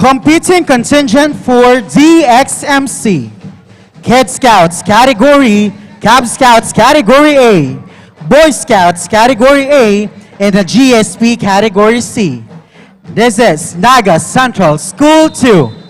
Competing contingent for DXMC. Kid Scouts Category, Cub Scouts Category A, Boy Scouts Category A, and the GSP Category C. This is Naga Central School 2.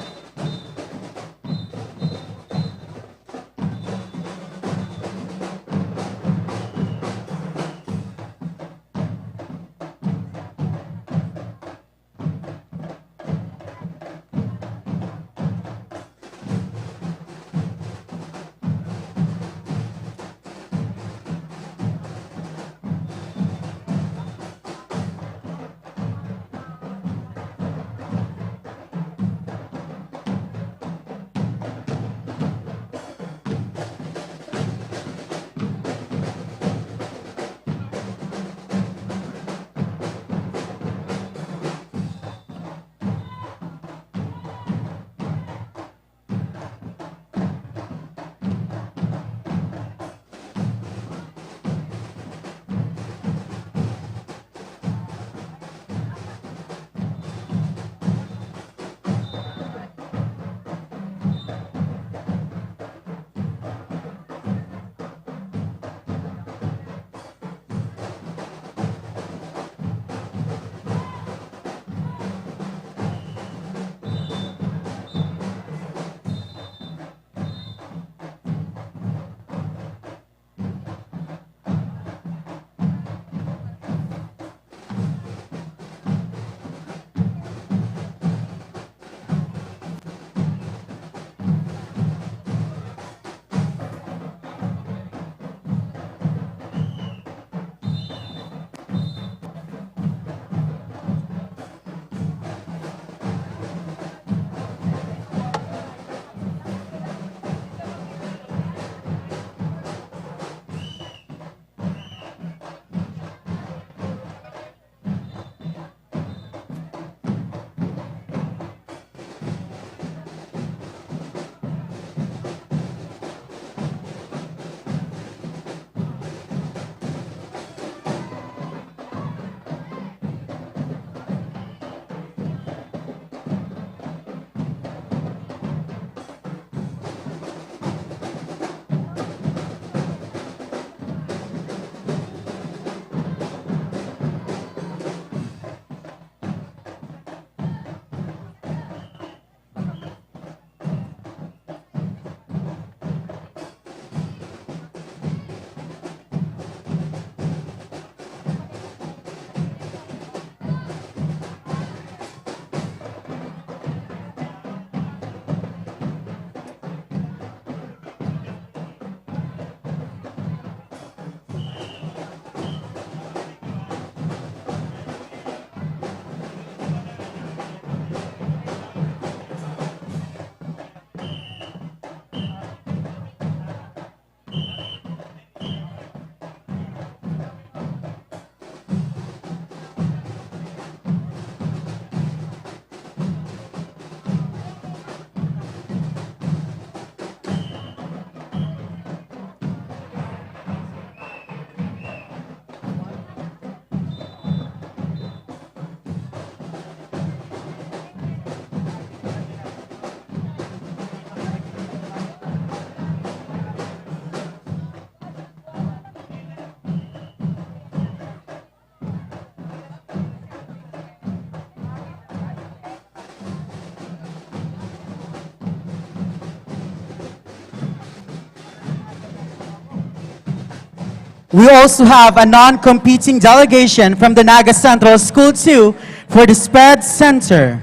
We also have a non-competing delegation from the Naga Central School 2 for the SPED Center.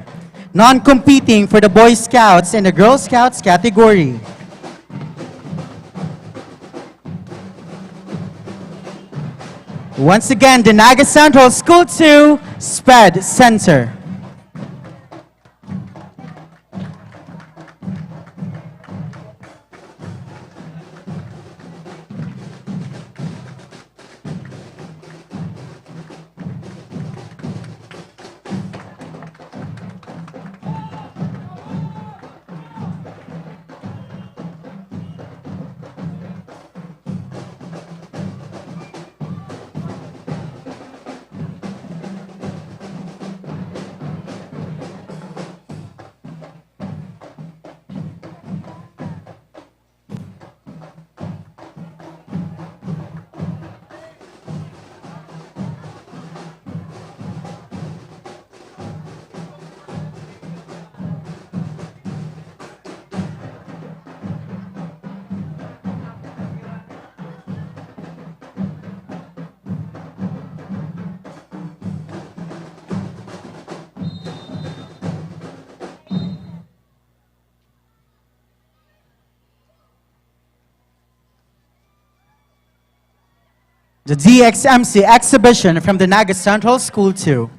Non-competing for the Boy Scouts and the Girl Scouts category. Once again, the Naga Central School 2 SPED Center. The DXMC exhibition from the Naga Central School 2.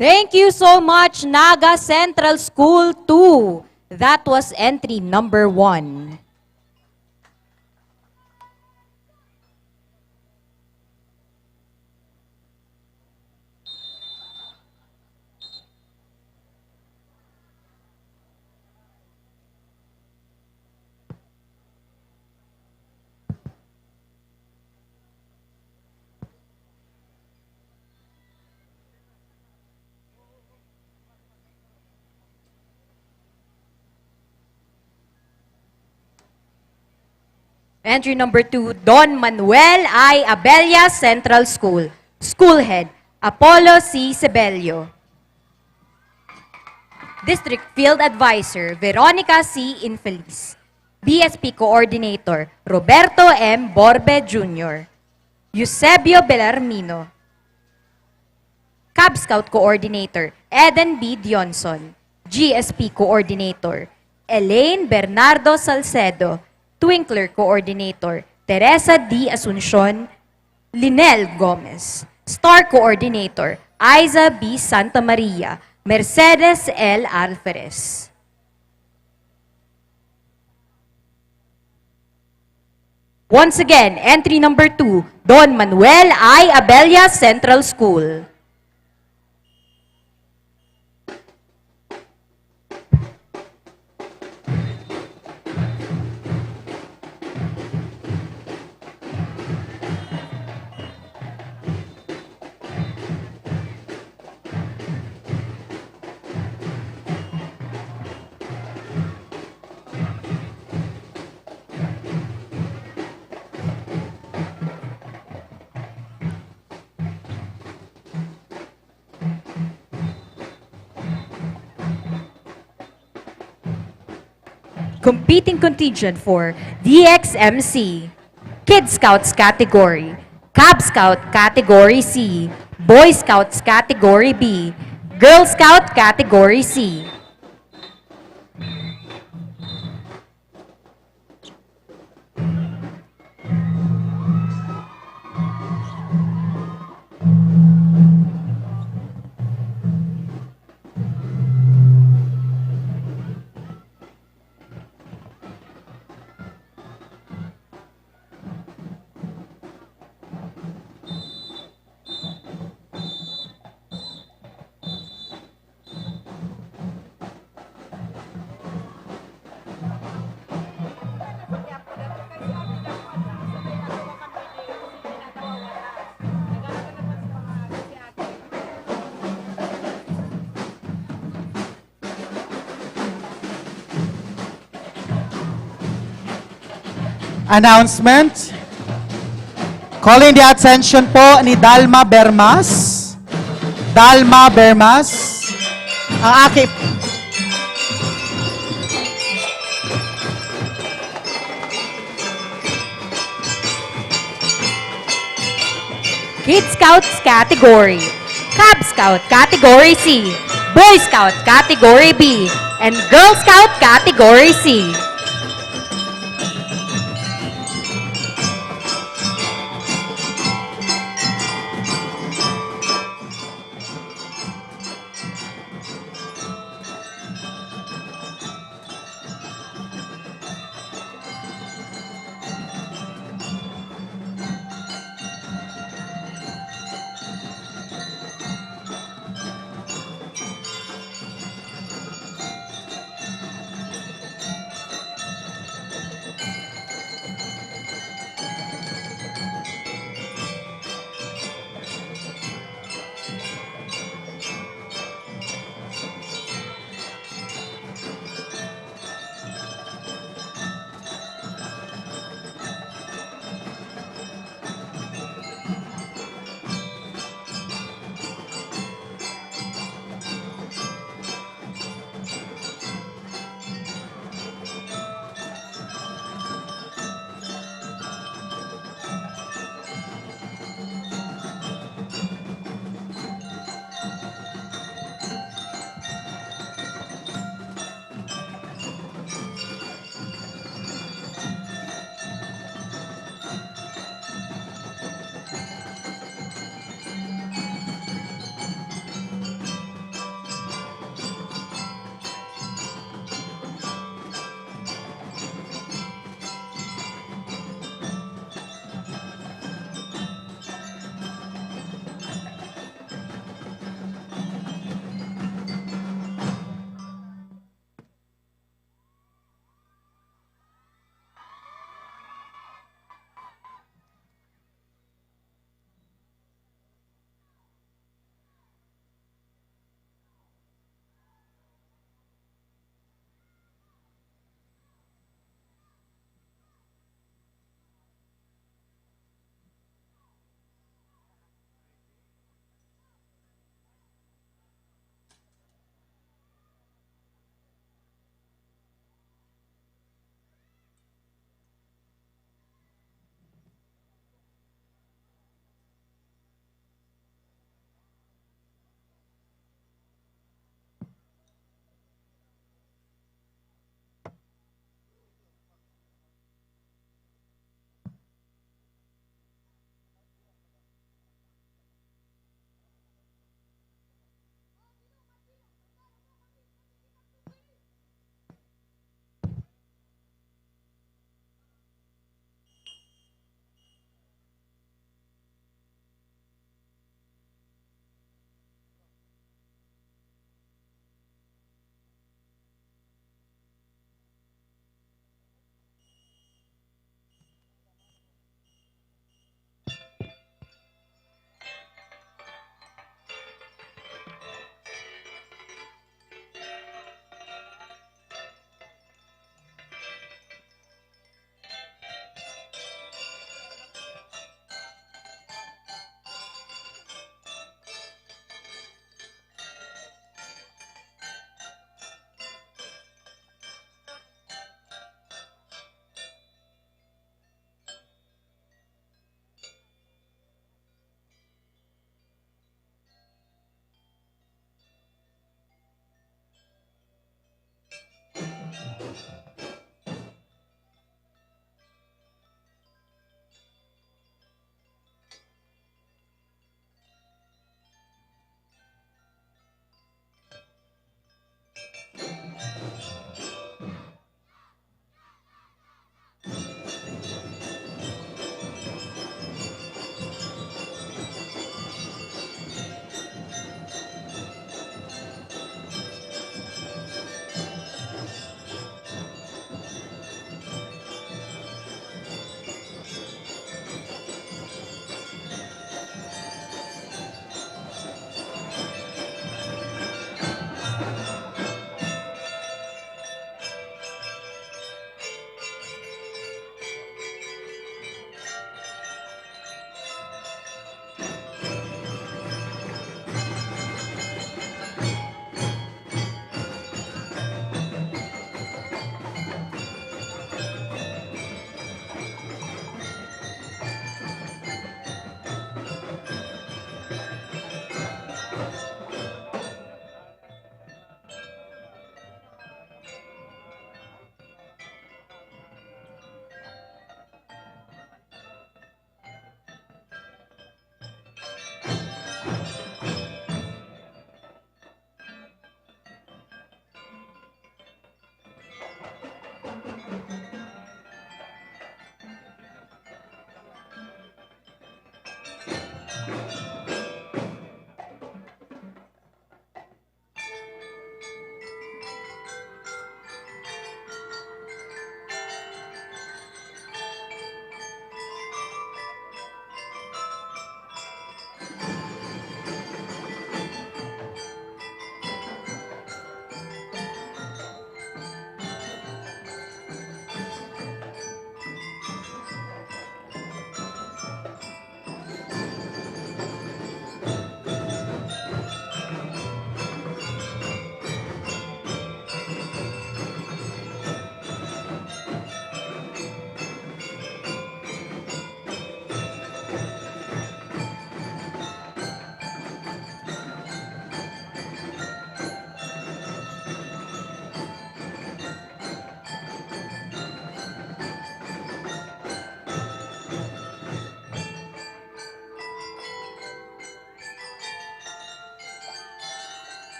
Thank you so much, Naga Central School 2. That was entry number 1. Entry number 2, Don Manuel I. Abella Central School. School Head, Apollo C. Sebelio. District Field Advisor, Veronica C. Infeliz. BSP Coordinator, Roberto M. Borbe Jr. Eusebio Bellarmino. Cub Scout Coordinator, Eden B. Dionson. GSP Coordinator, Elaine Bernardo Salcedo. Twinkler Coordinator, Teresa D. Asuncion. Linel Gomez. Star Coordinator, Aiza B. Santa Maria. Mercedes L. Alferez. Once again, entry number 2, Don Manuel I. Abella Central School. Competing contingent for DXMC, Kid Scouts Category, Cub Scout Category C, Boy Scouts Category B, Girl Scout Category C. Announcement. Calling the attention po ni Dalma Bermas. Dalma Bermas. Ang aking... Kid Scouts Category, Cub Scout Category C, Boy Scout Category B, and Girl Scout Category C.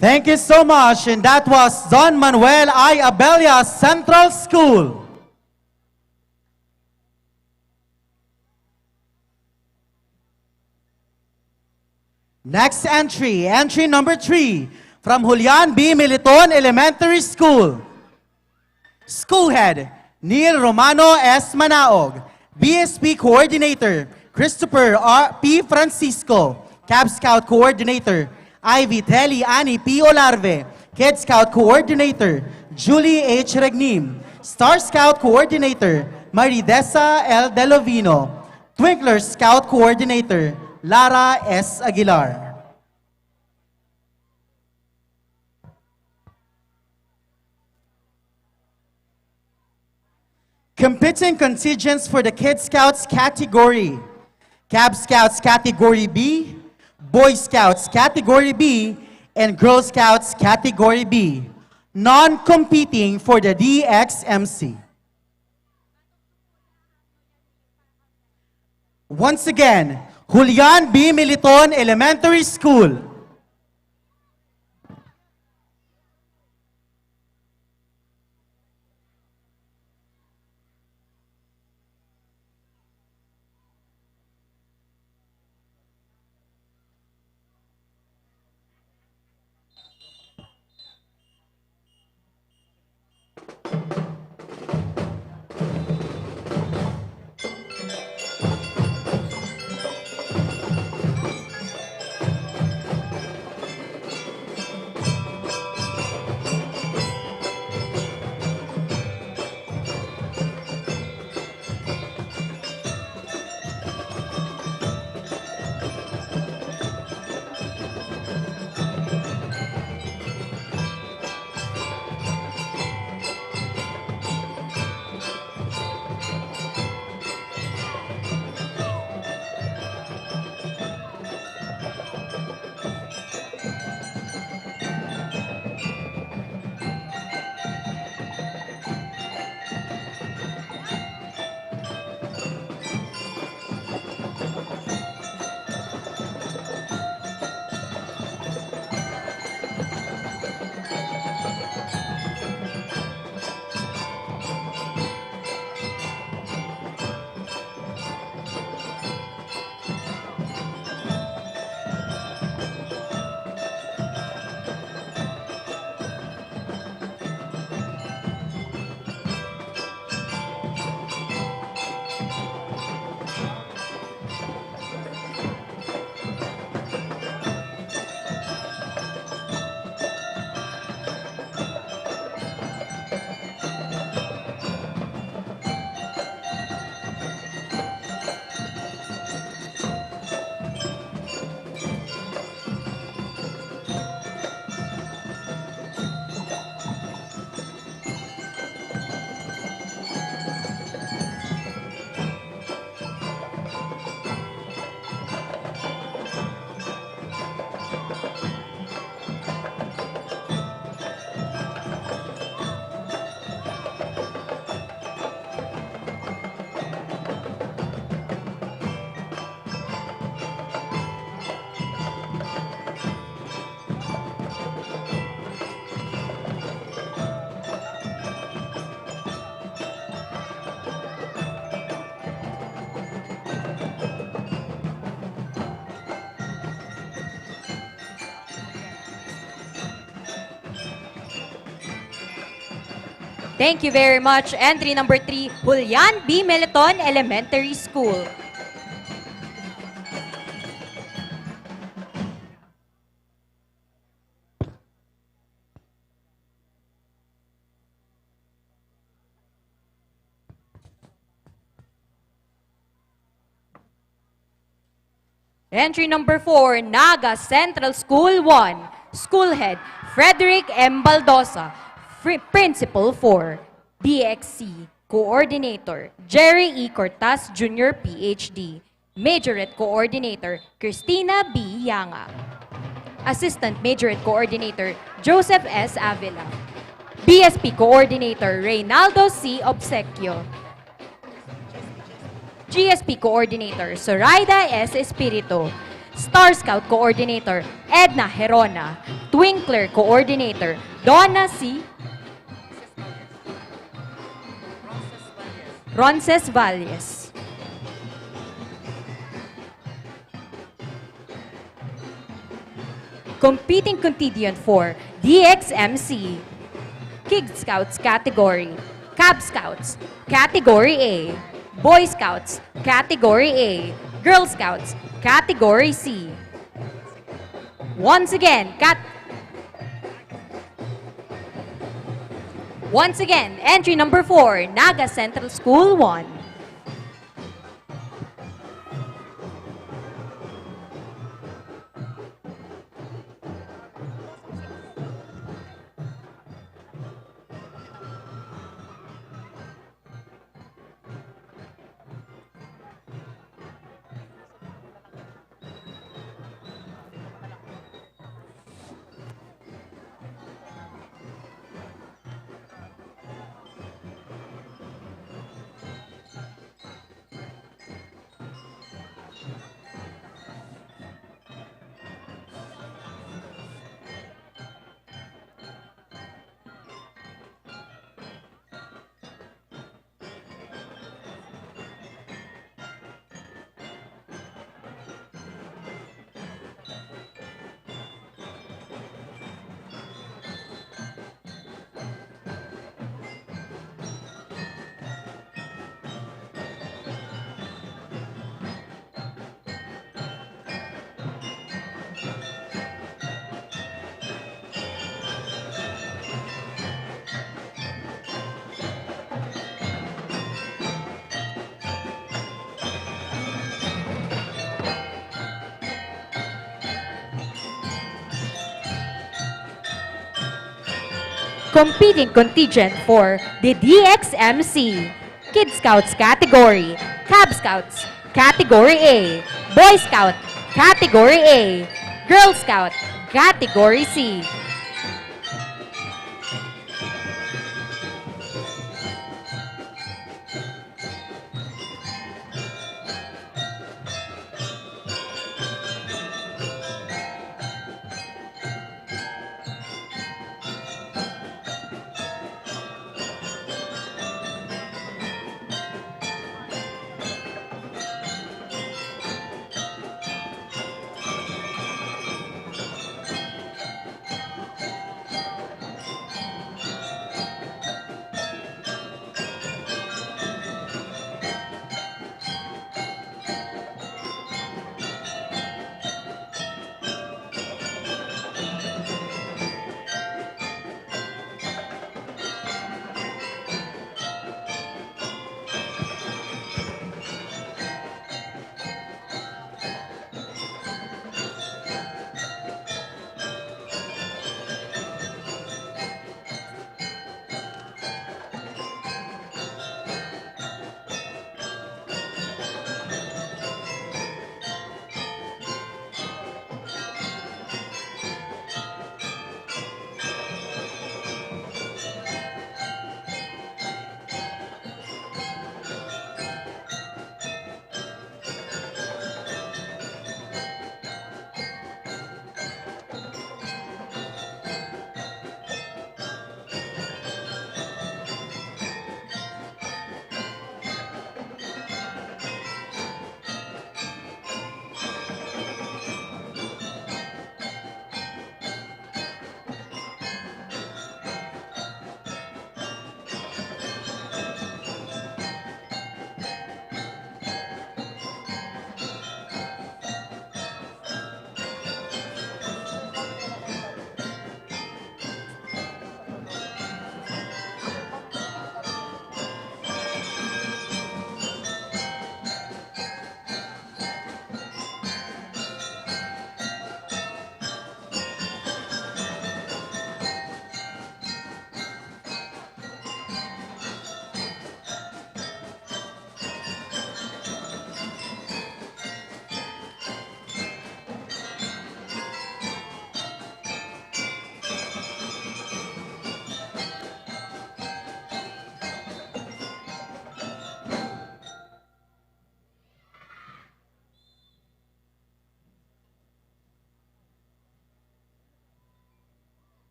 Thank you so much. And that was Don Manuel I. Abella Central School. Next entry, entry number 3, from Julian B. Militon Elementary School. School Head, Neil Romano S. Manaog. BSP Coordinator, Christopher P. Francisco. Cab Scout Coordinator, Ivy Telly Ani P. Olarve. Kid Scout Coordinator, Julie H. Regnim. Star Scout Coordinator, Maridesa L. Delovino. Twinkler Scout Coordinator, Lara S. Aguilar. Competing contingents for the Kid Scouts category. Cab Scouts category B, Boy Scouts category B, and Girl Scouts category B. Non-competing for the DXMC. Once again, Julian B. Militon Elementary School. Thank you very much. Entry number 3, Julian B. Militon Elementary School. Entry number 4, Naga Central School 1. School Head, Frederick M. Baldosa. Principal 4, DXC. Coordinator, Jerry E. Cortas Jr., PhD. Majorette Coordinator, Christina B. Yanga. Assistant Majorette Coordinator, Joseph S. Avila. BSP Coordinator, Reynaldo C. Obsequio. GSP Coordinator, Zoraida S. Espirito. Star Scout Coordinator, Edna Herona. Twinkler Coordinator, Donna C. Ronces Valles. Competing contingent for DXMC, Kid Scouts Category, Cub Scouts Category A, Boy Scouts Category A, Girl Scouts Category C. Once again, entry number 4, Naga Central School 1. Competing contingent for the DXMC, Kid Scouts Category, Cub Scouts Category A, Boy Scout Category A, Girl Scout Category C.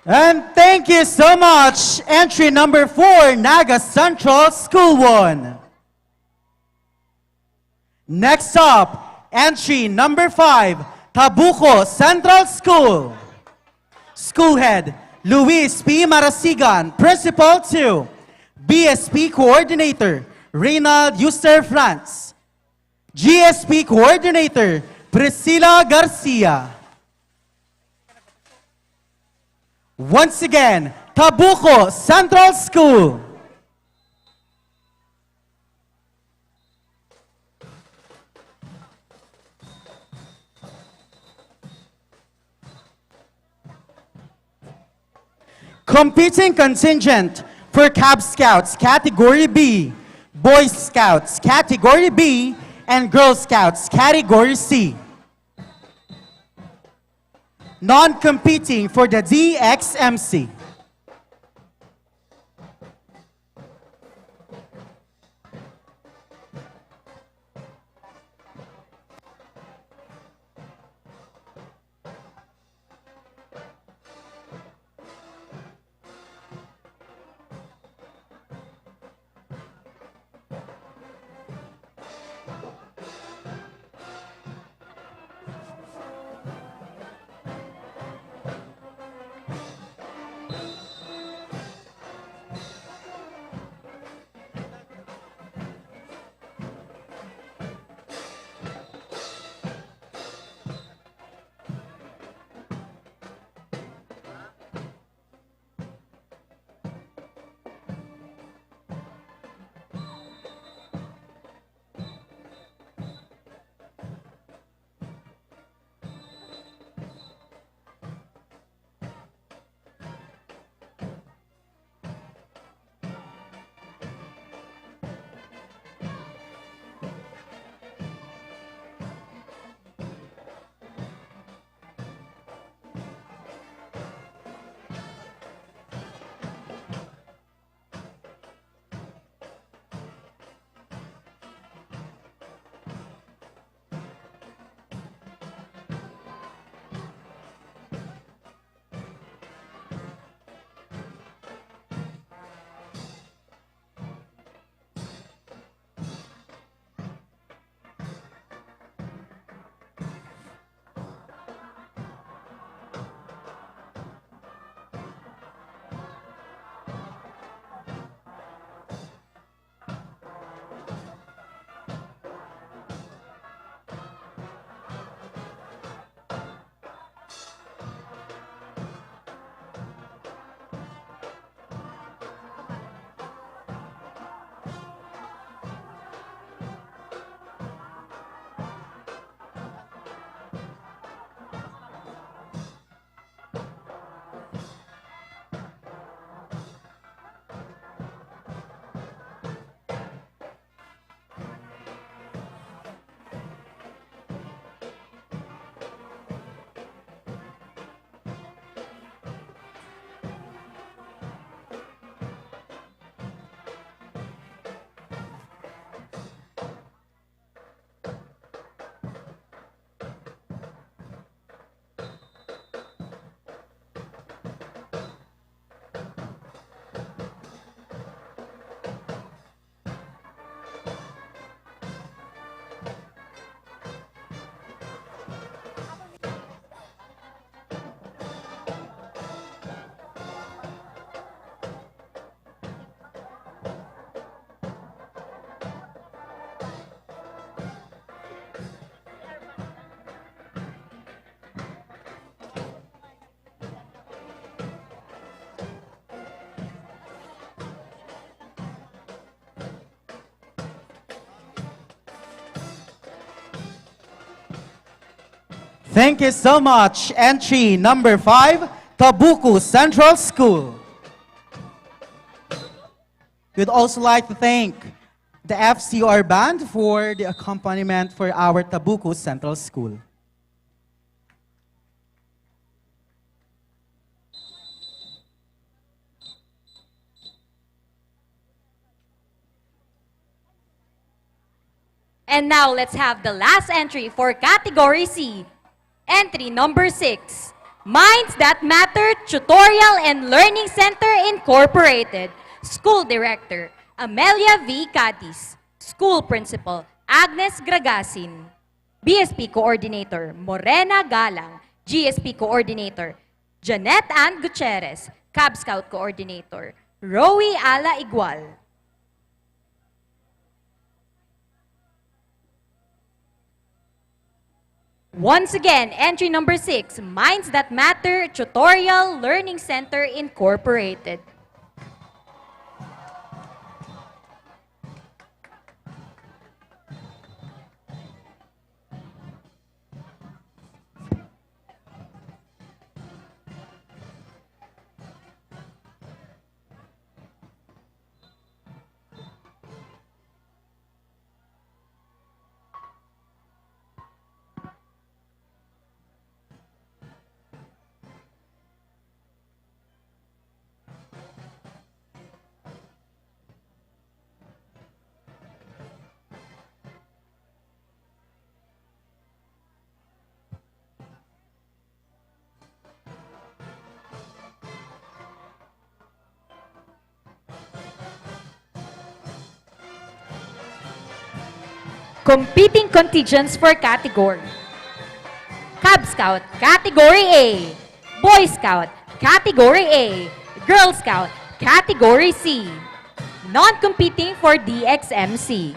And thank you so much. Entry number 4, Naga Central School 1. Next up, entry number 5, Tabuco Central School. School Head, Luis P. Marasigan, Principal 2. BSP Coordinator, Reynald Euster France. GSP Coordinator, Priscilla Garcia. Once again, Tabuco Central School. Competing contingent for Cub Scouts Category B, Boy Scouts Category B, and Girl Scouts Category C. Non-competing for the DXMC. Thank you so much. Entry number 5, Tabuco Central School. We'd also like to thank the FCR Band for the accompaniment for our Tabuco Central School. And now let's have the last entry for Category C. Entry number 6, Minds That Matter Tutorial and Learning Center Incorporated. School Director, Amelia V. Cadis. School Principal, Agnes Gragasin. BSP Coordinator, Morena Galang. GSP Coordinator, Janet Ann Gutierrez. Cab Scout Coordinator, Rowie Ala Igual. Once again, entry number 6, Minds That Matter Tutorial Learning Center Incorporated. Competing contingents for category. Cab Scout, Category A. Boy Scout, Category A. Girl Scout, Category C. Non-competing for DXMC.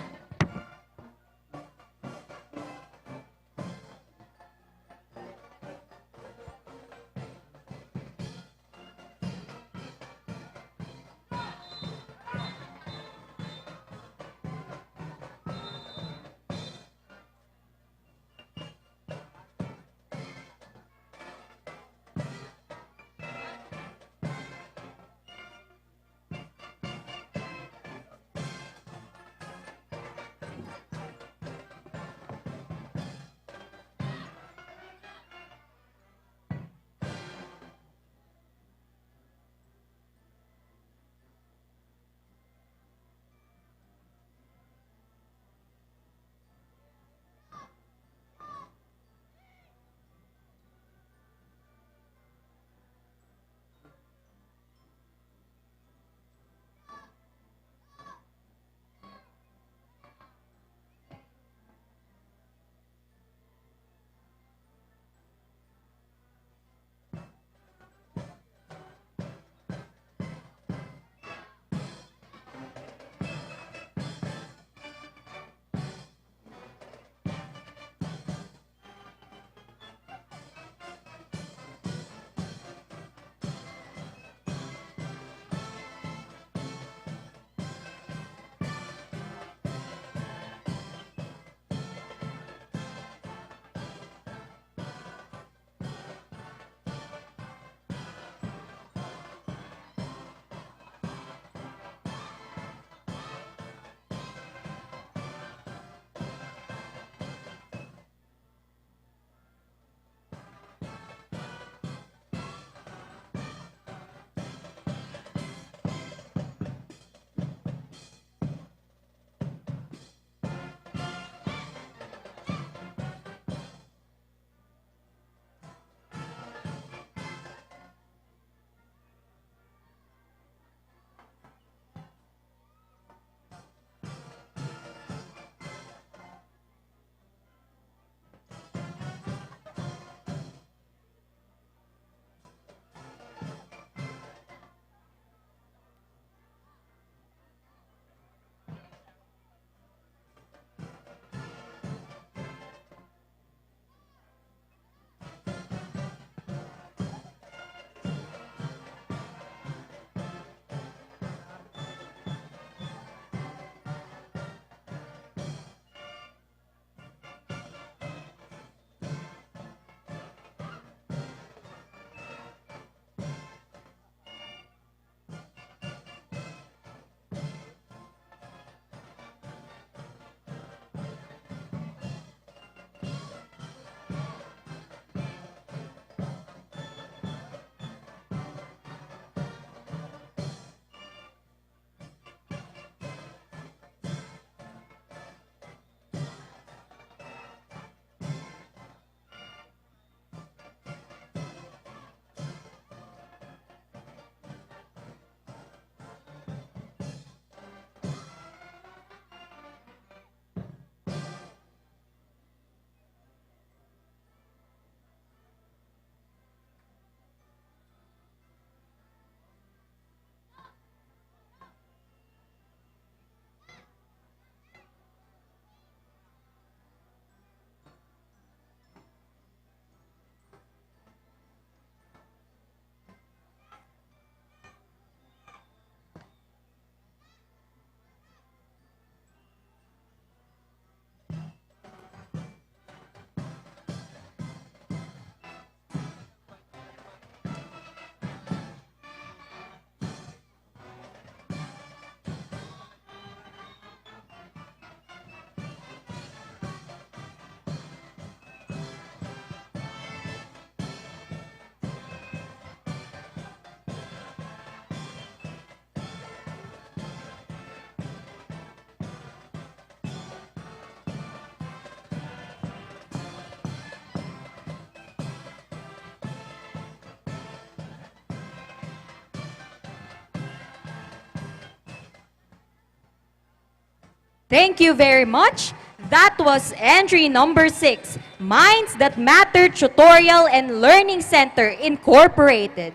Thank you very much. That was entry number 6, Minds That Matter Tutorial and Learning Center Incorporated.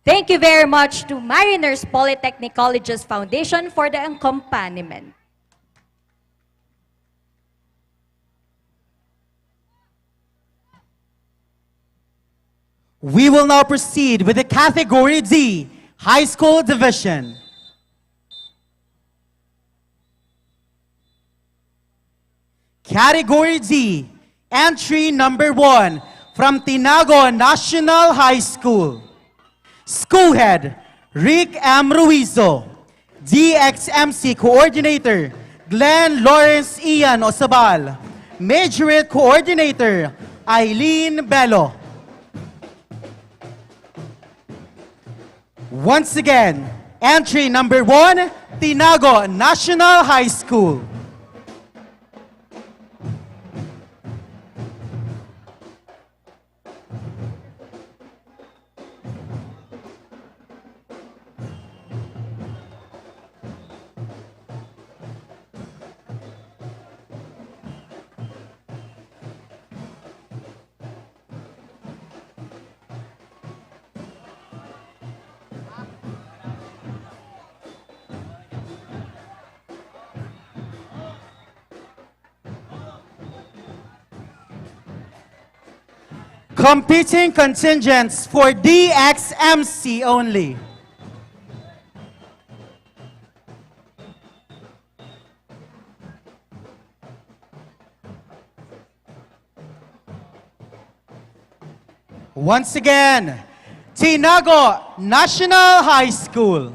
Thank you very much to Mariners Polytechnic Colleges Foundation for the accompaniment. We will now proceed with the Category D, High School Division. Category D, entry number 1, from Tinago National High School. School Head, Rick M. Ruizo. DXMC Coordinator, Glenn Lawrence Ian Osabal. Majorate Coordinator, Eileen Bello. Once again, entry number 1, Tinago National High School. Competing contingents for DXMC only. Once again, Tinago National High School.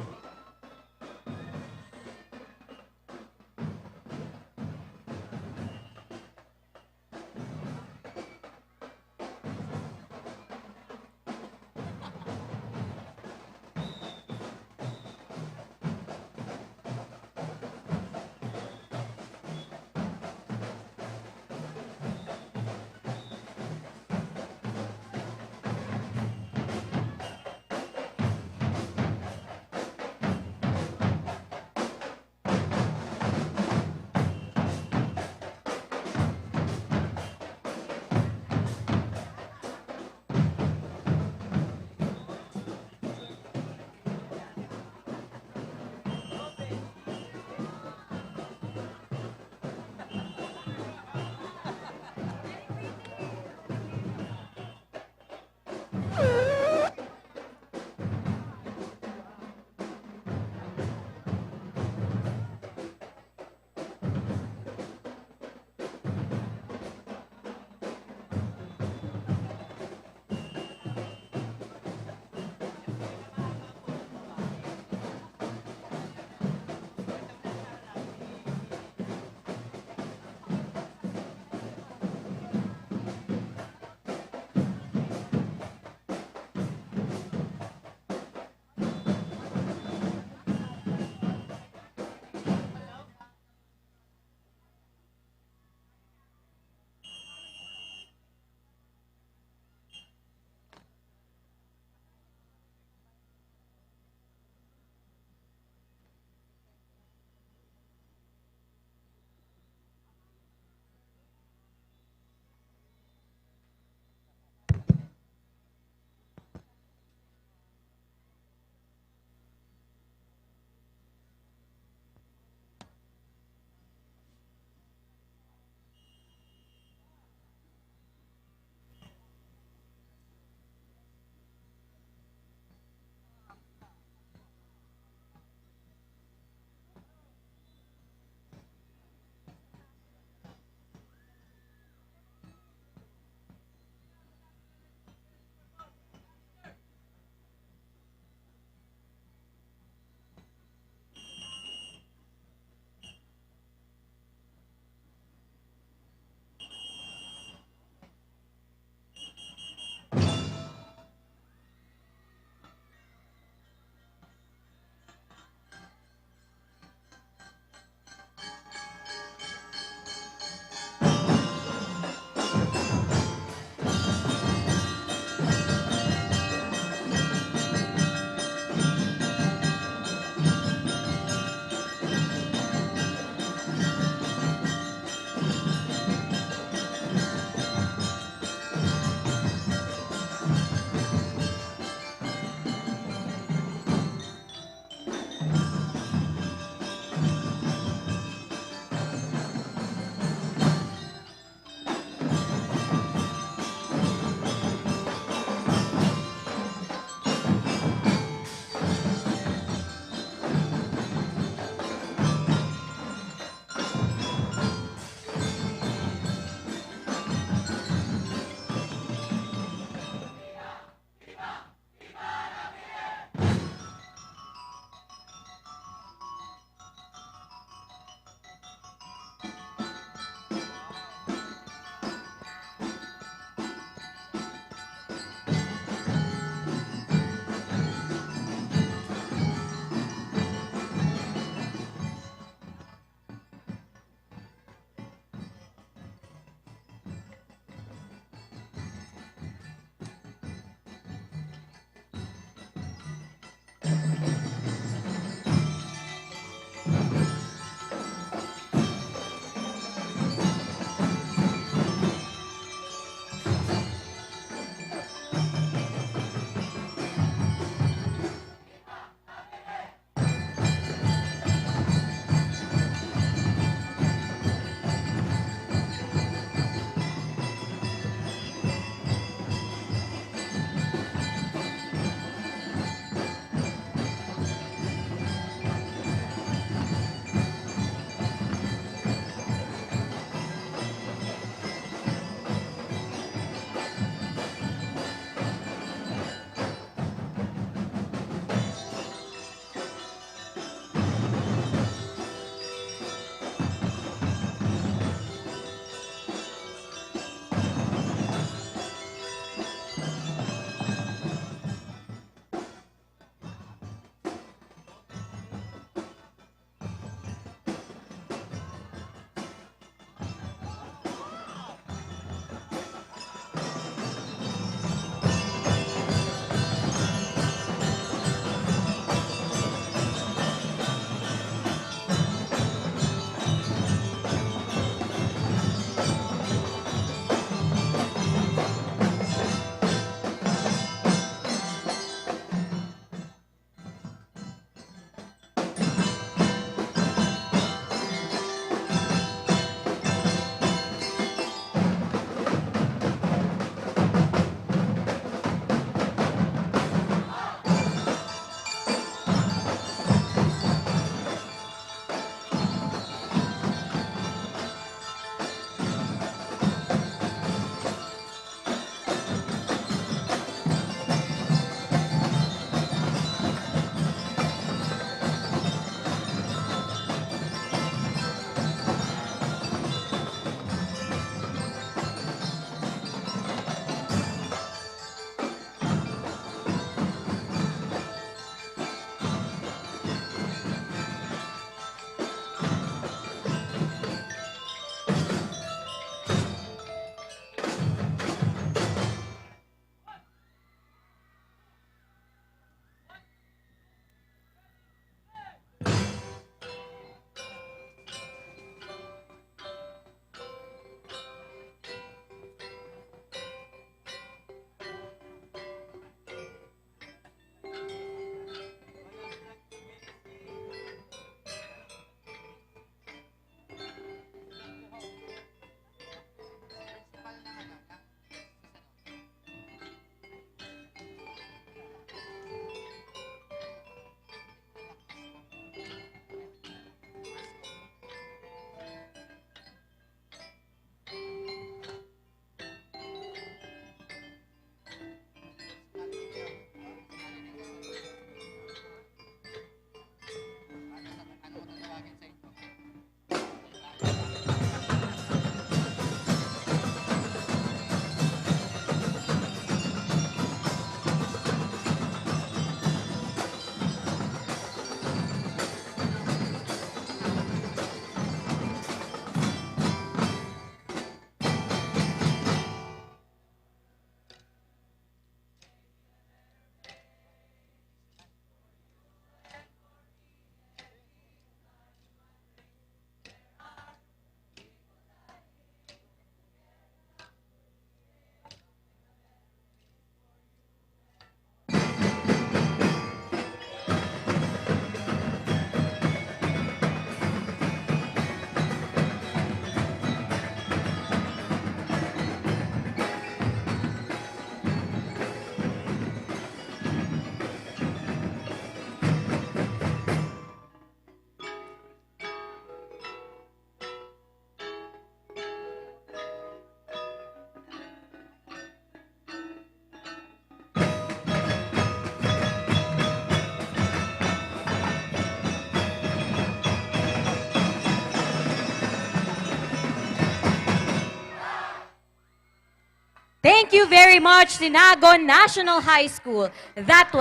Thank you very much, Tinagon National High School. That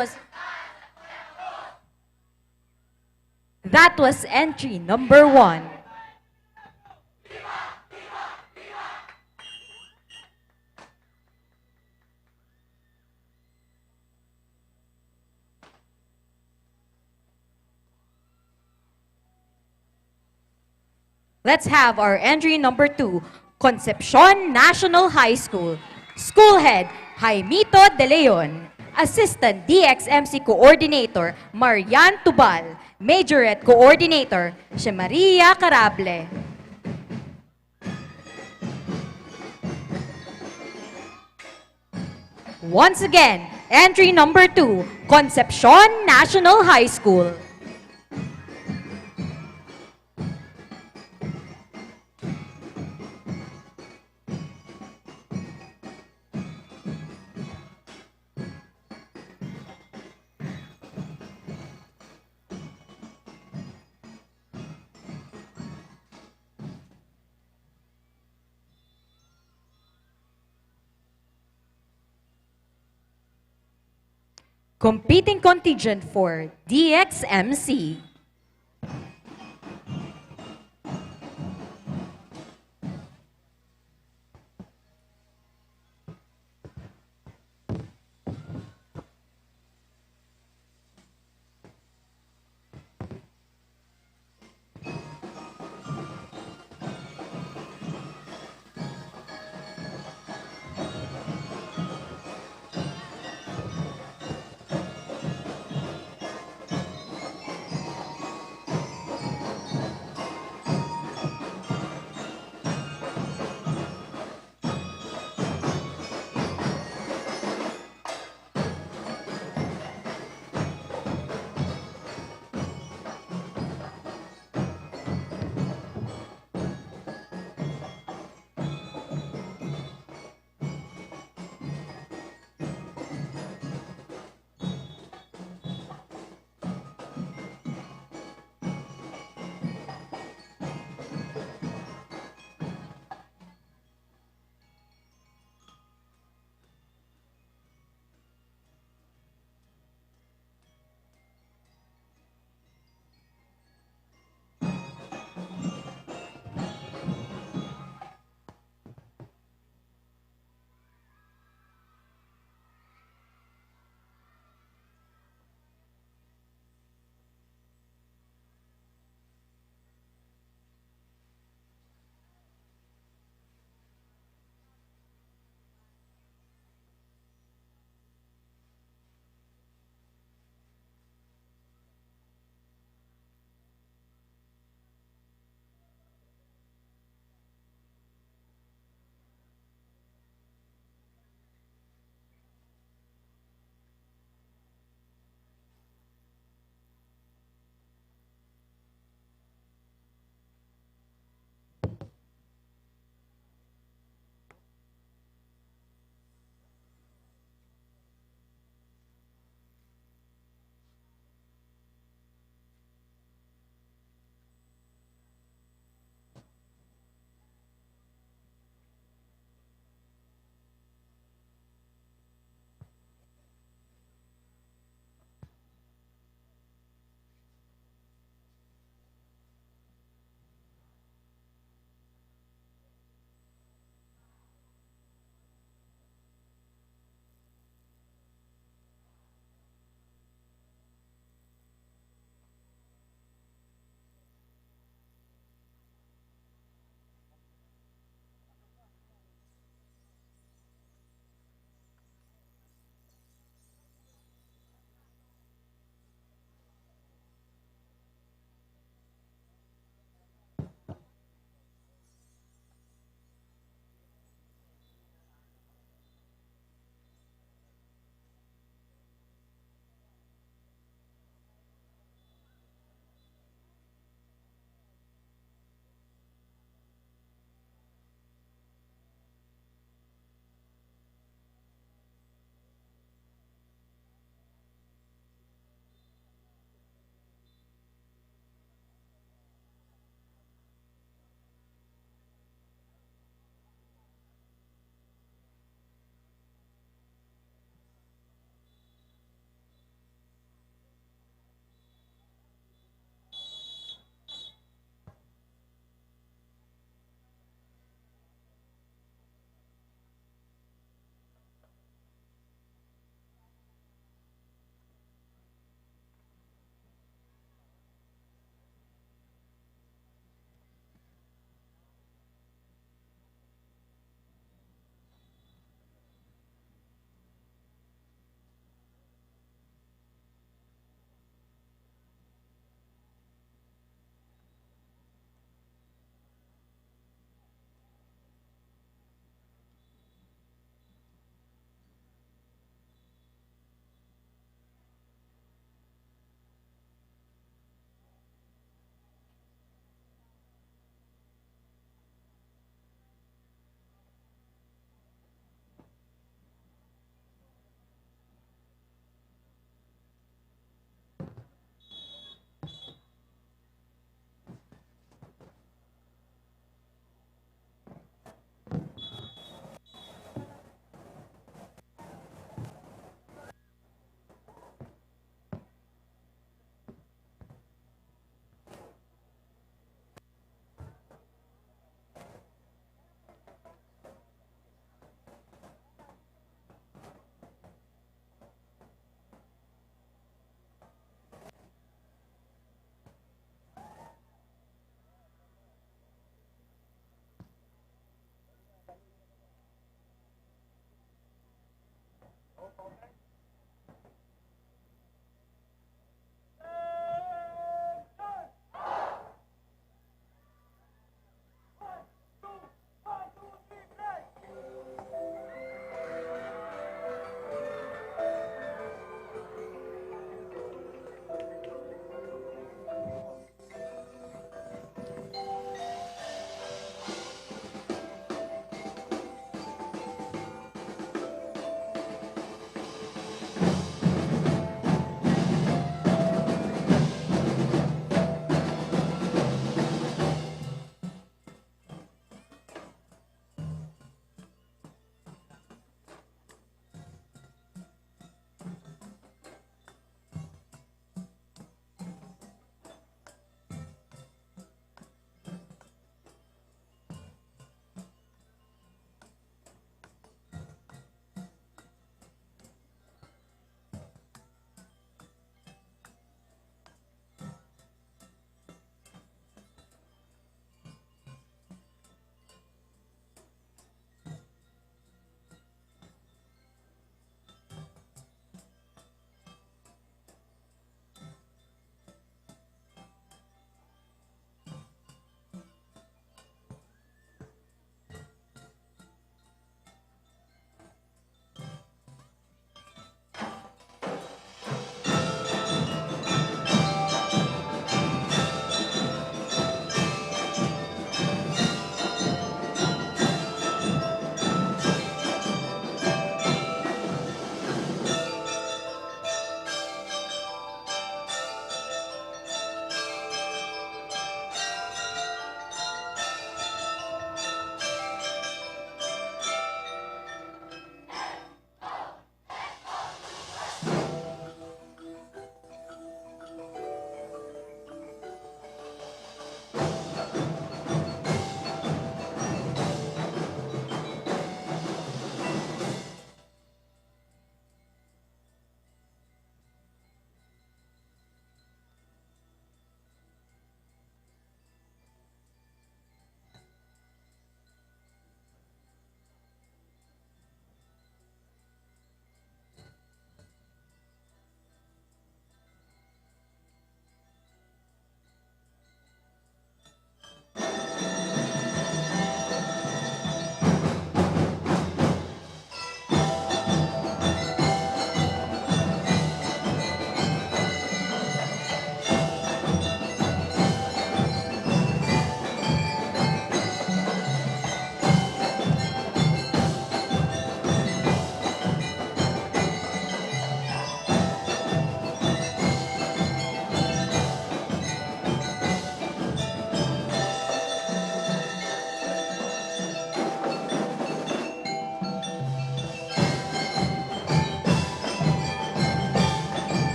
was entry number 1. Let's have our entry number 2, Concepcion National High School. School Head, Jaimito De Leon. Assistant DXMC Coordinator, Marian Tubal. Majorette Coordinator, Maria Carable. Once again, entry number 2, Concepcion National High School. Competing contingent for DXMC.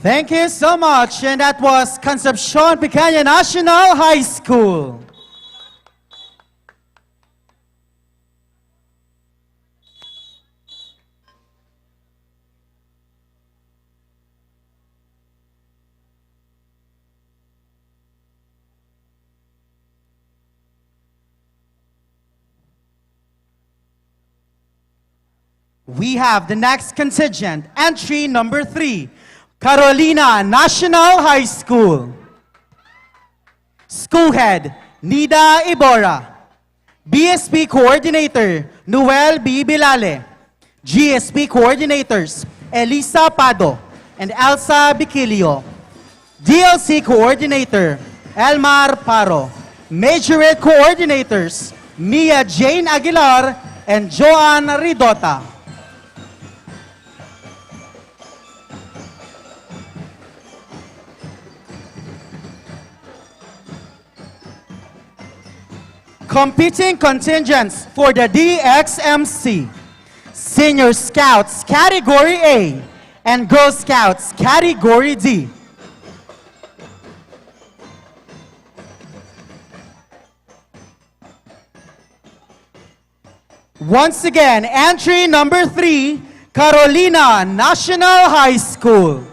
Thank you so much. And that was Concepcion Picaña National High School. We have the next contingent, entry number 3, Carolina National High School. School Head, Nida Ibora. BSP Coordinator, Noel B. Bilale. GSP Coordinators, Elisa Pado and Elsa Biquilio. DLC Coordinator, Elmar Paro. Majorette Coordinators, Mia Jane Aguilar and Joan Ridota. Competing contingents for the DXMC. Senior Scouts Category A and Girl Scouts Category D. Once again, entry number 3, Carolina National High School.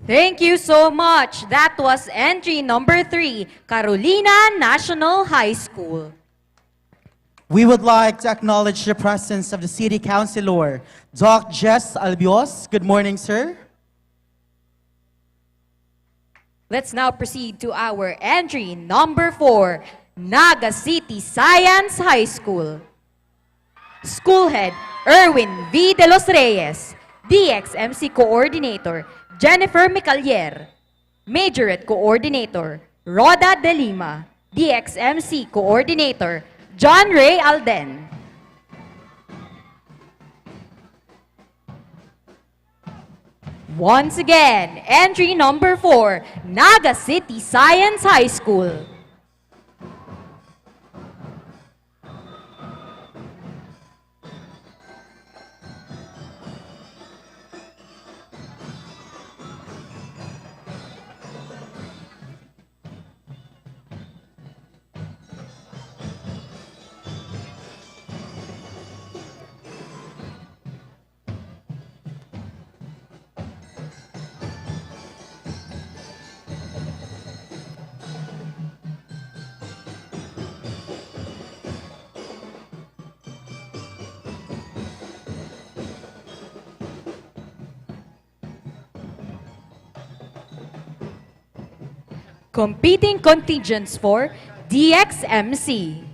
Thank you so much. That was entry number 3, Carolina National High School. We would like to acknowledge the presence of the City Councilor, Doc Jess Albios. Good morning, sir. Let's now proceed to our entry number 4, Naga City Science High School. School Head, Erwin V. De Los Reyes. DXMC Coordinator, Jennifer Micalier. Majorette Coordinator, Roda De Lima. DXMC Coordinator, John Ray Alden. Once again, entry number 4, Naga City Science High School. Competing contingents for DXMC.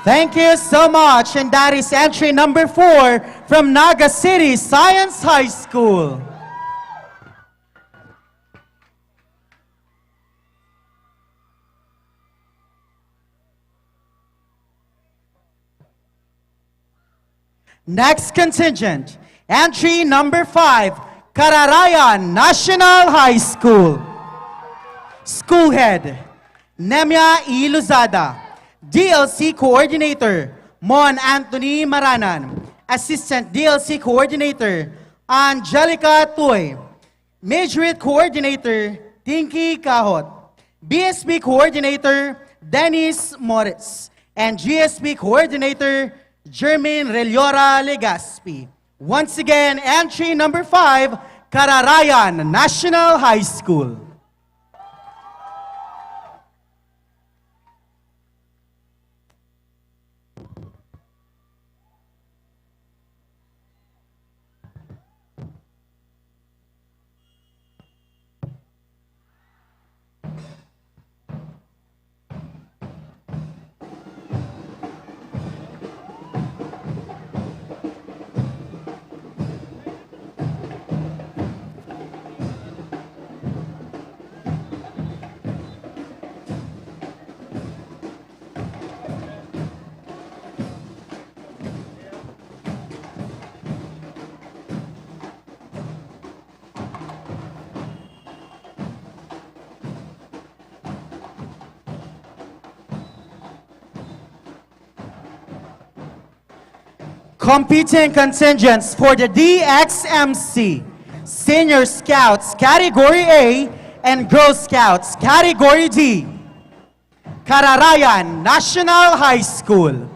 Thank you so much. And that is entry number 4 from Naga City Science High School. Next contingent, entry number 5, Kararayan National High School. School Head, Nemia E. Luzada. DLC Coordinator, Mon Anthony Maranan. Assistant DLC Coordinator, Angelica Tuy. Majorate Coordinator, Tinky Kahot. BSP Coordinator, Dennis Moritz. And GSP Coordinator, Jermaine Reliora Legaspi. Once again, entry number 5, Kararayan National High School. Competing contingents for the DXMC, Senior Scouts Category A and Girl Scouts Category D. Kararayan National High School.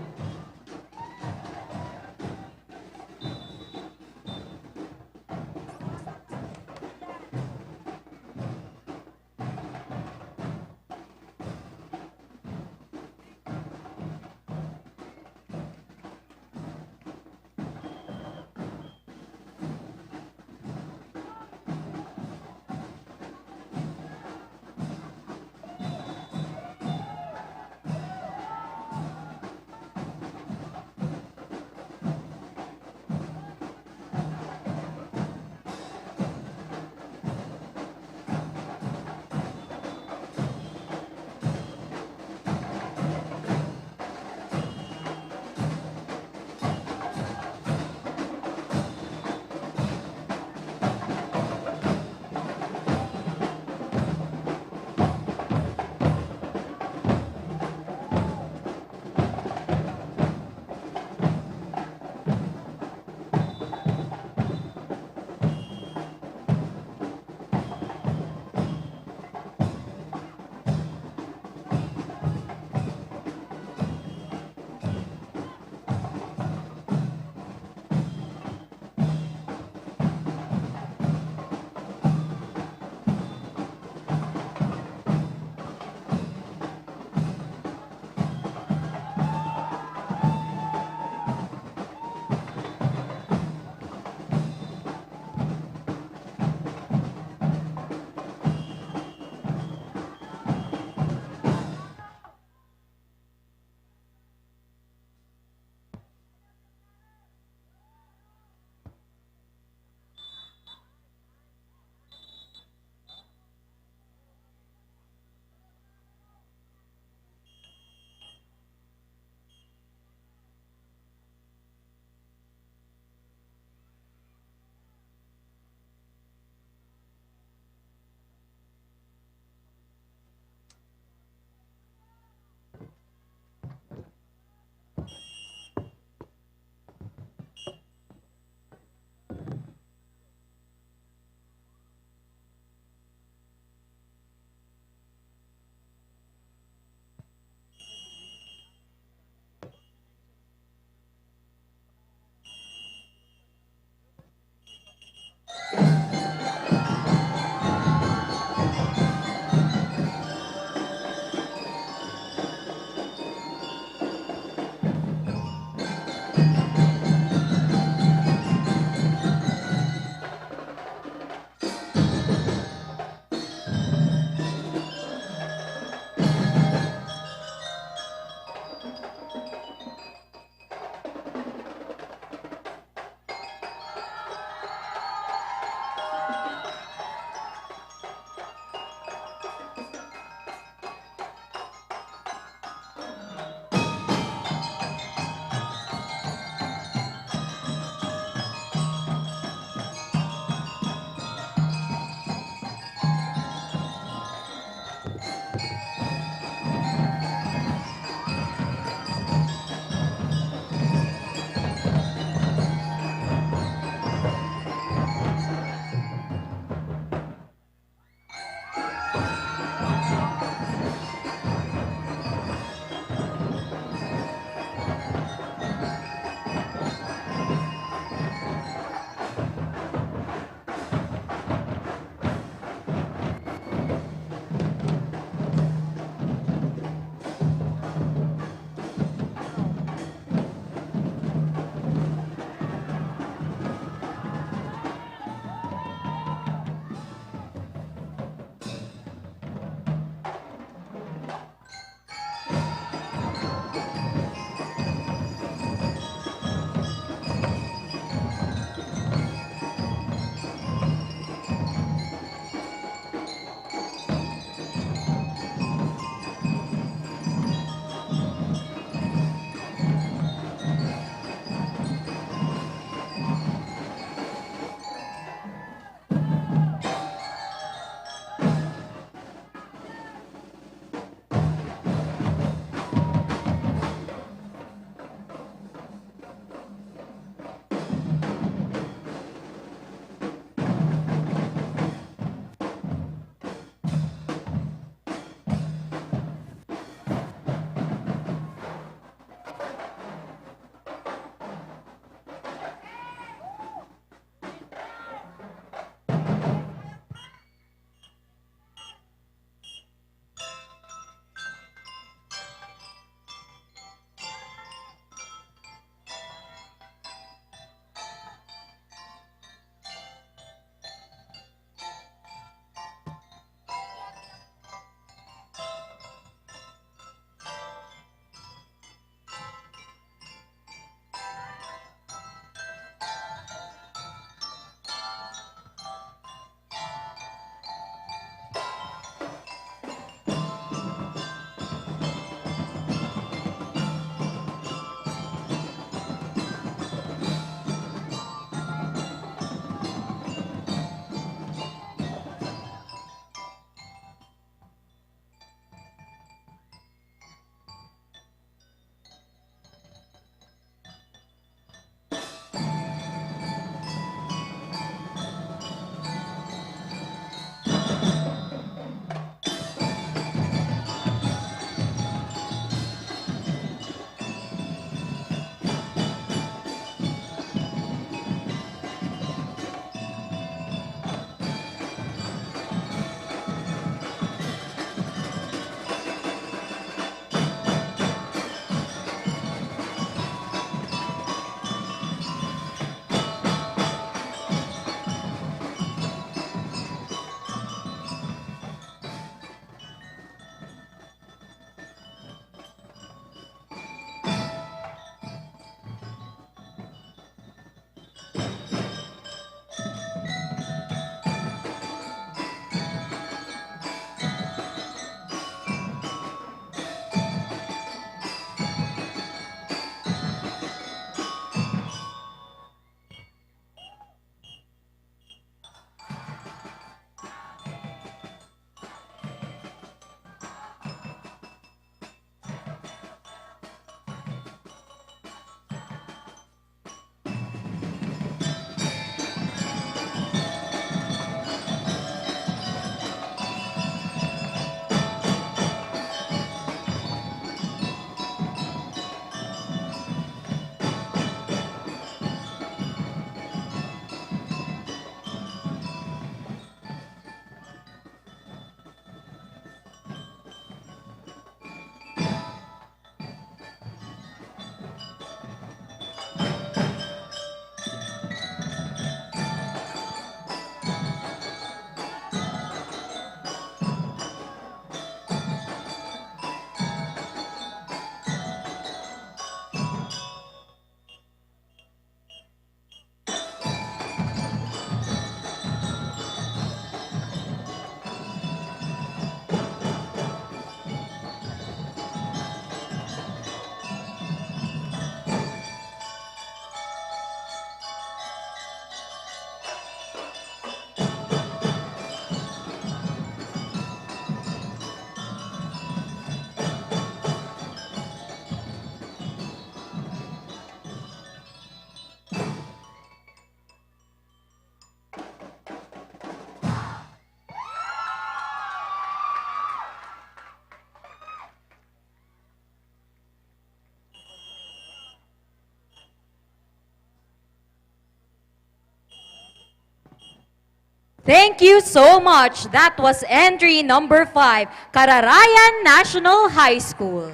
Thank you so much. That was entry number 5, Kararayan National High School.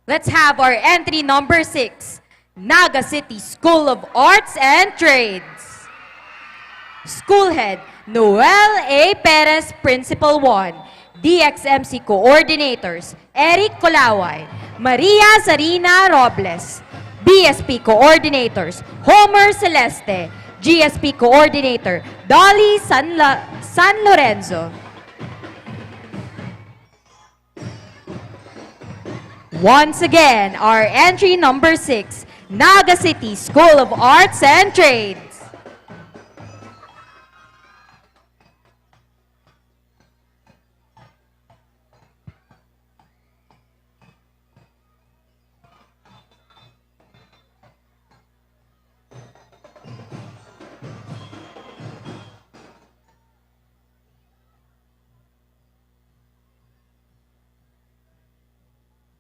Let's have our entry number 6, Naga City School of Arts and Trades. School Head, Noel A. Perez, Principal 1. DXMC Coordinators, Eric Colaway, Maria Sarina Robles. BSP Coordinators, Homer Celeste. GSP Coordinator, Dolly San Lorenzo. Once again, our entry number 6, Naga City School of Arts and Trades.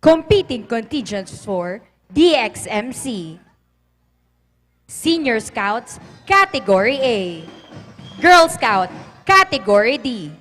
Competing contingents for DXMC. Senior Scouts, Category A. Girl Scout, Category D.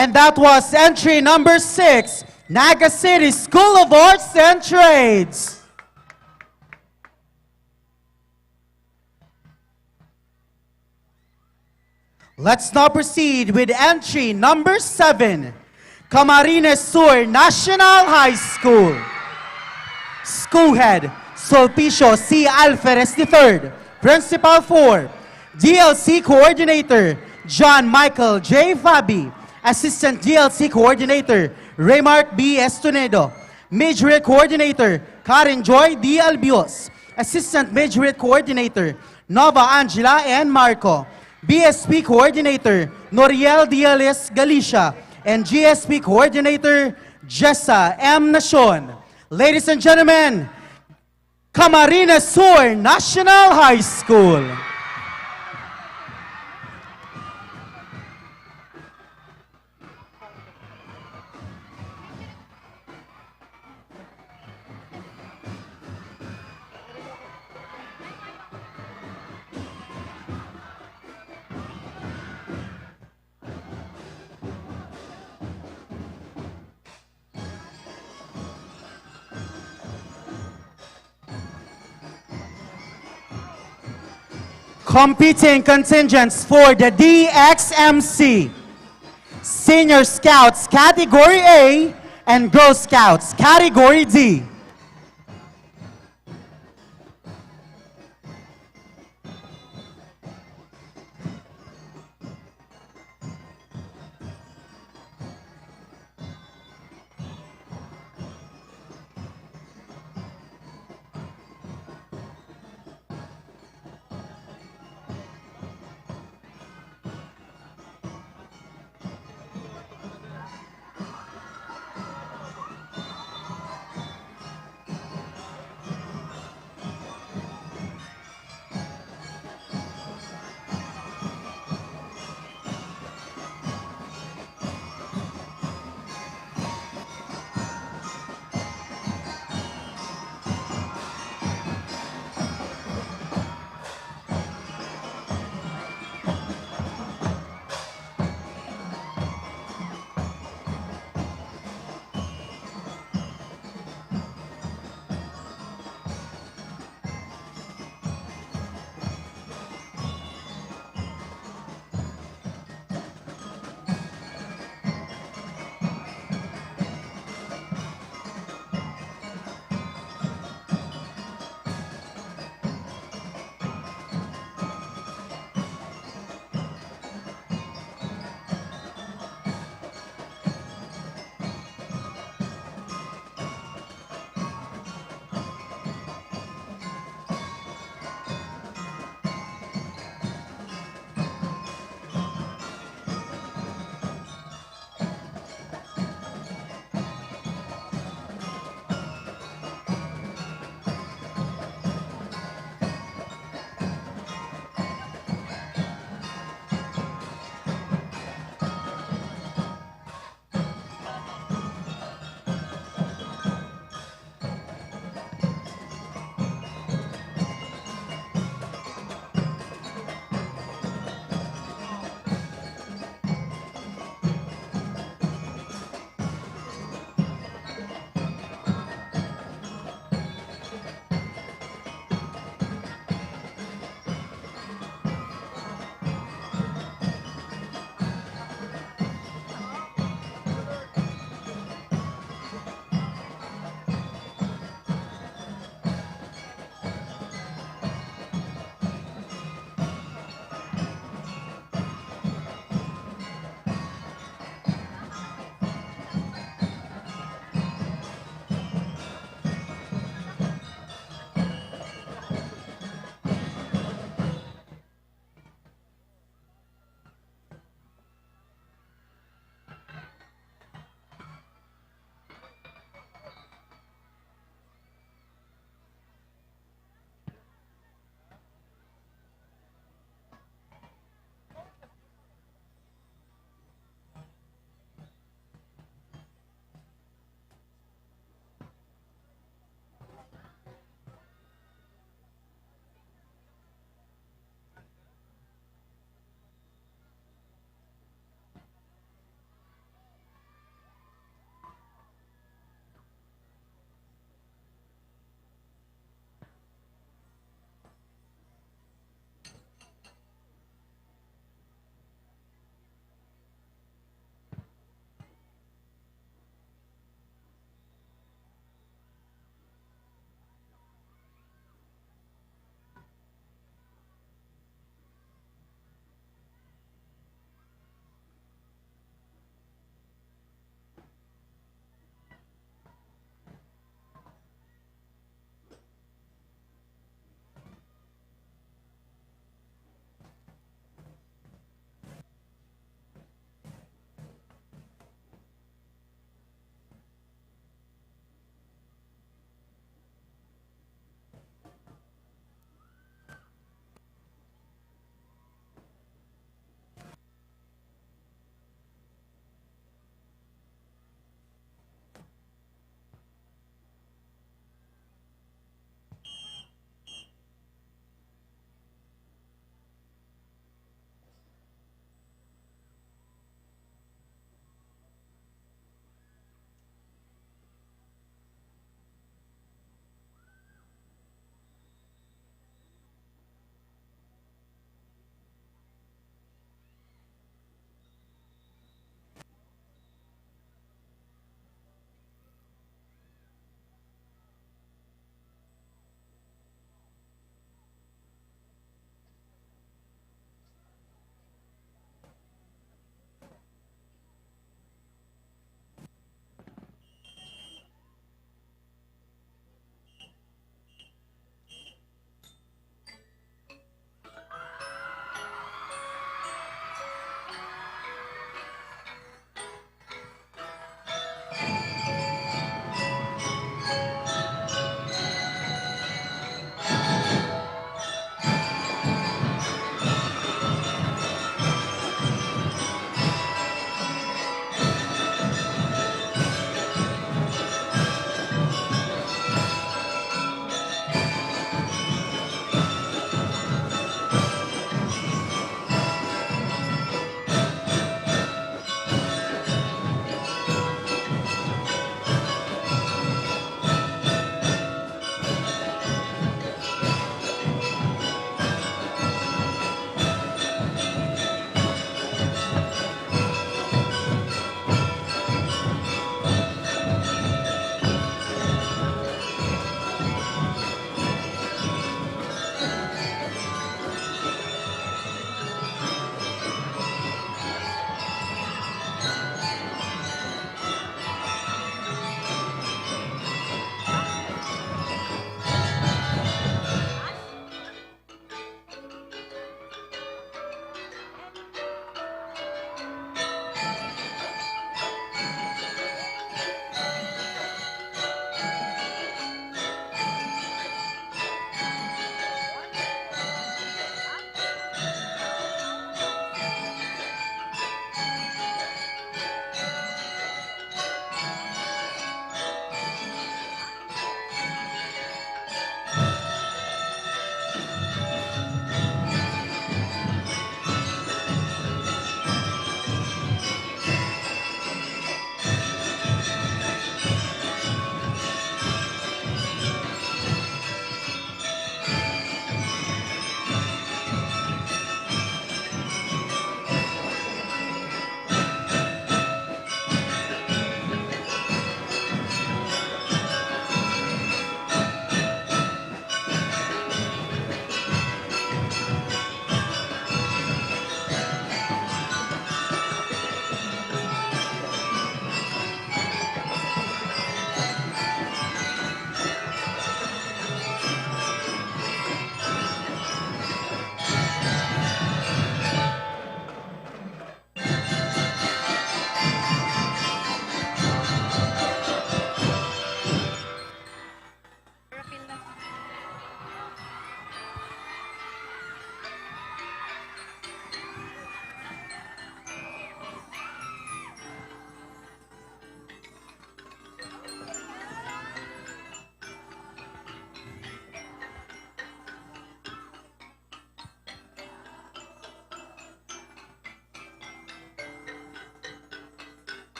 And that was entry number 6, Naga City School of Arts and Trades. Let's now proceed with entry number 7, Camarines Sur National High School. School Head, Sulpicio C. Alferez III. Principal 4, DLC Coordinator, John Michael J. Fabi. Assistant DLC Coordinator, Raymark B. Estonedo. Majorette Coordinator, Karen Joy D. Albios. Assistant Majorette Coordinator, Nova Angela N. Marco. BSP Coordinator, Noriel Diales Galicia. And GSP Coordinator, Jessa M. Nacion. Ladies and gentlemen, Camarines Sur National High School. Competing contingents for the DXMC. Senior Scouts Category A and Girl Scouts Category D.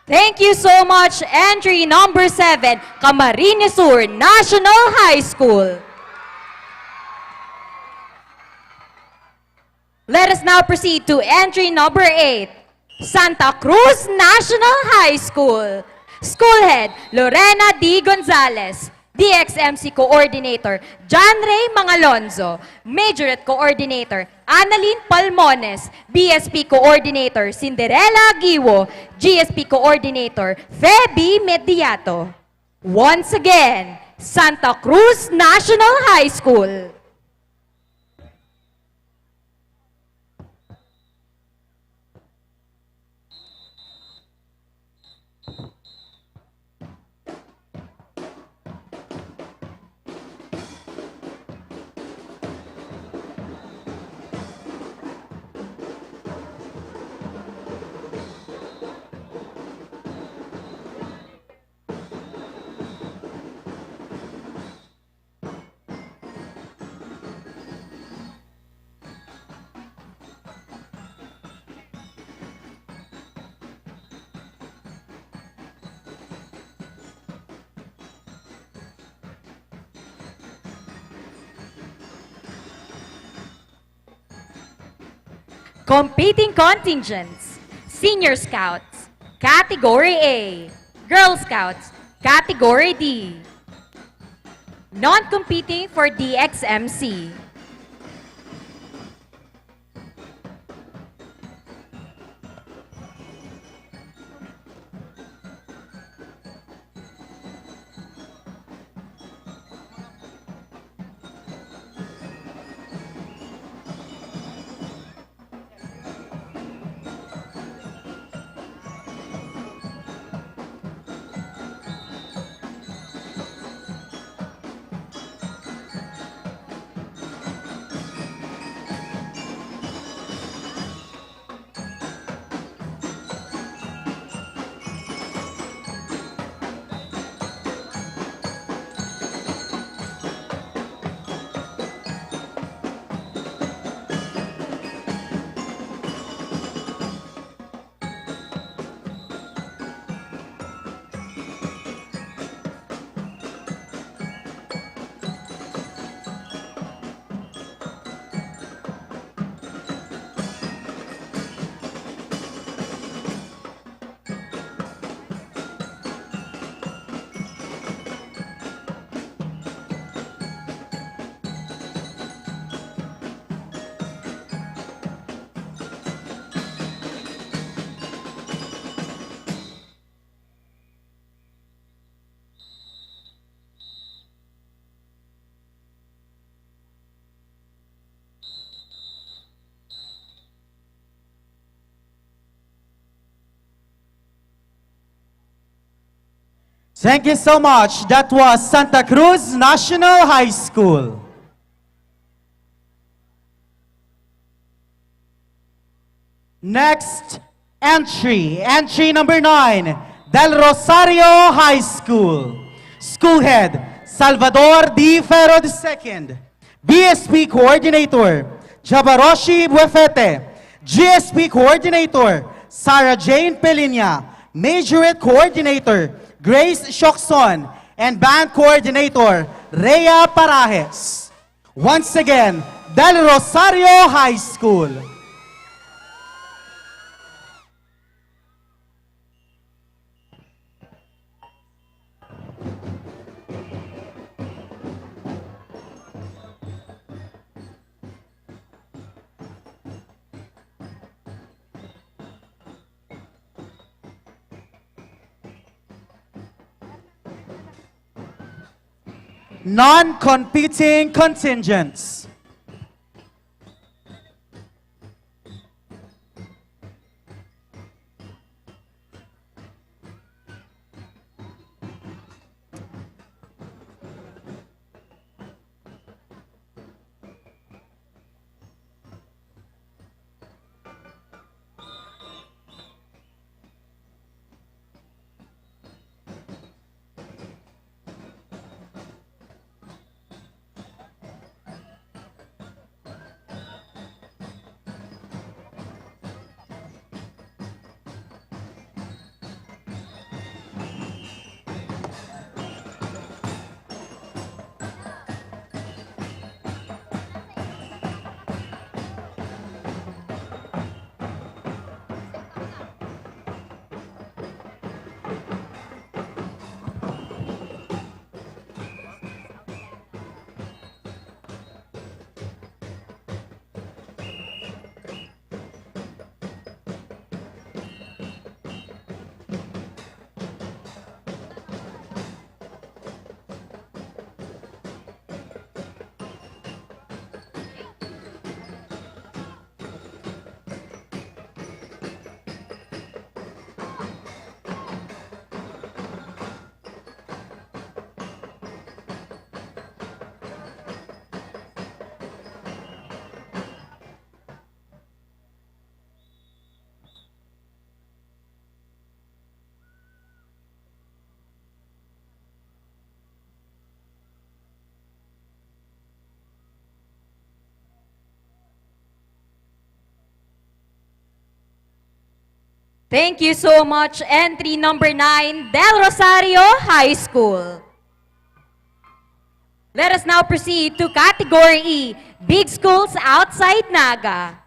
Thank you so much. Entry number 7, Camarines Sur National High School. Let us now proceed to entry number 8, Santa Cruz National High School. School Head, Lorena D. Gonzalez. DXMC Coordinator, John Ray Mangalonzo. Majorette Coordinator, Annalyn Palmones. BSP Coordinator, Cinderella Giwo. GSP Coordinator, Feby Mediato. Once again, Santa Cruz National High School. Competing contingents, Senior Scouts, Category A, Girl Scouts, Category D. Non-competing for DXMC. Thank you so much. That was Santa Cruz National High School. Next entry, entry number 9, Del Rosario High School. School Head, Salvador D. Ferro II. BSP Coordinator, Jabaroshi Buefete. GSP Coordinator, Sarah Jane Pelinia. Majorette Coordinator, Grace Shokson. And Band Coordinator, Rhea Parajes. Once again, Del Rosario High School. Non-competing contingents. Thank you so much. Entry number 9, Del Rosario High School. Let us now proceed to Category E, Big Schools Outside Naga.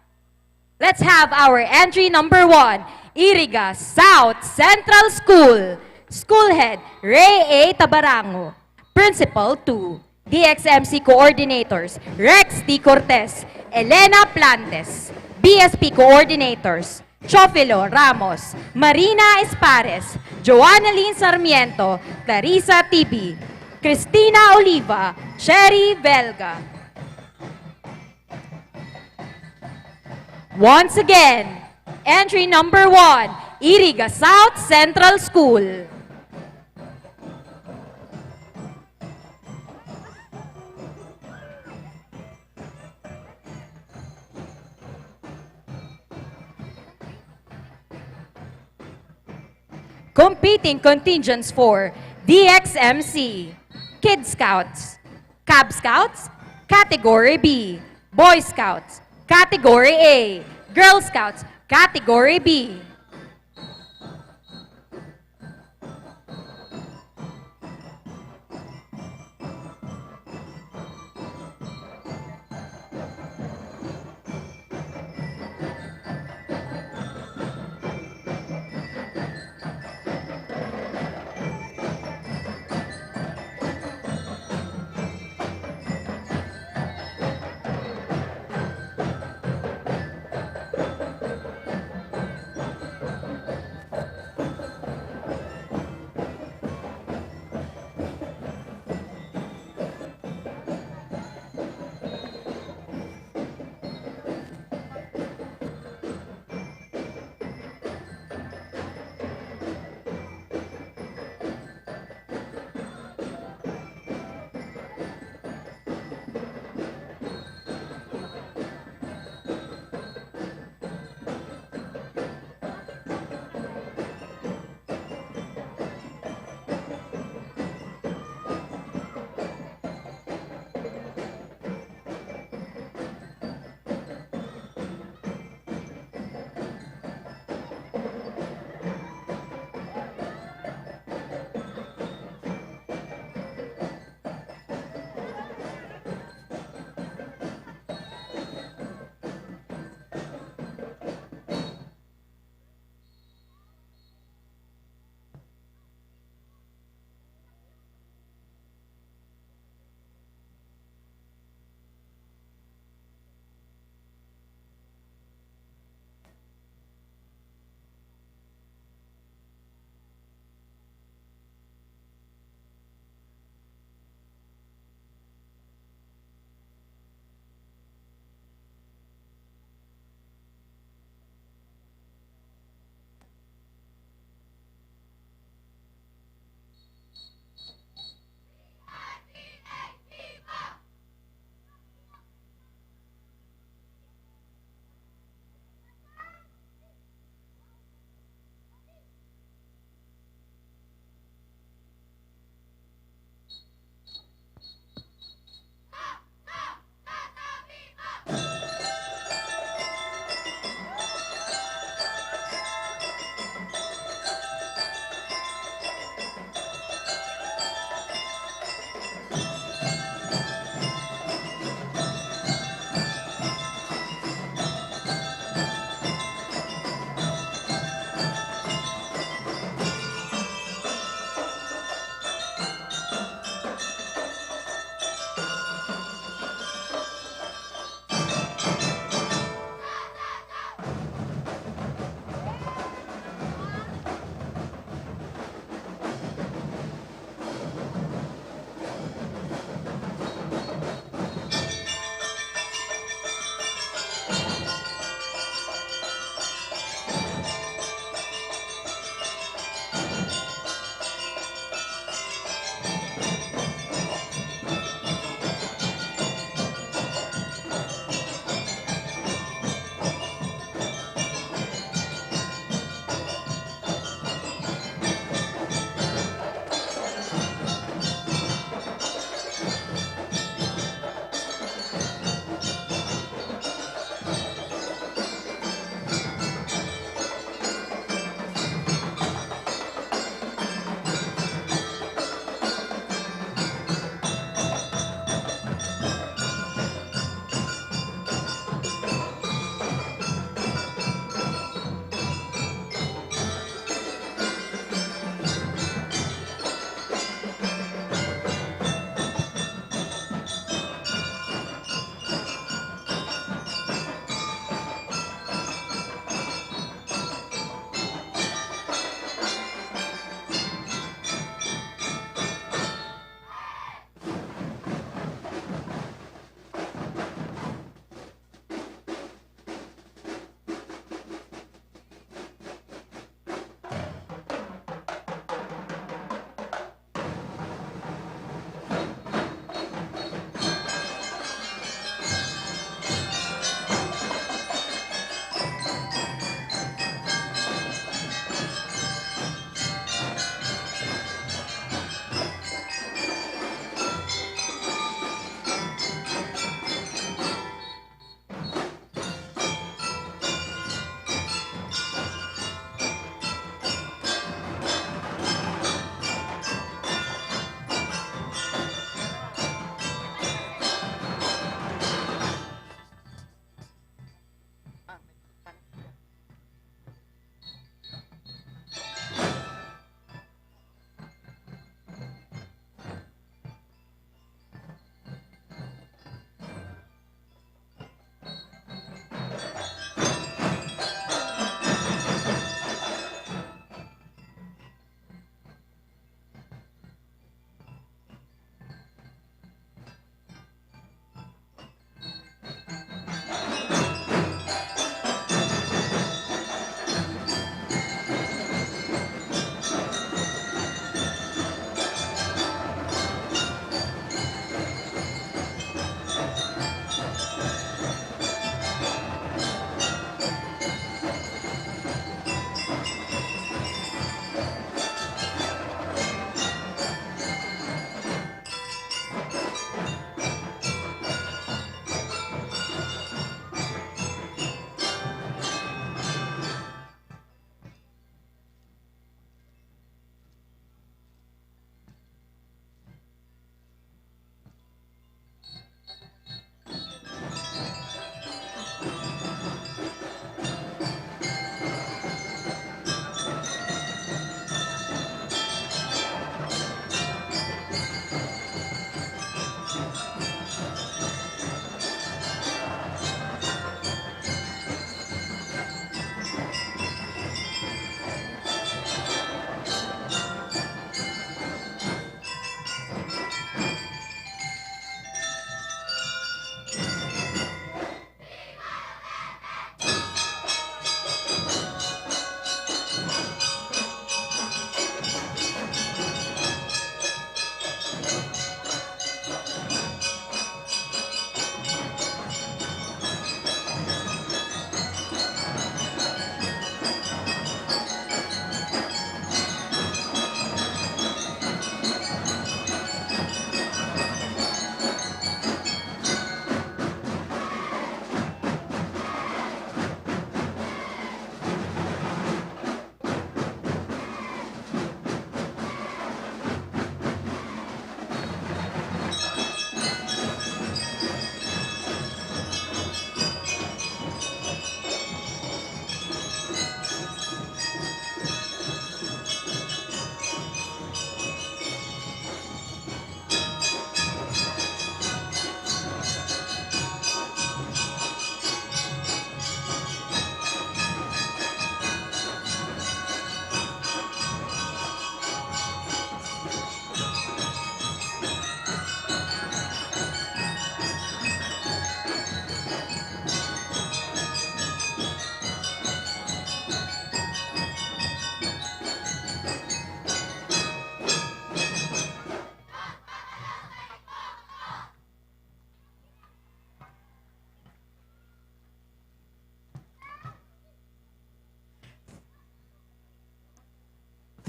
Let's have our entry number 1, Iriga South Central School. School Head, Ray A. Tabarango. Principal 2, DXMC Coordinators, Rex T. Cortez, Elena Plantes. BSP Coordinators, Chofilo Ramos, Marina Espares, Joanna Lynn Sarmiento, Clarissa Tibi, Cristina Oliva, Sherry Velga. Once again, entry number 1, Iriga South Central School. Competing contingents for DXMC, Kid Scouts, Cab Scouts, Category B, Boy Scouts, Category A, Girl Scouts, Category B.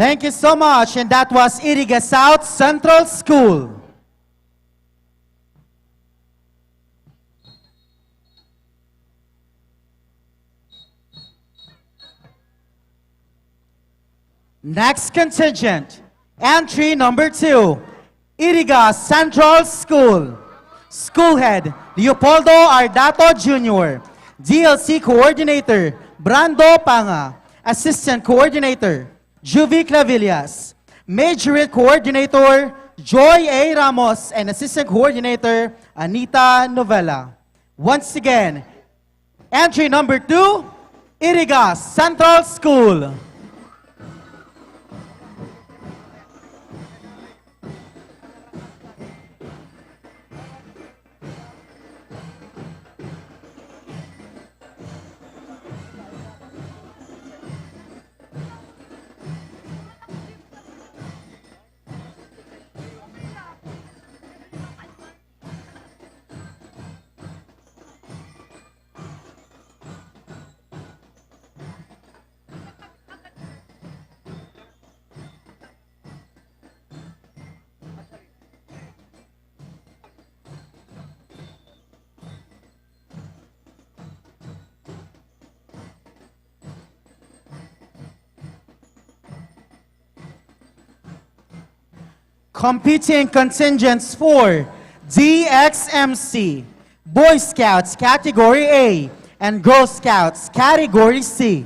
Thank you so much. And that was Iriga South Central School. Next contingent, entry number 2, Iriga Central School. School Head, Leopoldo Ardato Jr. DLC Coordinator, Brando Panga. Assistant Coordinator, Juvie Clavillas. Major Coordinator, Joy A. Ramos. And Assistant Coordinator, Anita Novella. Once again, entry number 2, Iriga Central School. Competing contingents for DXMC, Boy Scouts Category A, and Girl Scouts Category C.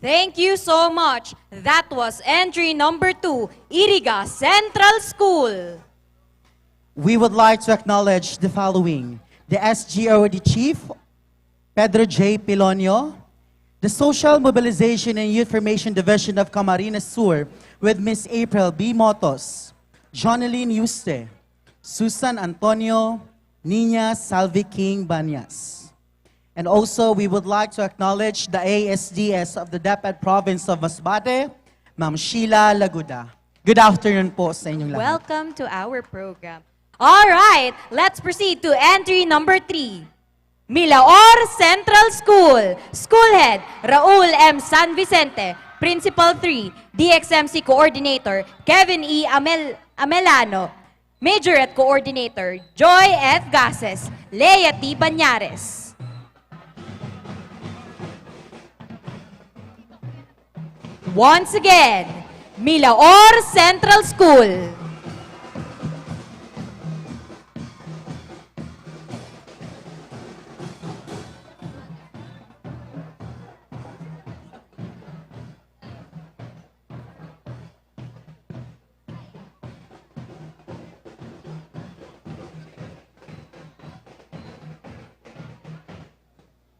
Thank you so much. That was entry number 2, Iriga Central School. We would like to acknowledge the following: the SGOD Chief, Pedro J. Pilonio, the Social Mobilization and Youth Formation Division of Camarines Sur with Miss April B. Motos, Joneline Yuste, Susan Antonio, Nina Salvi King Banyas. And also, we would like to acknowledge the ASDS of the DepEd Province of Masbate, Ma'am Sheila Laguda. Good afternoon po sa inyong lahat. Welcome to our program. All right, let's proceed to entry number 3. Milaor Central School. School Head, Raul M. San Vicente. Principal 3, DXMC Coordinator, Kevin E. Amelano. Majorette Coordinator, Joy F. Gases. Lea T. Banyares. Once again, Milaor Central School.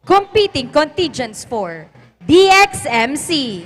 Competing contingents for DXMC.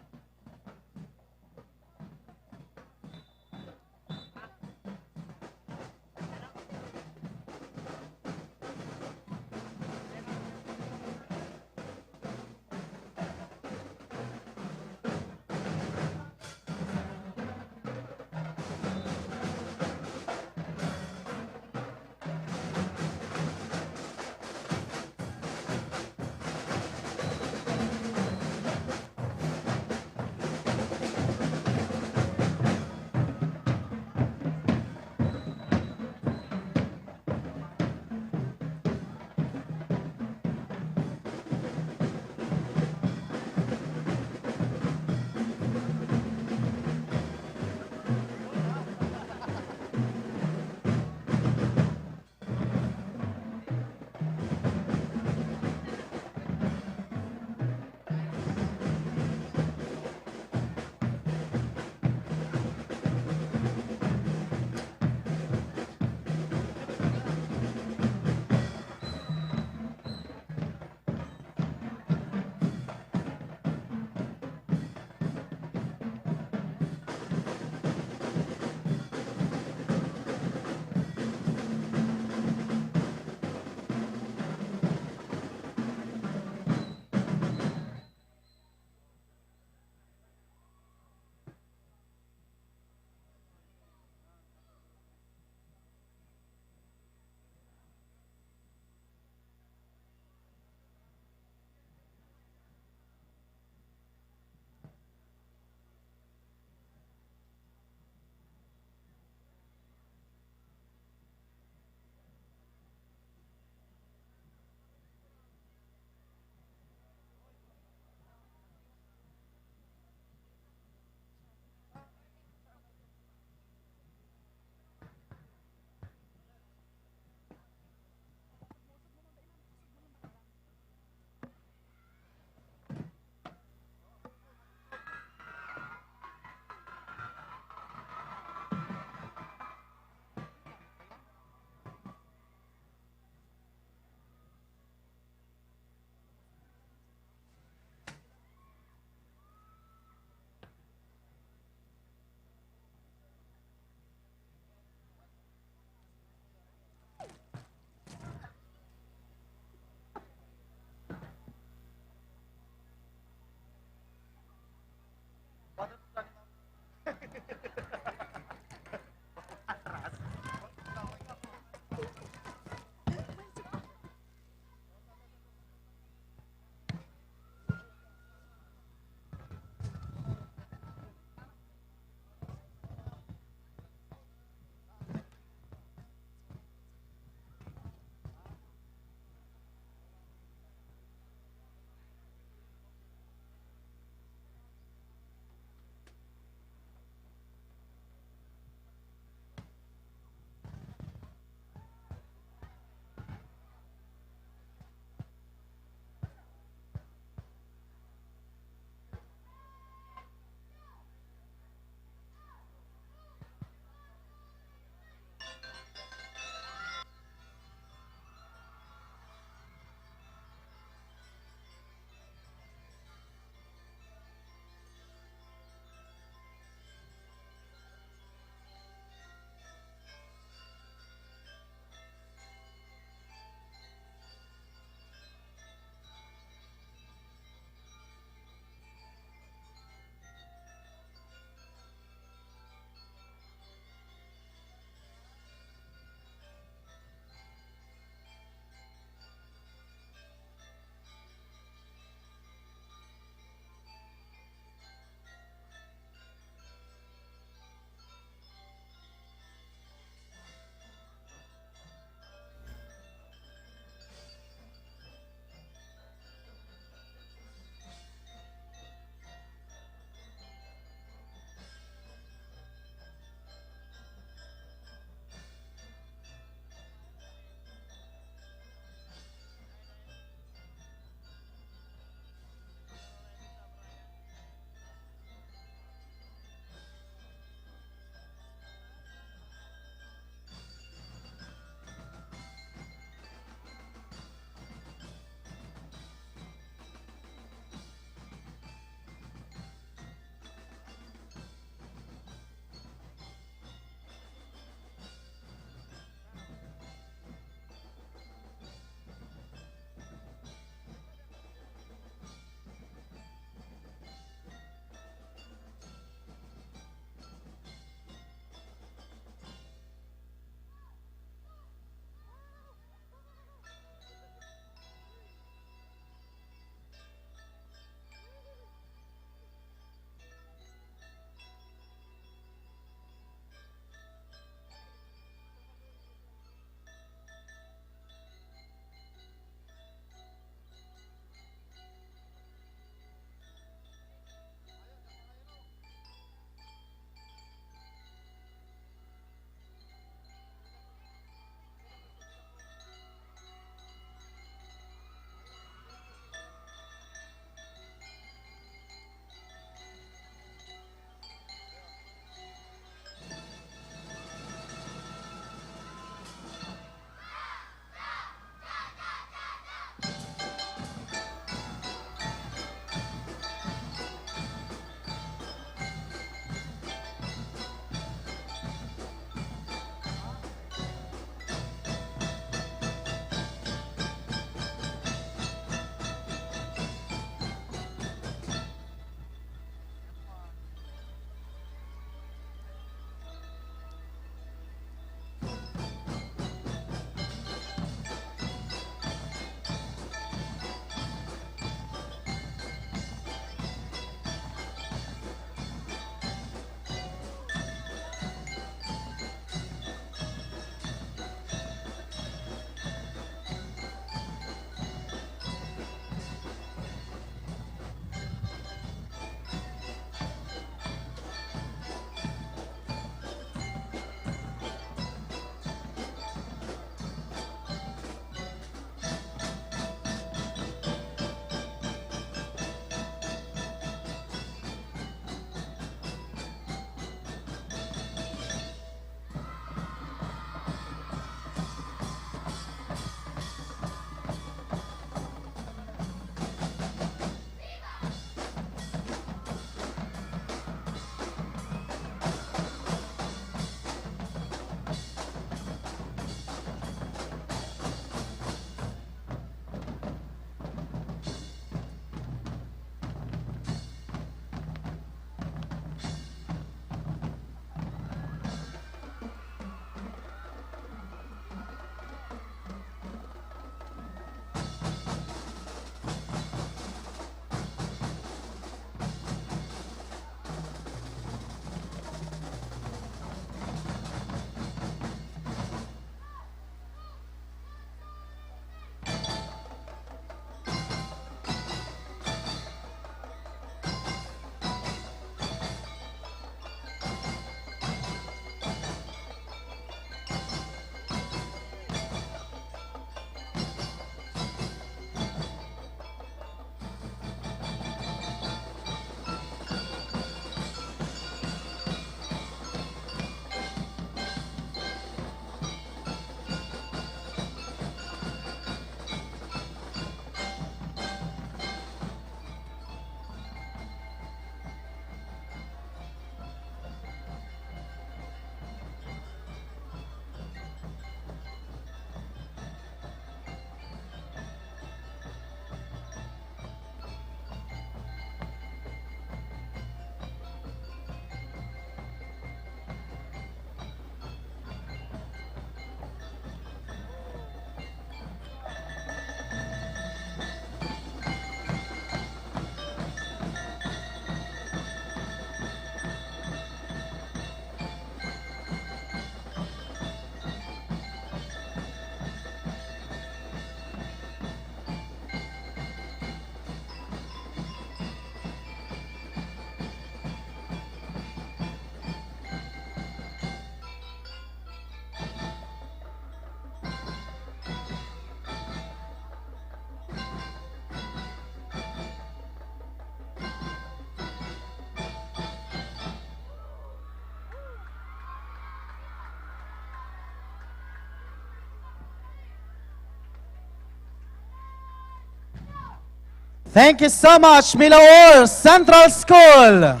Thank you so much, Milaor Central School.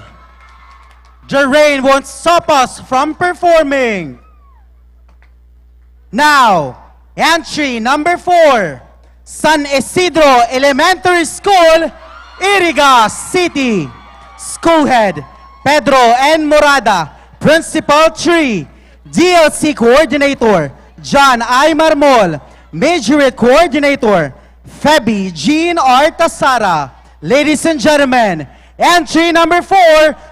The rain won't stop us from performing. Now, entry number 4, San Isidro Elementary School, Iriga City. School Head, Pedro N. Morada. Principal 3, DLC Coordinator, John I. Marmol. Majorette Coordinator, Feby Jean R. Tasara. Ladies and gentlemen, entry number 4,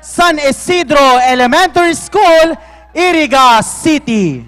San Isidro Elementary School, Iriga City.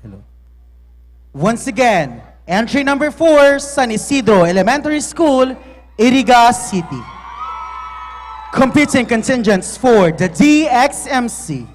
Hello. Once again, entry number 4, San Isidro Elementary School, Iriga City. Competing contingents for the DXMC.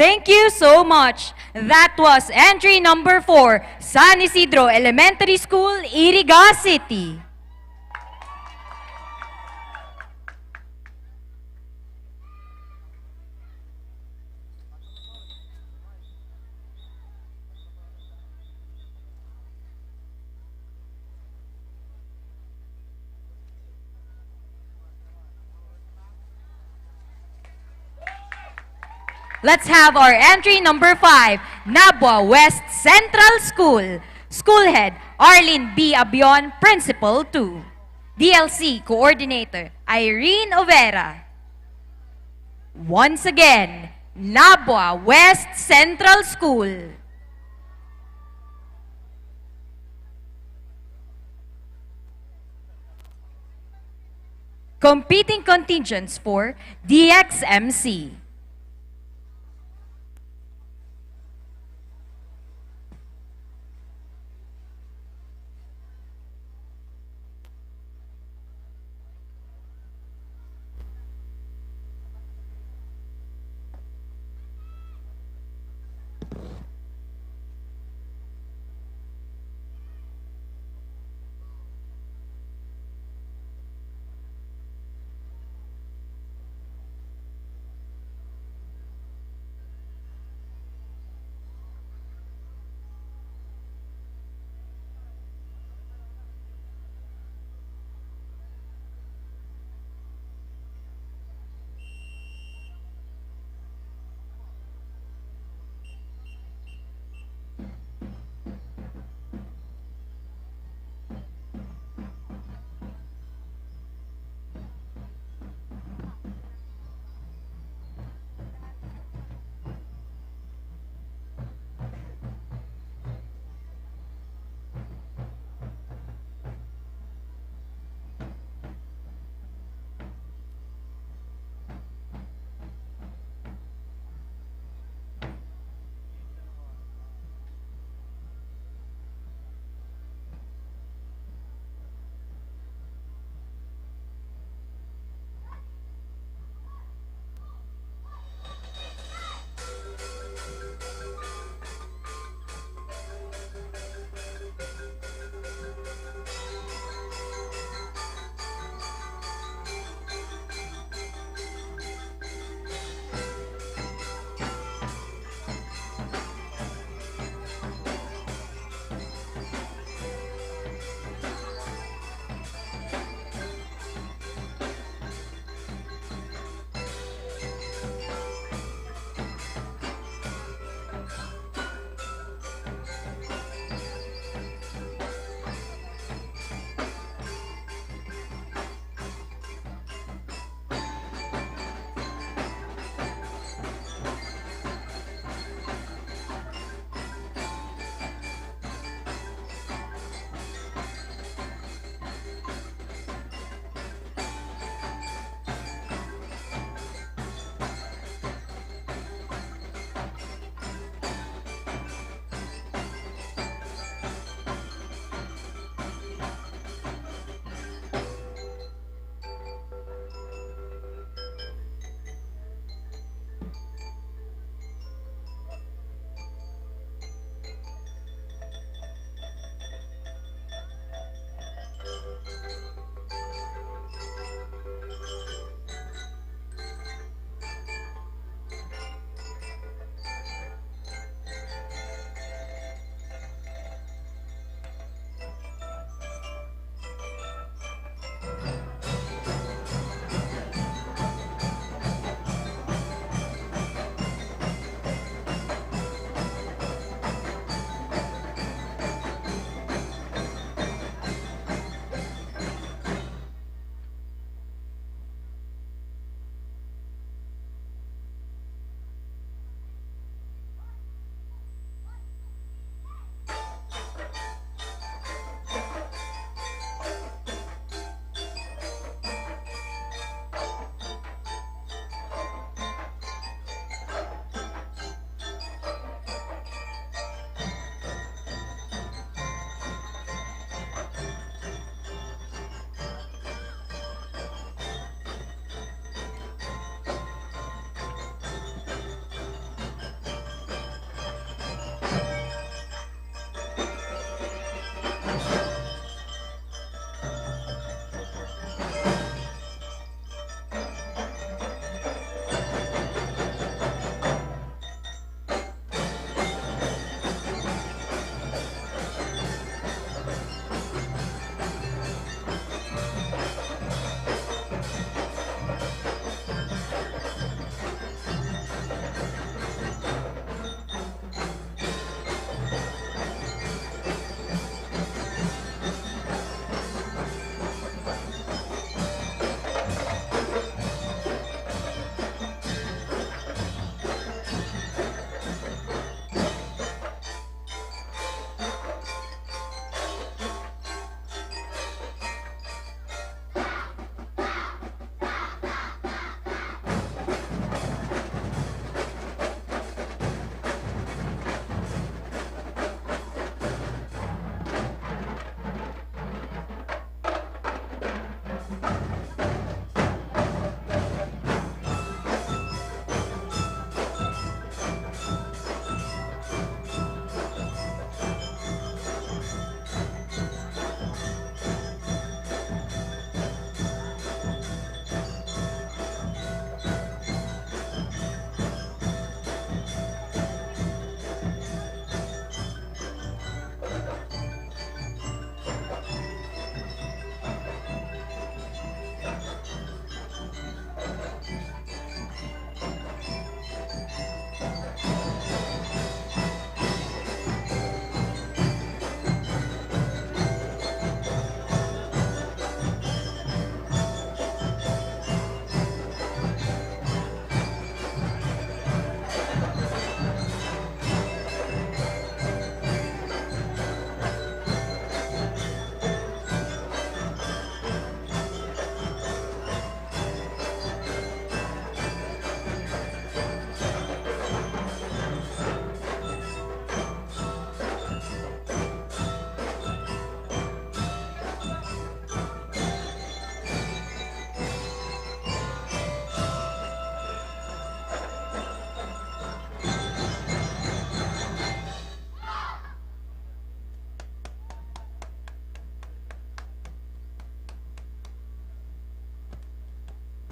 Thank you so much. That was entry number 4, San Isidro Elementary School, Iriga City. Let's have our entry number 5, Nabua West Central School. School Head, Arlene B. Abion, Principal 2. DLC Coordinator, Irene Overa. Once again, Nabua West Central School. Competing contingents for DXMC.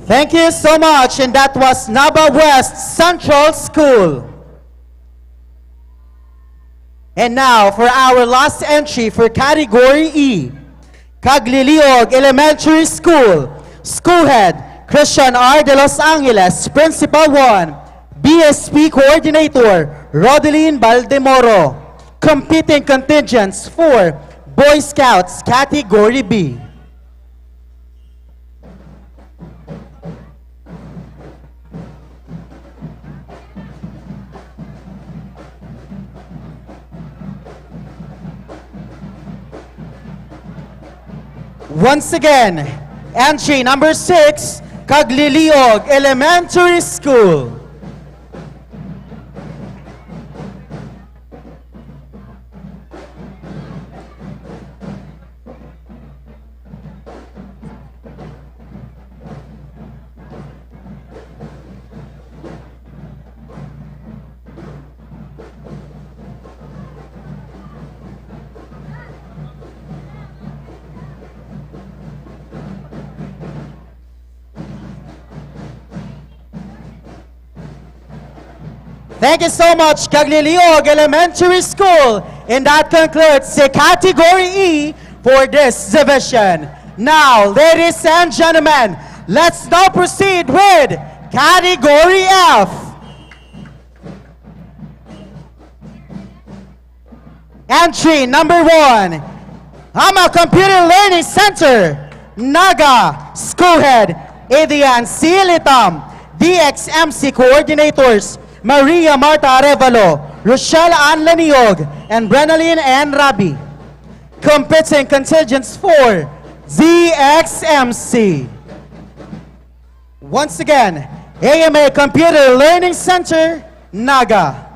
Thank you so much, and that was Naba West Central School. And now for our last entry for Category E, Cagliliog Elementary School, School Head Christian R. de Los Angeles, Principal 1, BSP Coordinator Rodeline Baldemoro. Competing contingents for Boy Scouts Category B. Once again, entry number 6, Cagliliog Elementary School. Thank you so much, Cagliliog Elementary School. And that concludes the Category E for this division. Now, ladies and gentlemen, let's now proceed with Category F. Entry number 1, Hama Computer Learning Center, Naga, School Head, Adrian C. Litam, DXMC Coordinators, Maria Marta Arevalo, Rochelle Ann Laniog, and Brennaline Ann Rabi. Competing contingents for DXMC. Once again, AMA Computer Learning Center, Naga.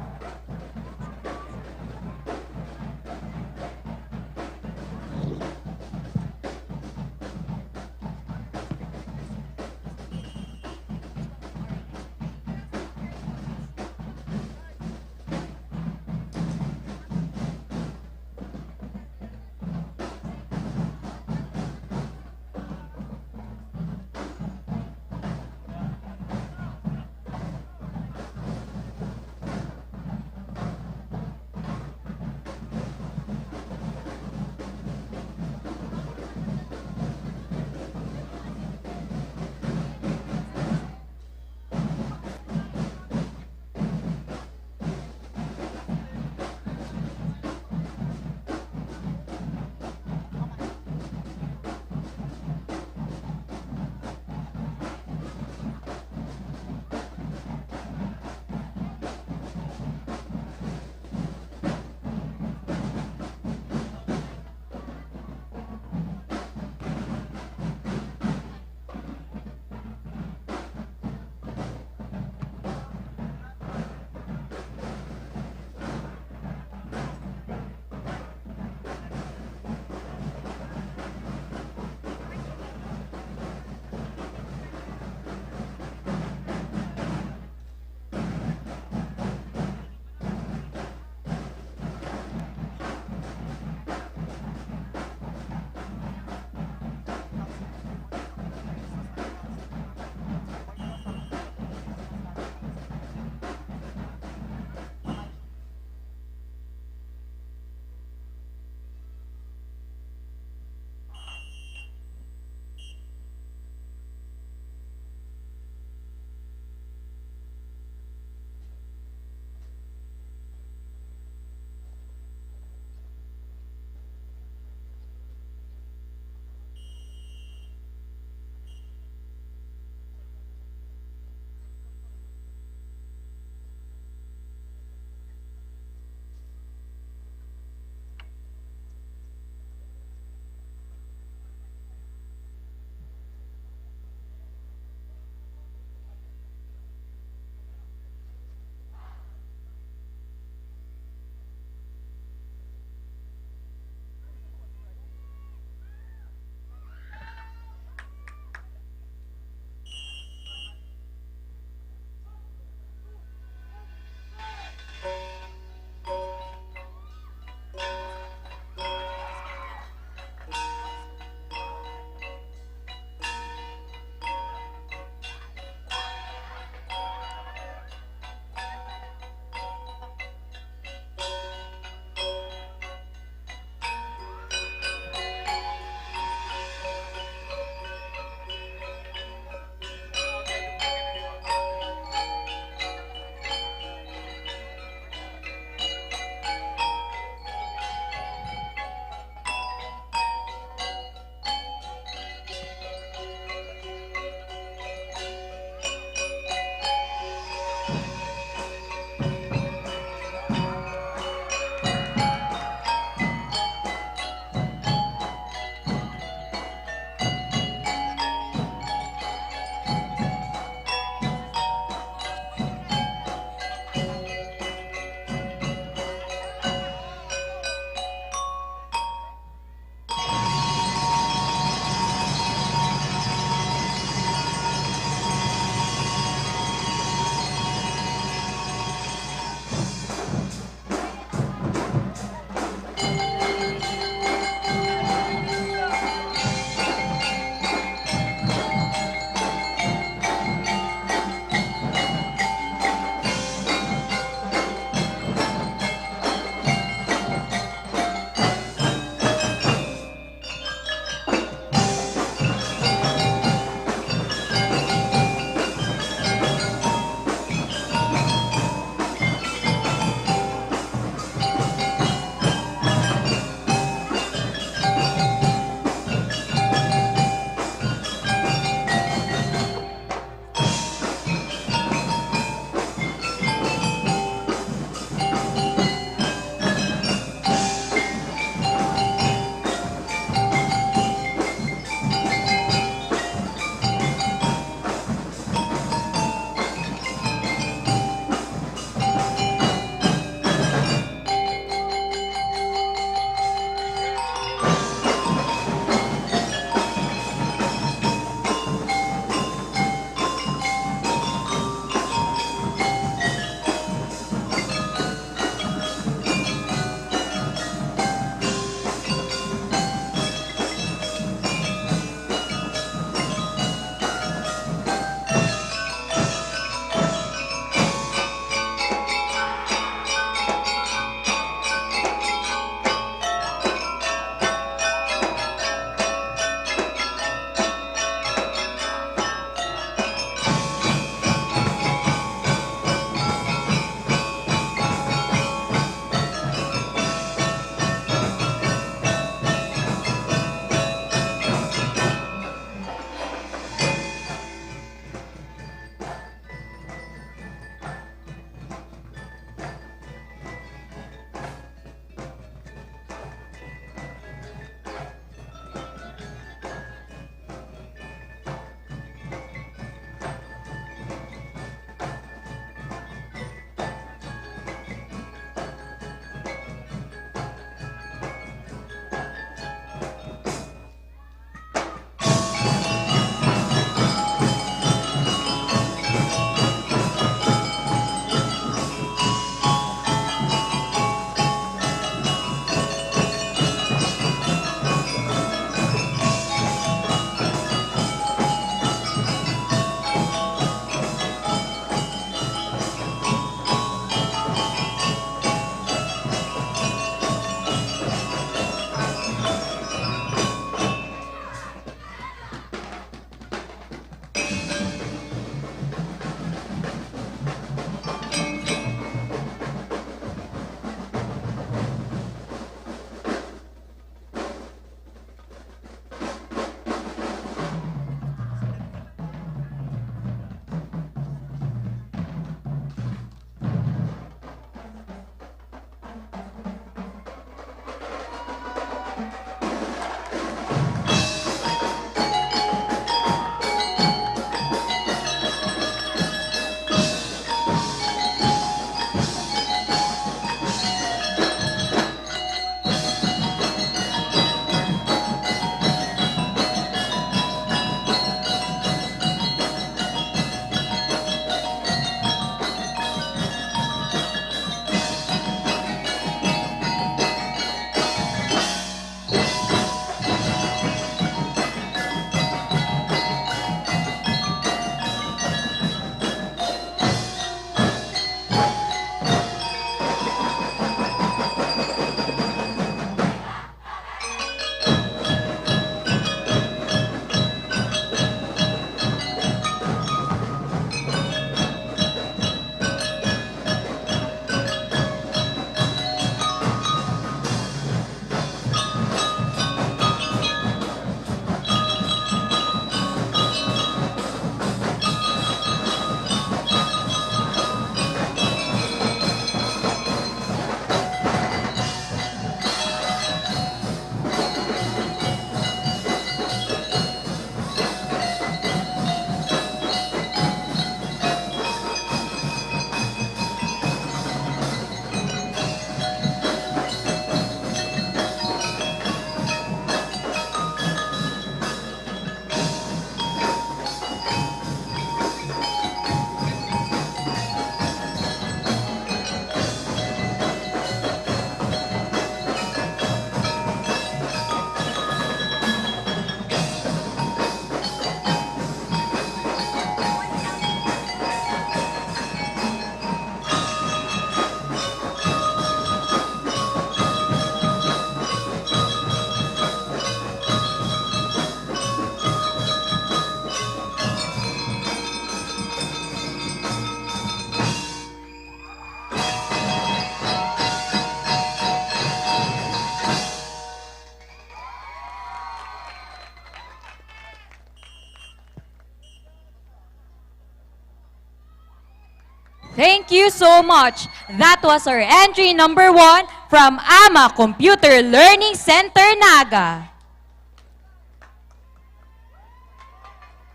Thank you so much. That was our entry number 1 from AMA Computer Learning Center, Naga.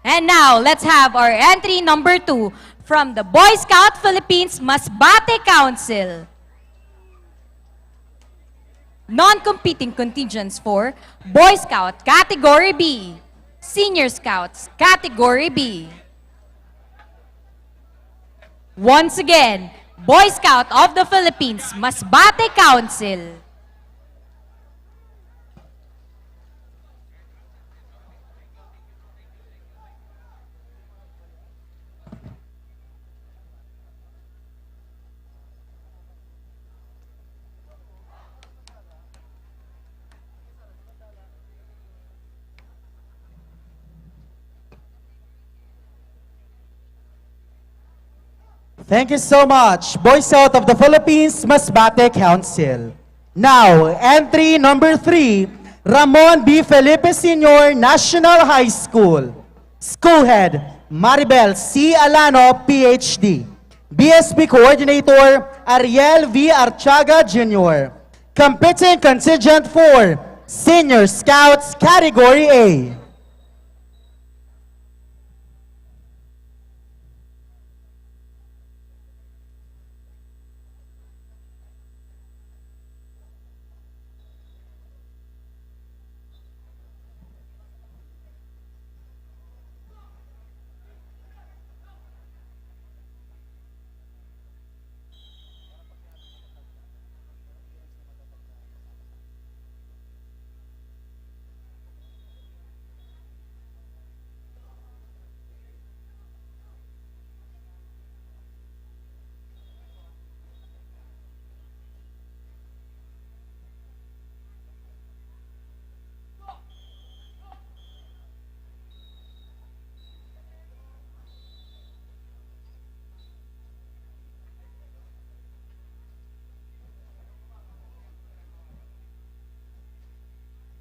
And now, let's have our entry number 2 from the Boy Scout Philippines Masbate Council. Non-competing contingents for Boy Scout Category B, Senior Scouts Category B. Once again, Boy Scout of the Philippines Masbate Council. Thank you so much, Boy Scout of the Philippines Masbate Council. Now, entry number 3, Ramon B. Felipe Sr. National High School. School Head, Maribel C. Alano, PhD. BSP Coordinator, Ariel V. Archaga Jr. Competing Contingent for Senior Scouts Category A.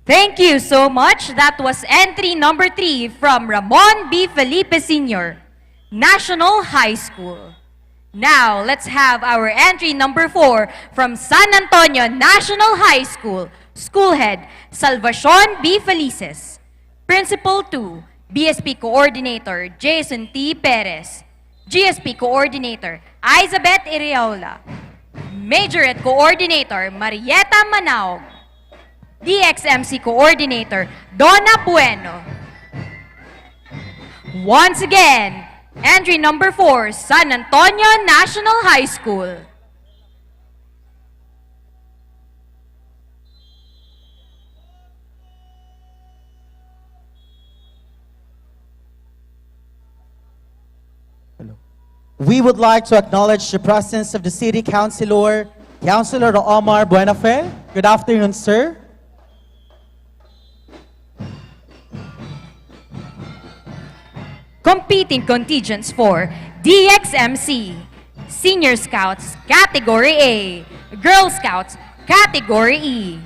Thank you so much. That was entry number 3 from Ramon B. Felipe Sr., National High School. Now, let's have our entry number 4 from San Antonio National High School, School Head, Salvacion B. Felices. Principal 2, BSP Coordinator, Jason T. Perez. GSP Coordinator, Elizabeth Iriaula. Majorette Coordinator, Marieta Manaog. DXMC Coordinator, Donna Bueno. Once again, entry number 4, San Antonio National High School. We would like to acknowledge the presence of the City Councilor, Councilor Omar Buenafe. Good afternoon, sir. Competing contingents for DXMC, Senior Scouts Category A, Girl Scouts Category E.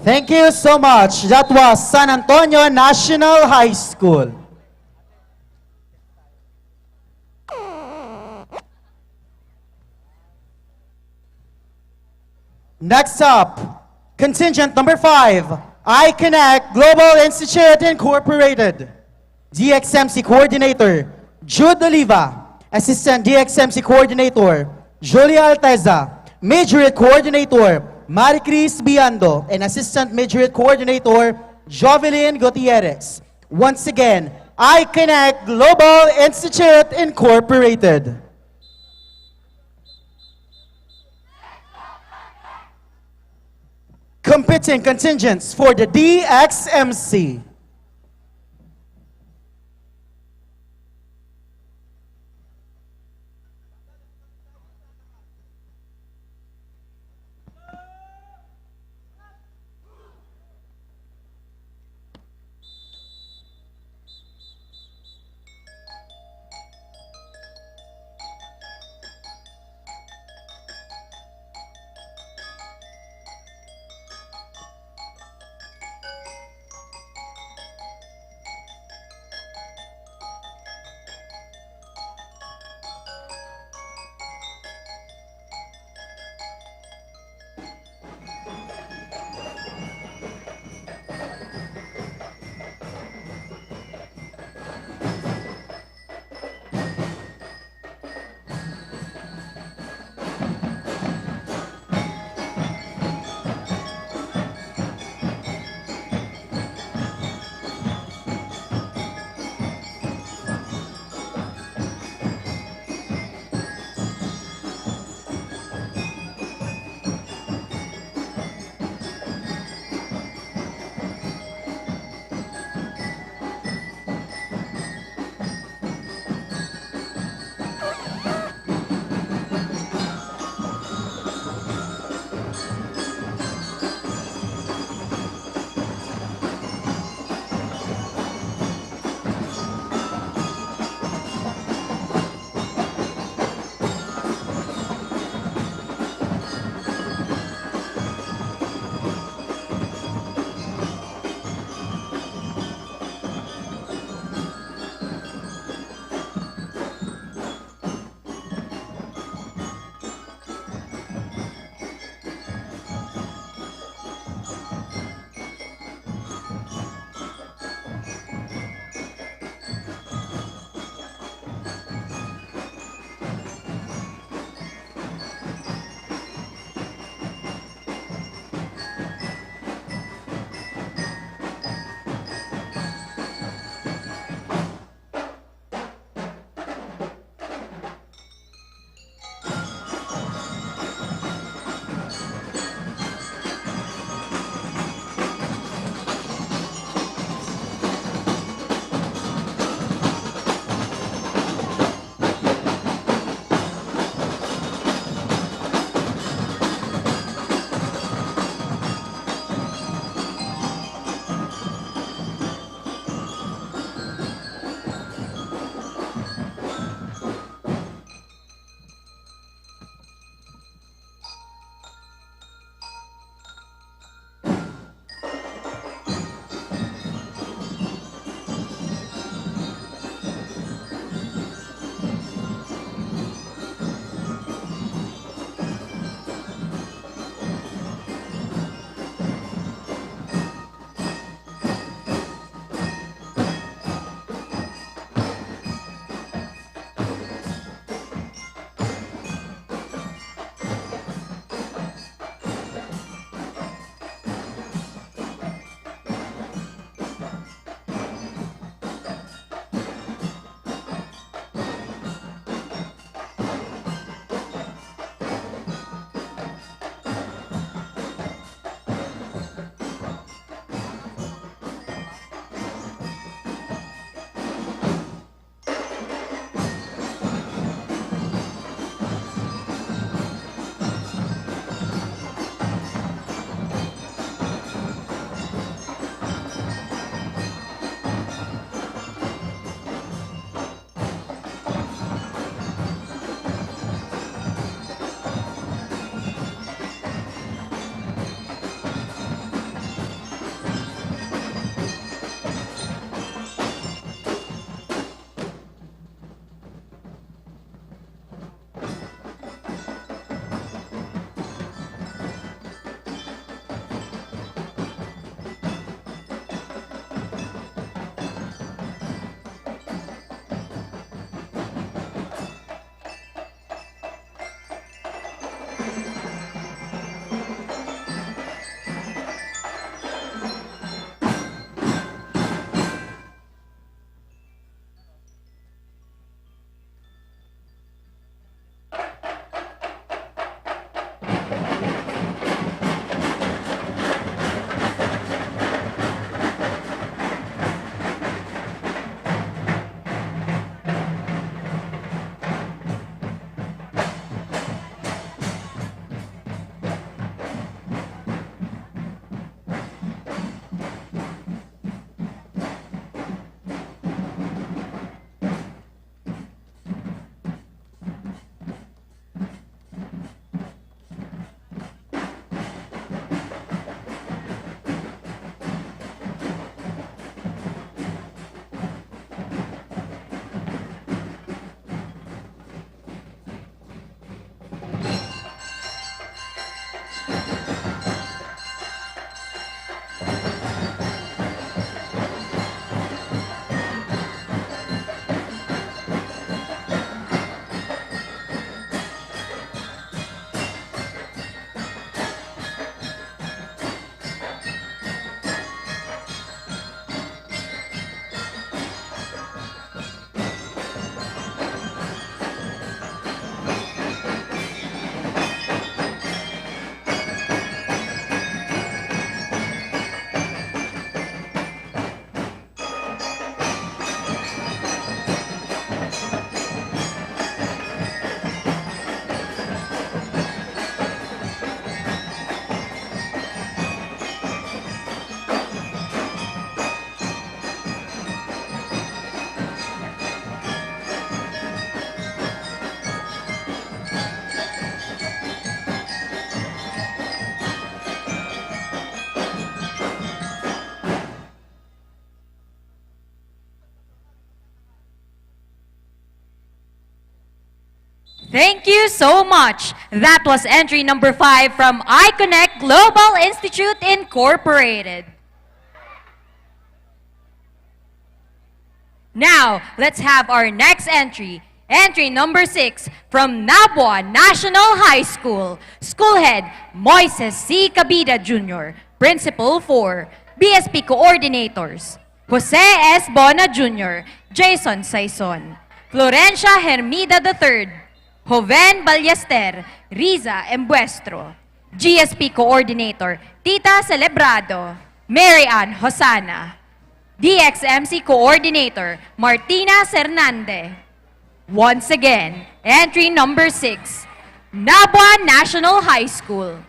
Thank you so much. That was San Antonio National High School. Next up, contingent number 5, iConnect Global Institute Incorporated. DXMC Coordinator, Jude Oliva. Assistant DXMC Coordinator, Julia Alteza. Majorette Coordinator, Maricris Biando. And Assistant Majorette Coordinator, Jovelyn Gutierrez. Once again, iConnect Global Institute Incorporated. Competing contingents for the DXMC. Thank you so much. That was entry number 5 from iConnect Global Institute Incorporated. Now, let's have our next entry. Entry number 6 from Nabua National High School. School Head, Moises C. Cabida Jr. Principal 4. BSP Coordinators, Jose S. Bona Jr., Jason Saison. Florencia Hermida III. Joven Ballester, Riza Embuestro. GSP Coordinator, Tita Celebrado, Mary Ann Hosana. DXMC Coordinator, Martina Cernande. Once again, entry number 6, Nabua National High School.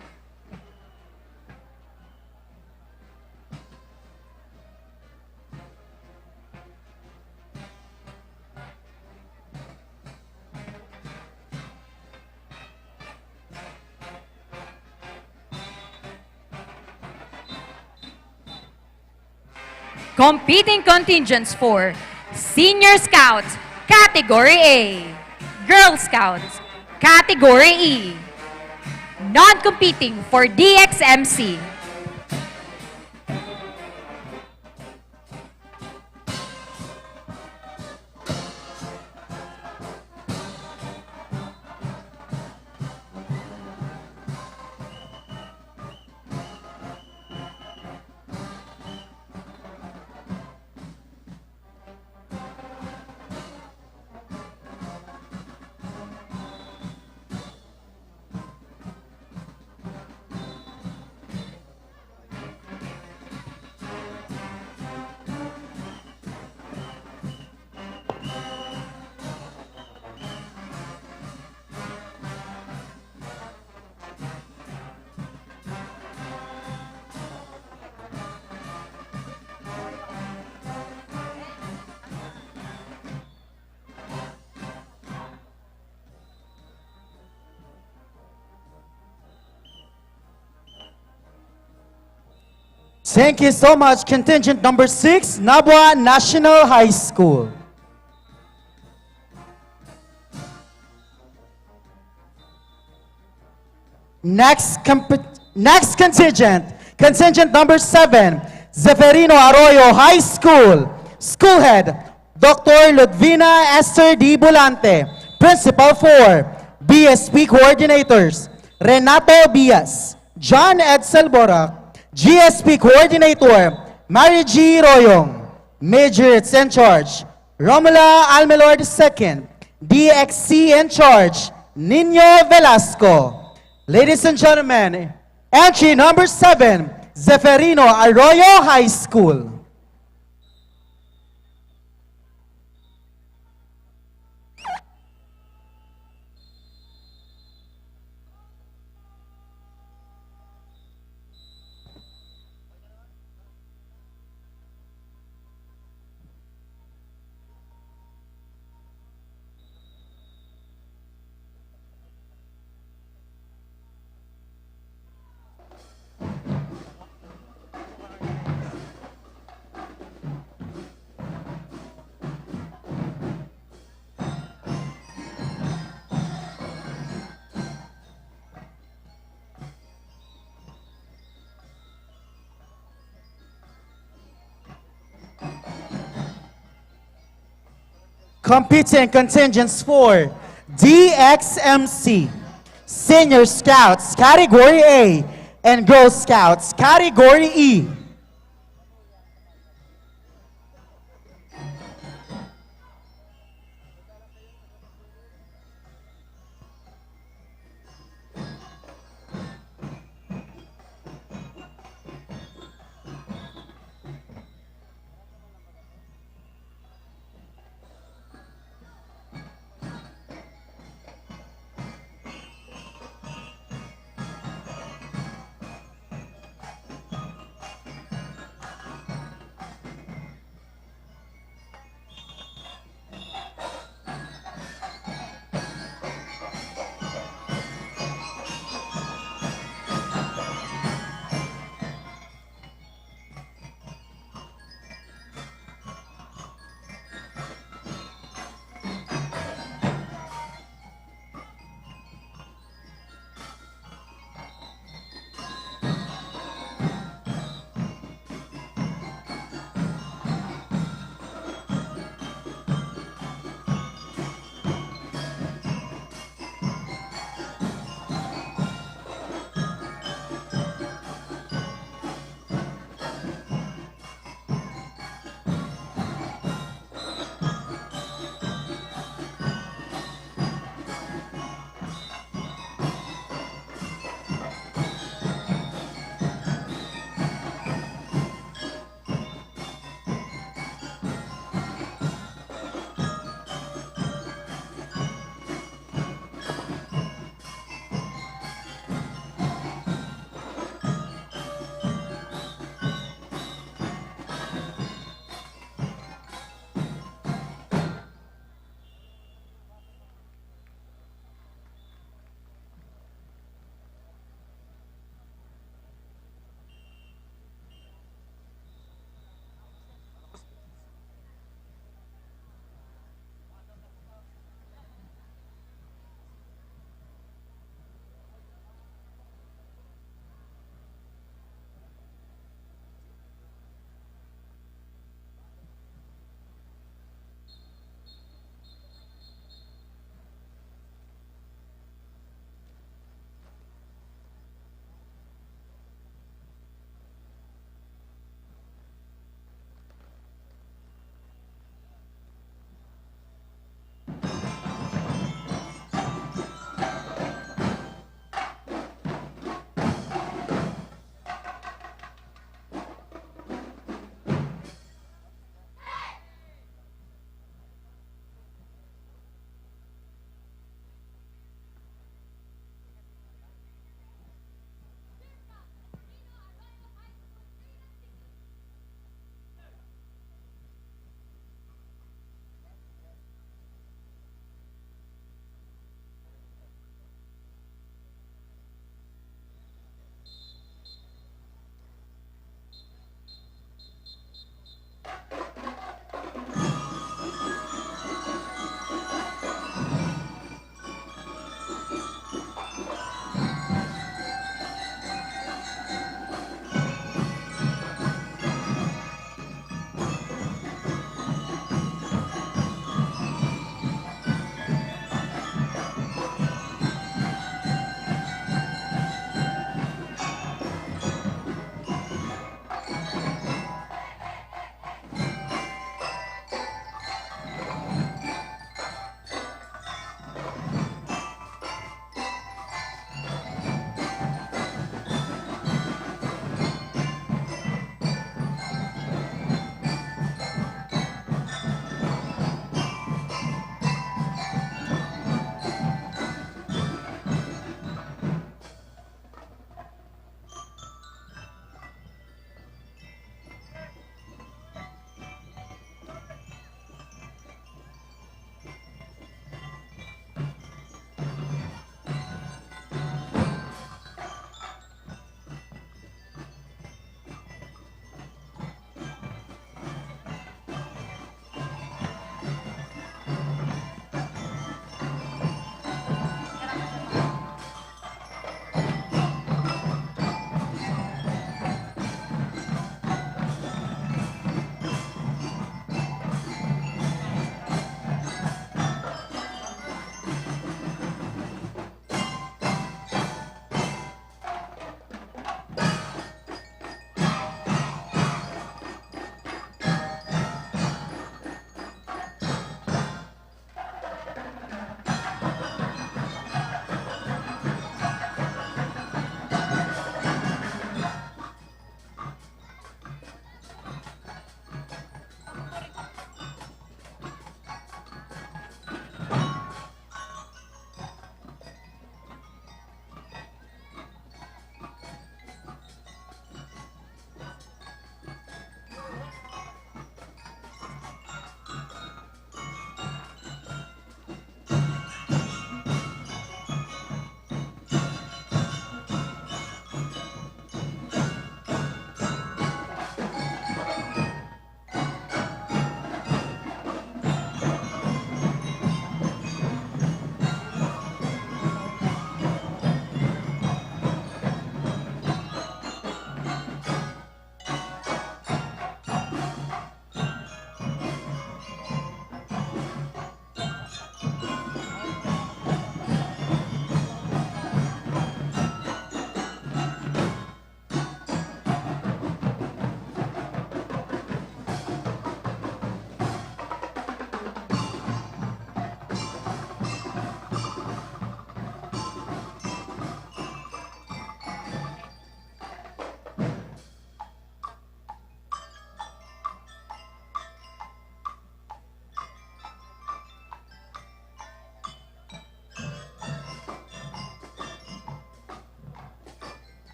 Competing contingents for Senior Scouts, Category A. Girl Scouts, Category E. Non-competing for DXMC. Thank you so much, contingent number 6, Nabua National High School. Next contingent, contingent number 7, Zeferino Arroyo High School. School Head, Dr. Ludvina Esther D. Bulante. Principal 4, BSP Coordinators, Renato Bias, John Edsel Borak. GSP Coordinator, Mary G. Royong. Majors in charge, Romula Almelor II. DXC in charge, Nino Velasco. Ladies and gentlemen, entry number 7, Zeferino Arroyo High School. Competing contingents for DXMC, Senior Scouts Category A, and Girl Scouts Category E.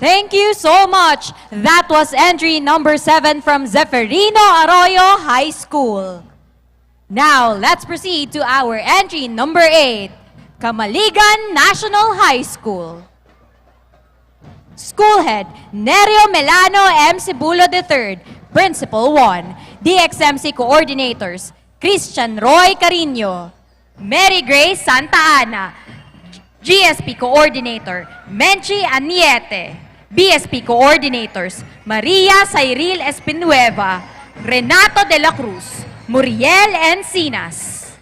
Thank you so much. That was entry number 7 from Zeferino Arroyo High School. Now, let's proceed to our entry number 8, Camaligan National High School. School Head, Nerio Melano M. Cibulo III, Principal 1. DXMC Coordinators, Christian Roy Carino, Mary Grace Santa Ana, GSP Coordinator, Menchi Aniete, BSP Coordinators, Maria Cyril Espinueva, Renato de la Cruz, Muriel Encinas.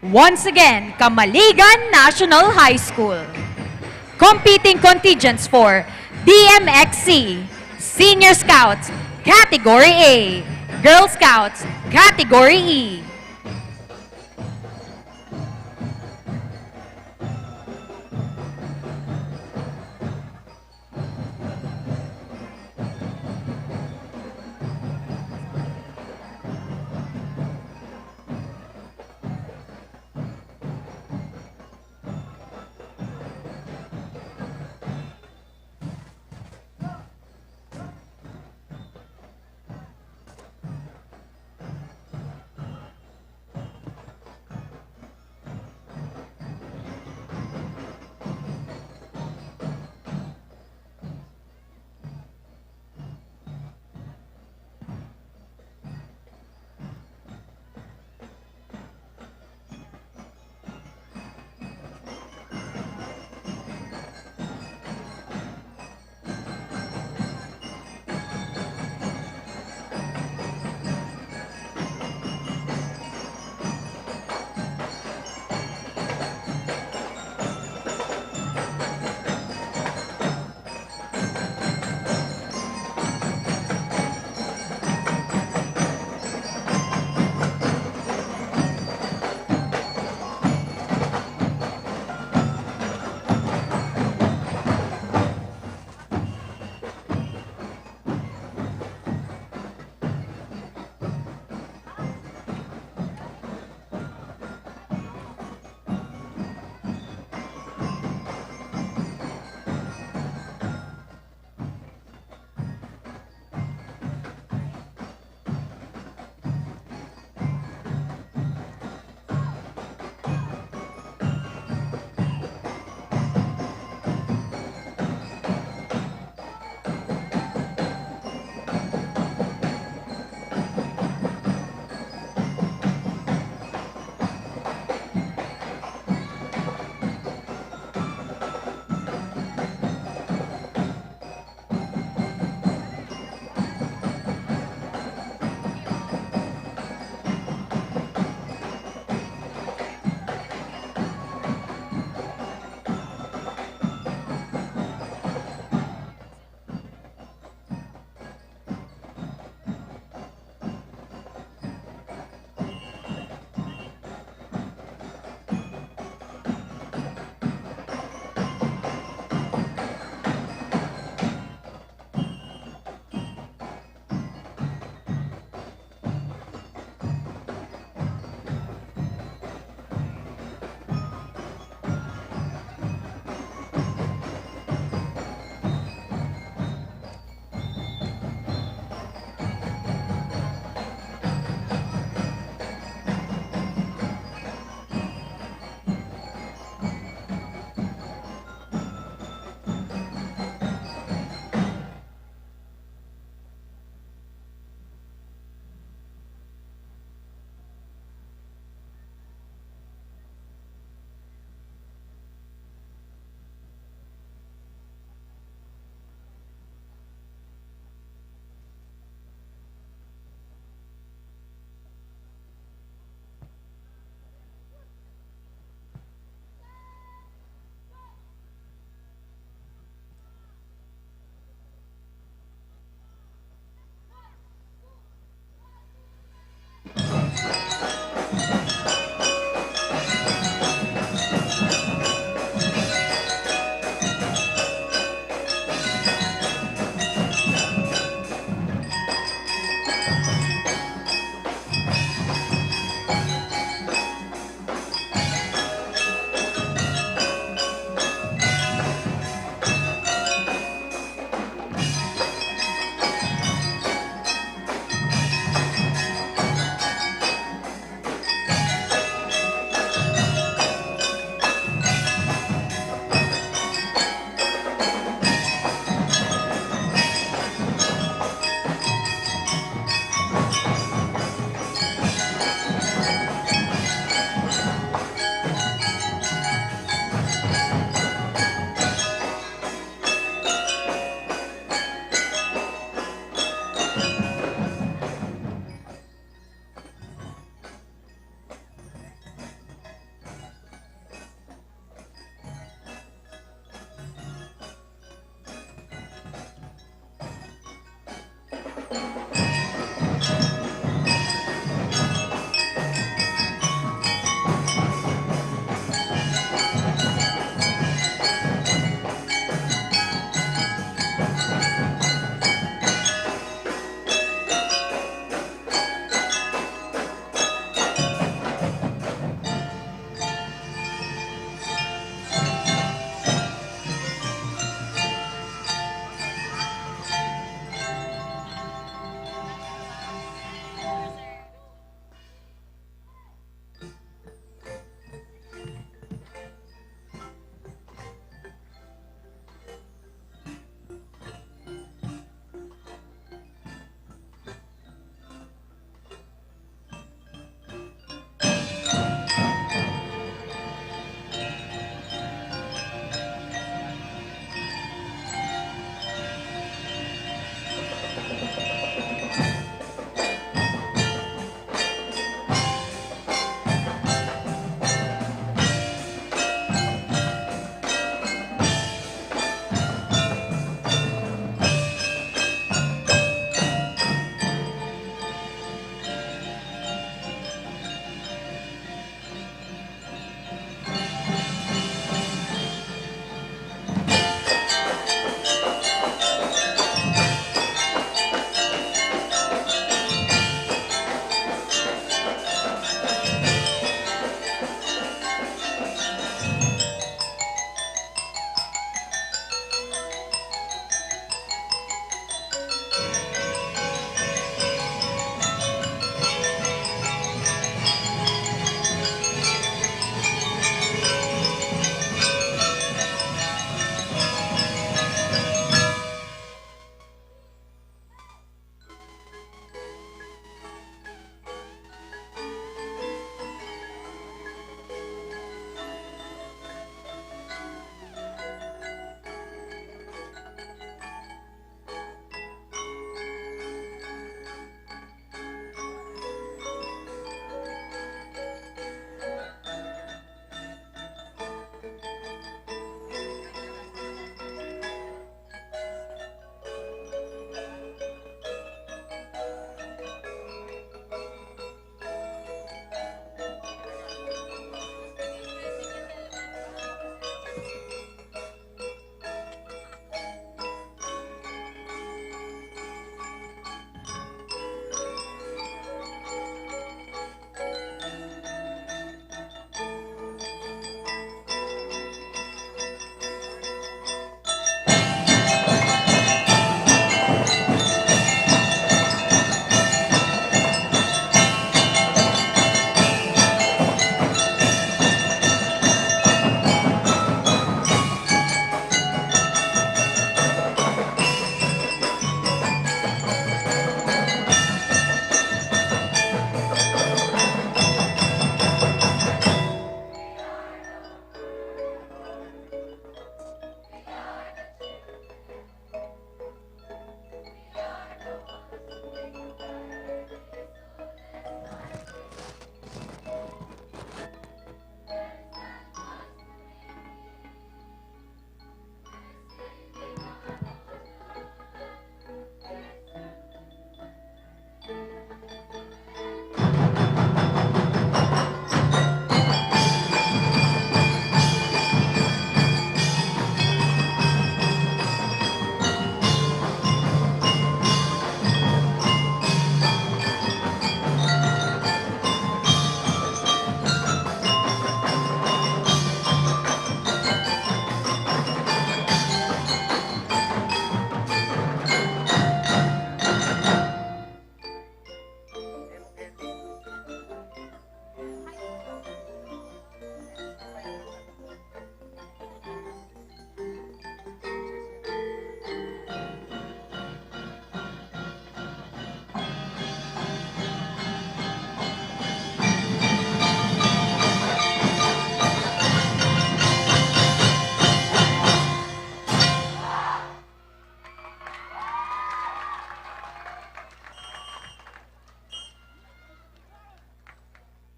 Once again, Camaligan National High School. Competing contingents for DMXC, Senior Scouts, Category A, Girl Scouts, Category E.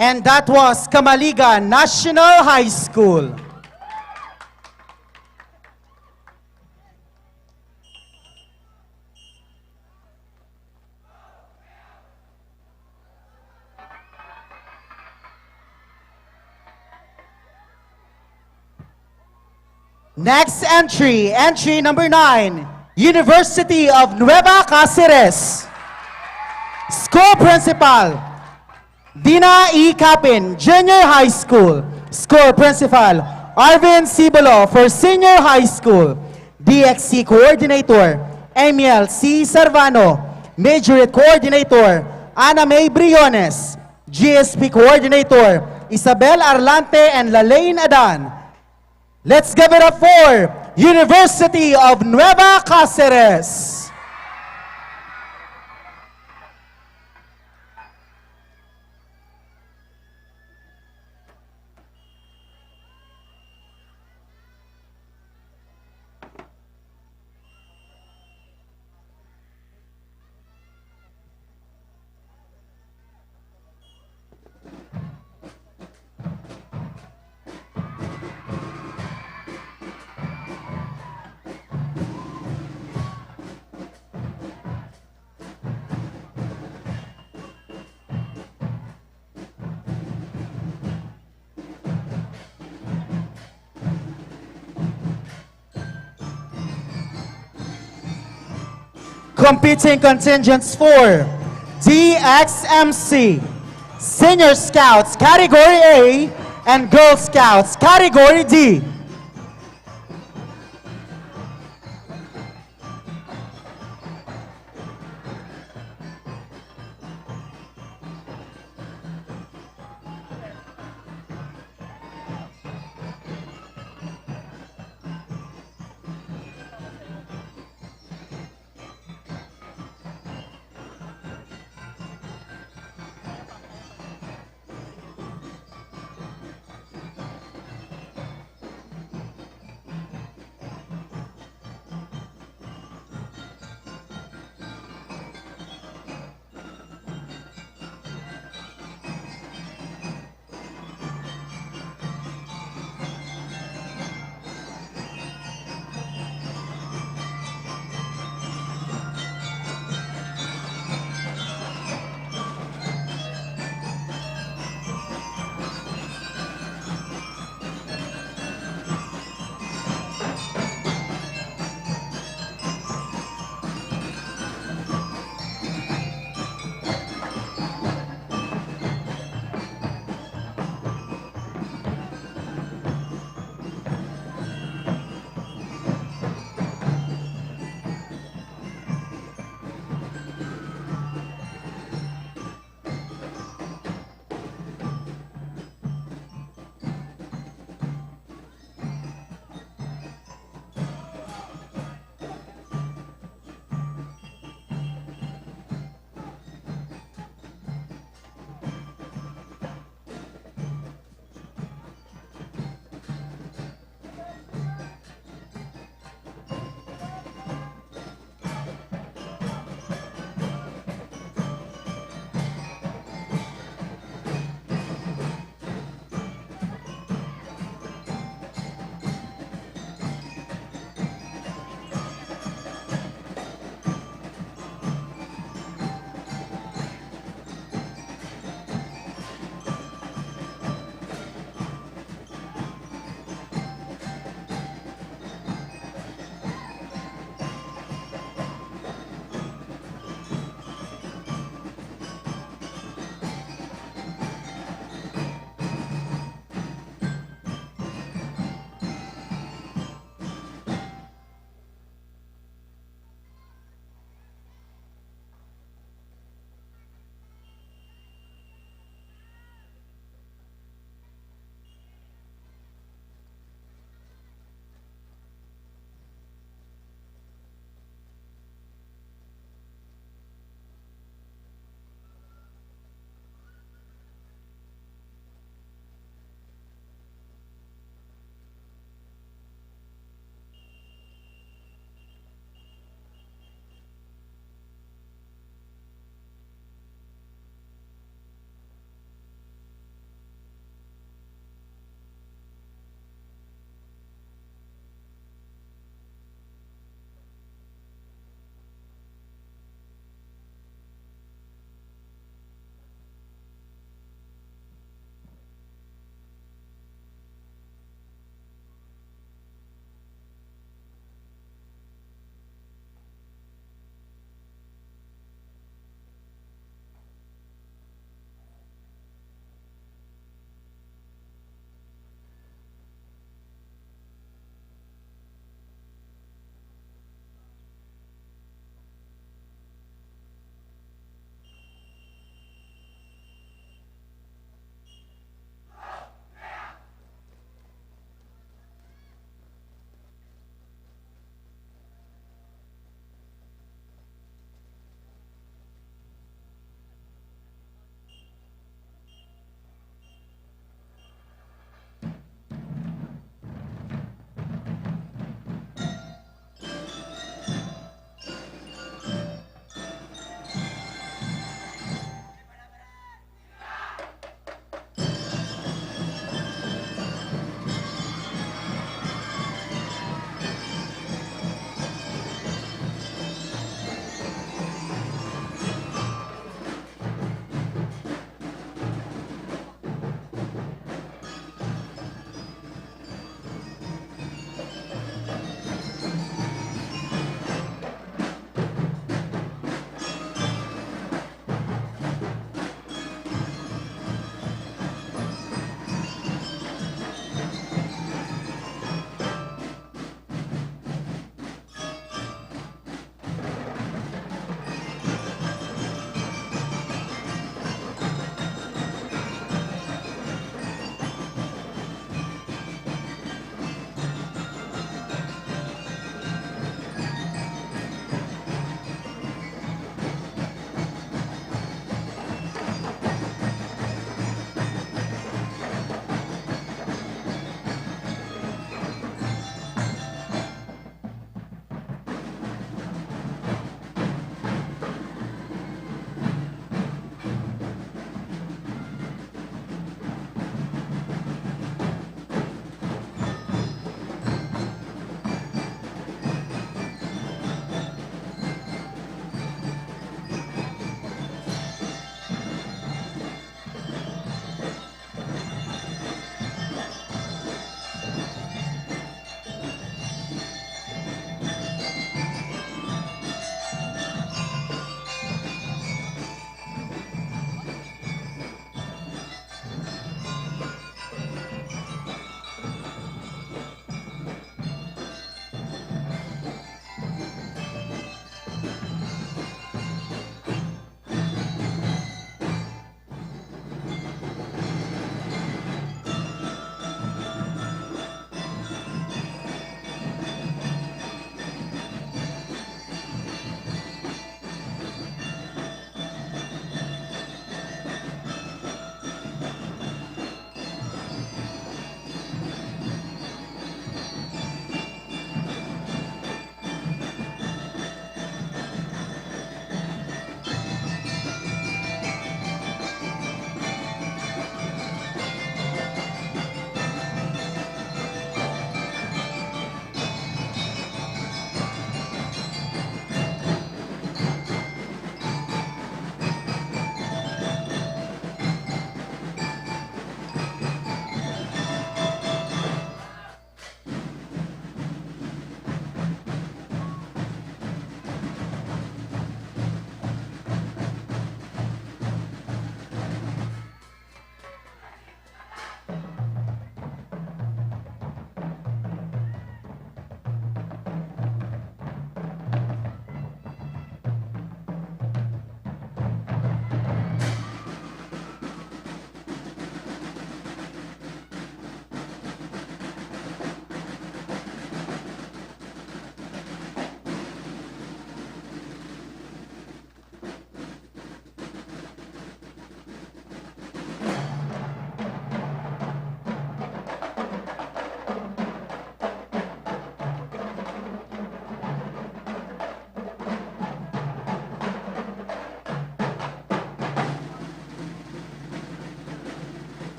And that was Camaliga National High School. Next entry, entry number 9, University of Nueva Cáceres. School Principal, Dina E. Capin, Junior High School. School Principal, Arvin Cibolo for Senior High School. DXC Coordinator, Emil C. Servano. Majorette Coordinator, Ana May Briones. GSP Coordinator, Isabel Arlante and Lalaine Adan. Let's give it up for University of Nueva Cáceres. Competing contingents for DXMC, Senior Scouts Category A and Girl Scouts Category D.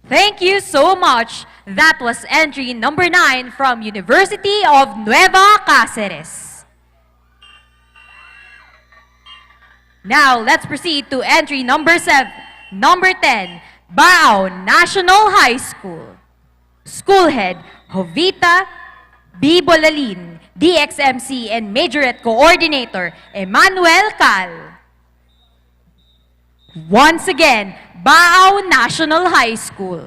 Thank you so much. That was entry number 9 from University of Nueva Cáceres. Now, let's proceed to entry number 10, Bao National High School. School Head, Jovita B. Bolalin, DXMC and Majorette Coordinator, Emmanuel Cal. Once again, Bao National High School.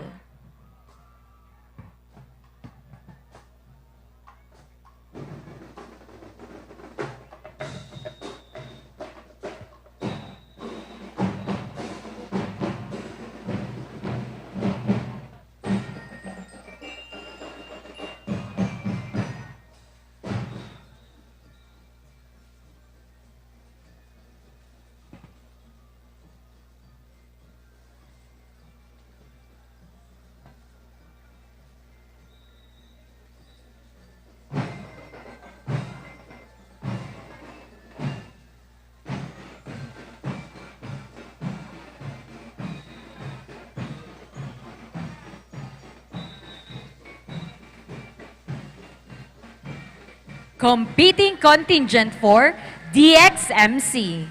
Competing contingent for DXMC.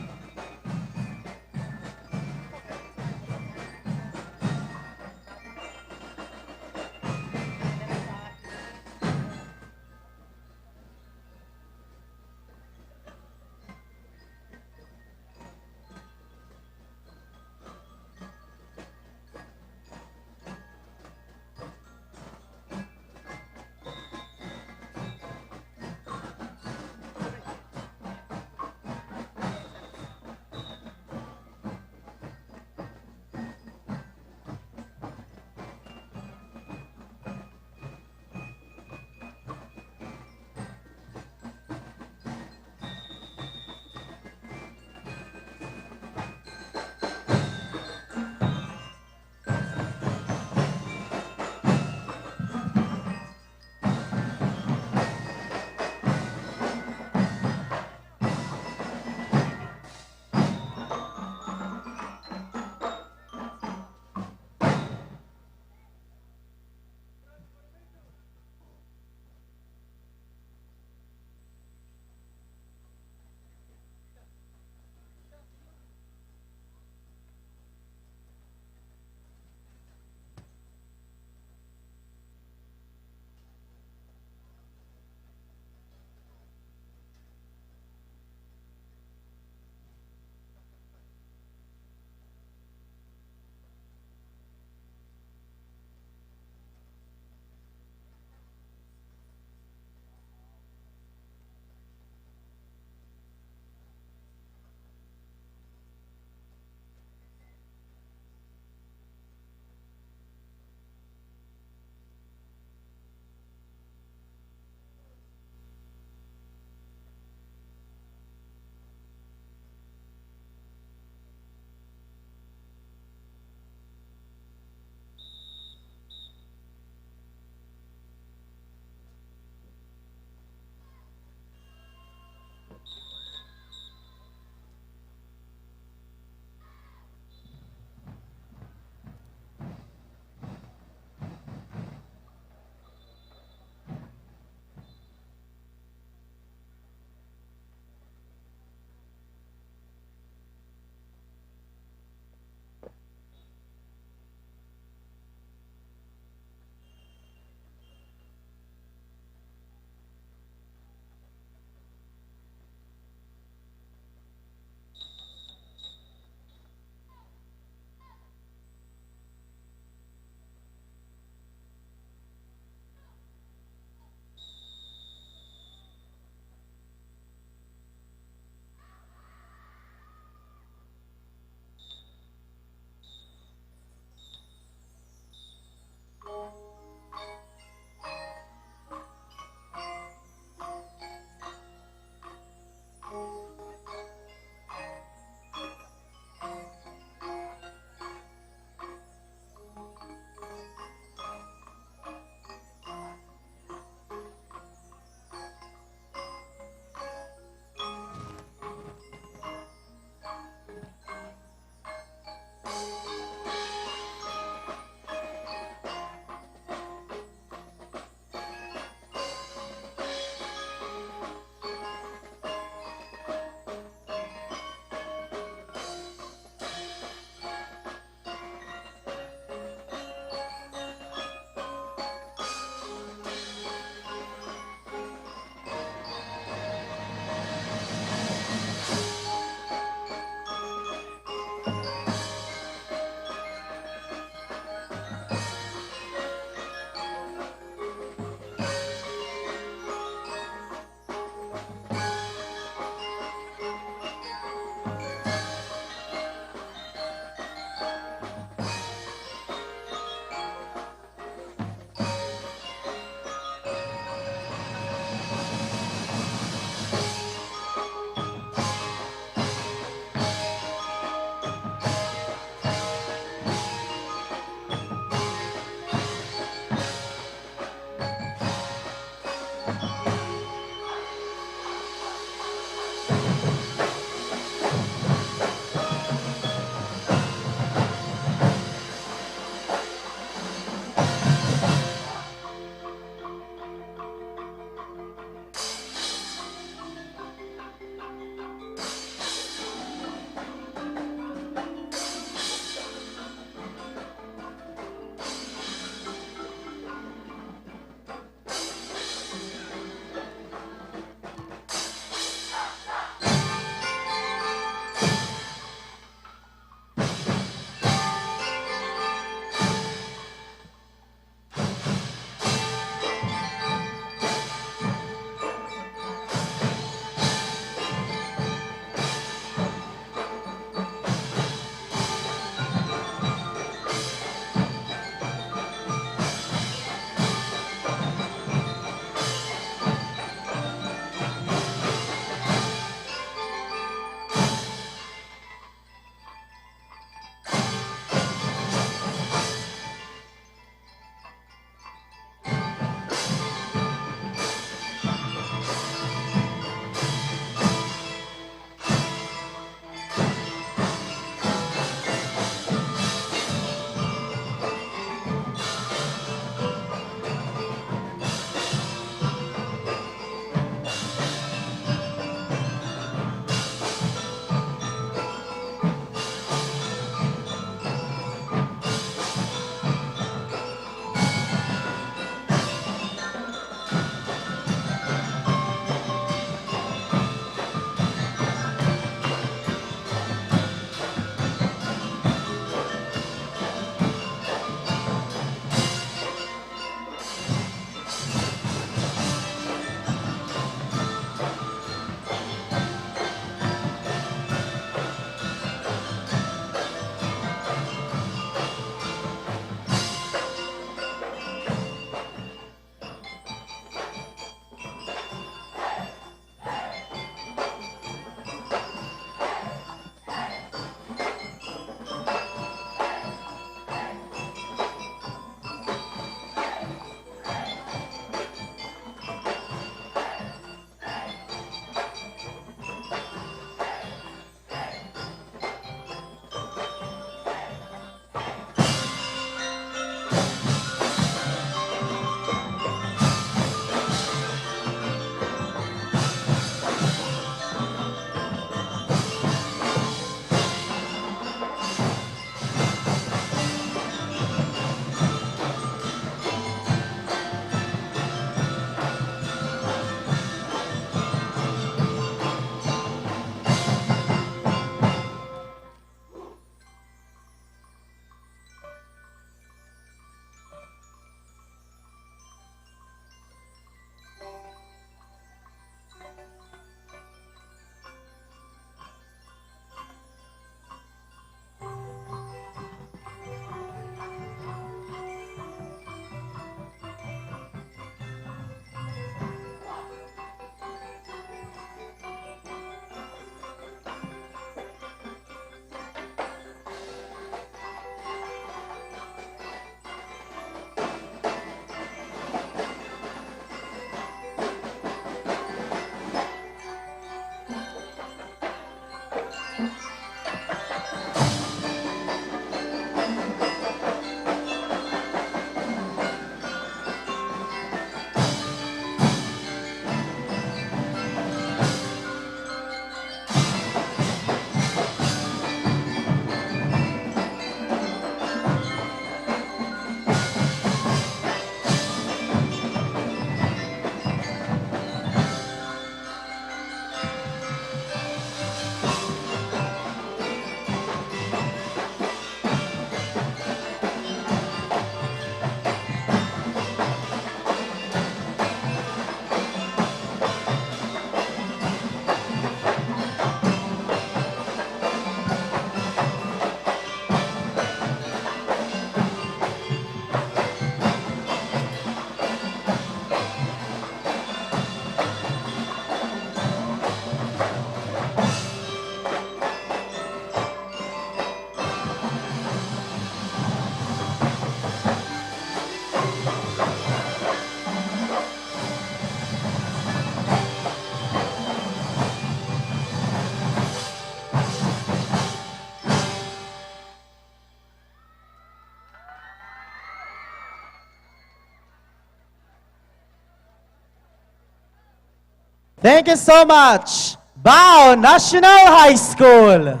Thank you so much. Bao National High School.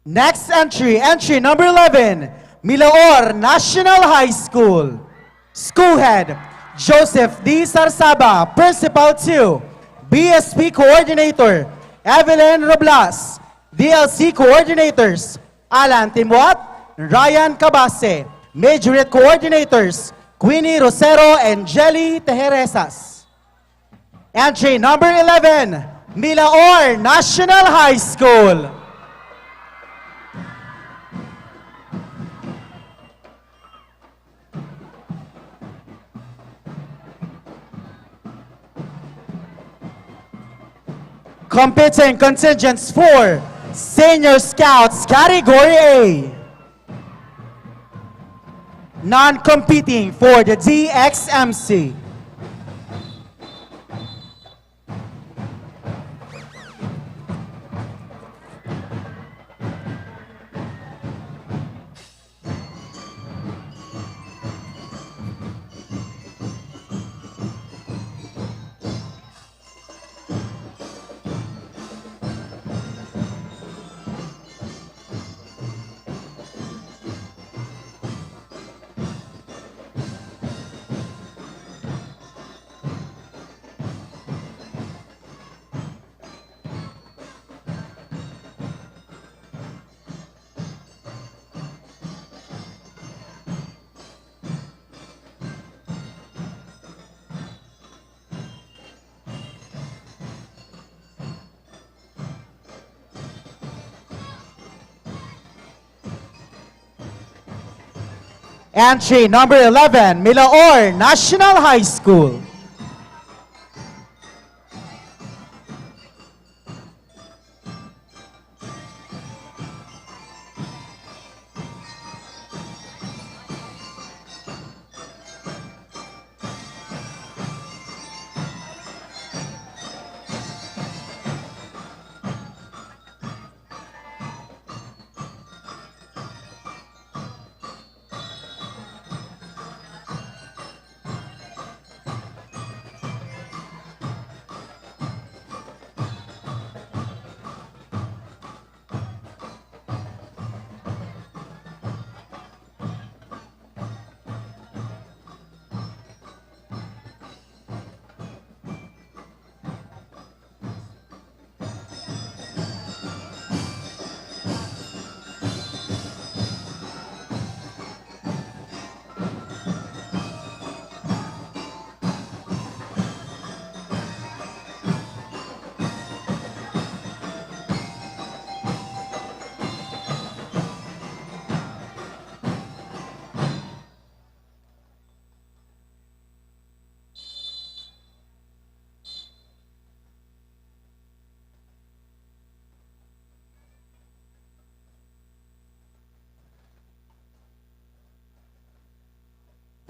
Next entry, entry number 11, Milaor National High School. School Head, Joseph D. Sarsaba, Principal 2. BSP Coordinator, Evelyn Roblas. DLC Coordinators, Alan Timwat, Ryan Cabase. Majorette Coordinators, Queenie Rosero and Jelly Tejeresas. Entry number 11, Milaor National High School. Competing contingents for Senior Scouts Category A. Non-competing for the DXMC. Entry number 11, Milaor National High School.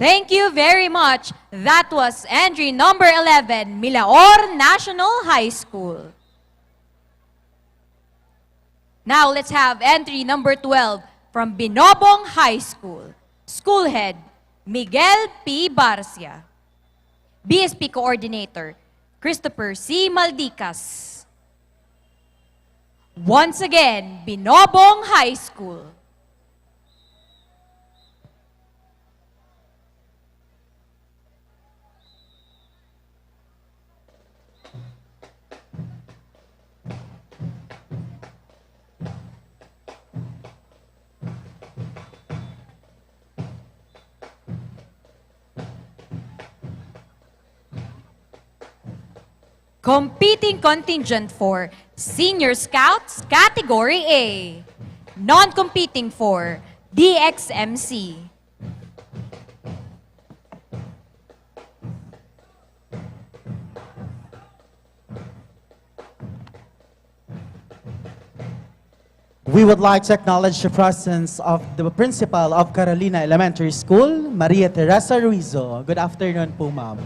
Thank you very much. That was entry number 11, Milaor National High School. Now let's have entry number 12 from Binobong High School. School Head, Miguel P. Barcia. BSP Coordinator, Christopher C. Maldicas. Once again, Binobong High School. Competing contingent for Senior Scouts Category A. Non-competing for DXMC. We would like to acknowledge the presence of the principal of Carolina Elementary School, Maria Teresa Ruizo. Good afternoon po, ma'am.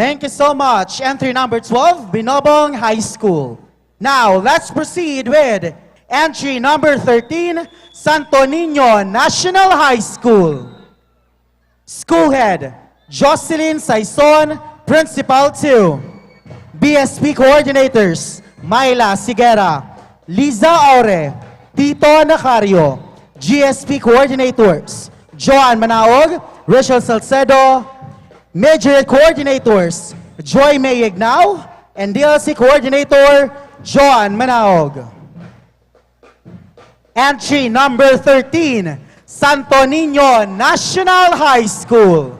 Thank you so much. Entry number 12, Binobong High School. Now, let's proceed with entry number 13, Santo Niño National High School. School Head, Jocelyn Saison, Principal 2. BSP Coordinators, Myla Sigera, Liza Aure, Tito Nacario. GSP Coordinators, Joan Manaog, Rachel Salcedo. Major Coordinators, Joy May Ignao, and DLC Coordinator, Joan Manaog. Entry number 13, Santo Niño National High School.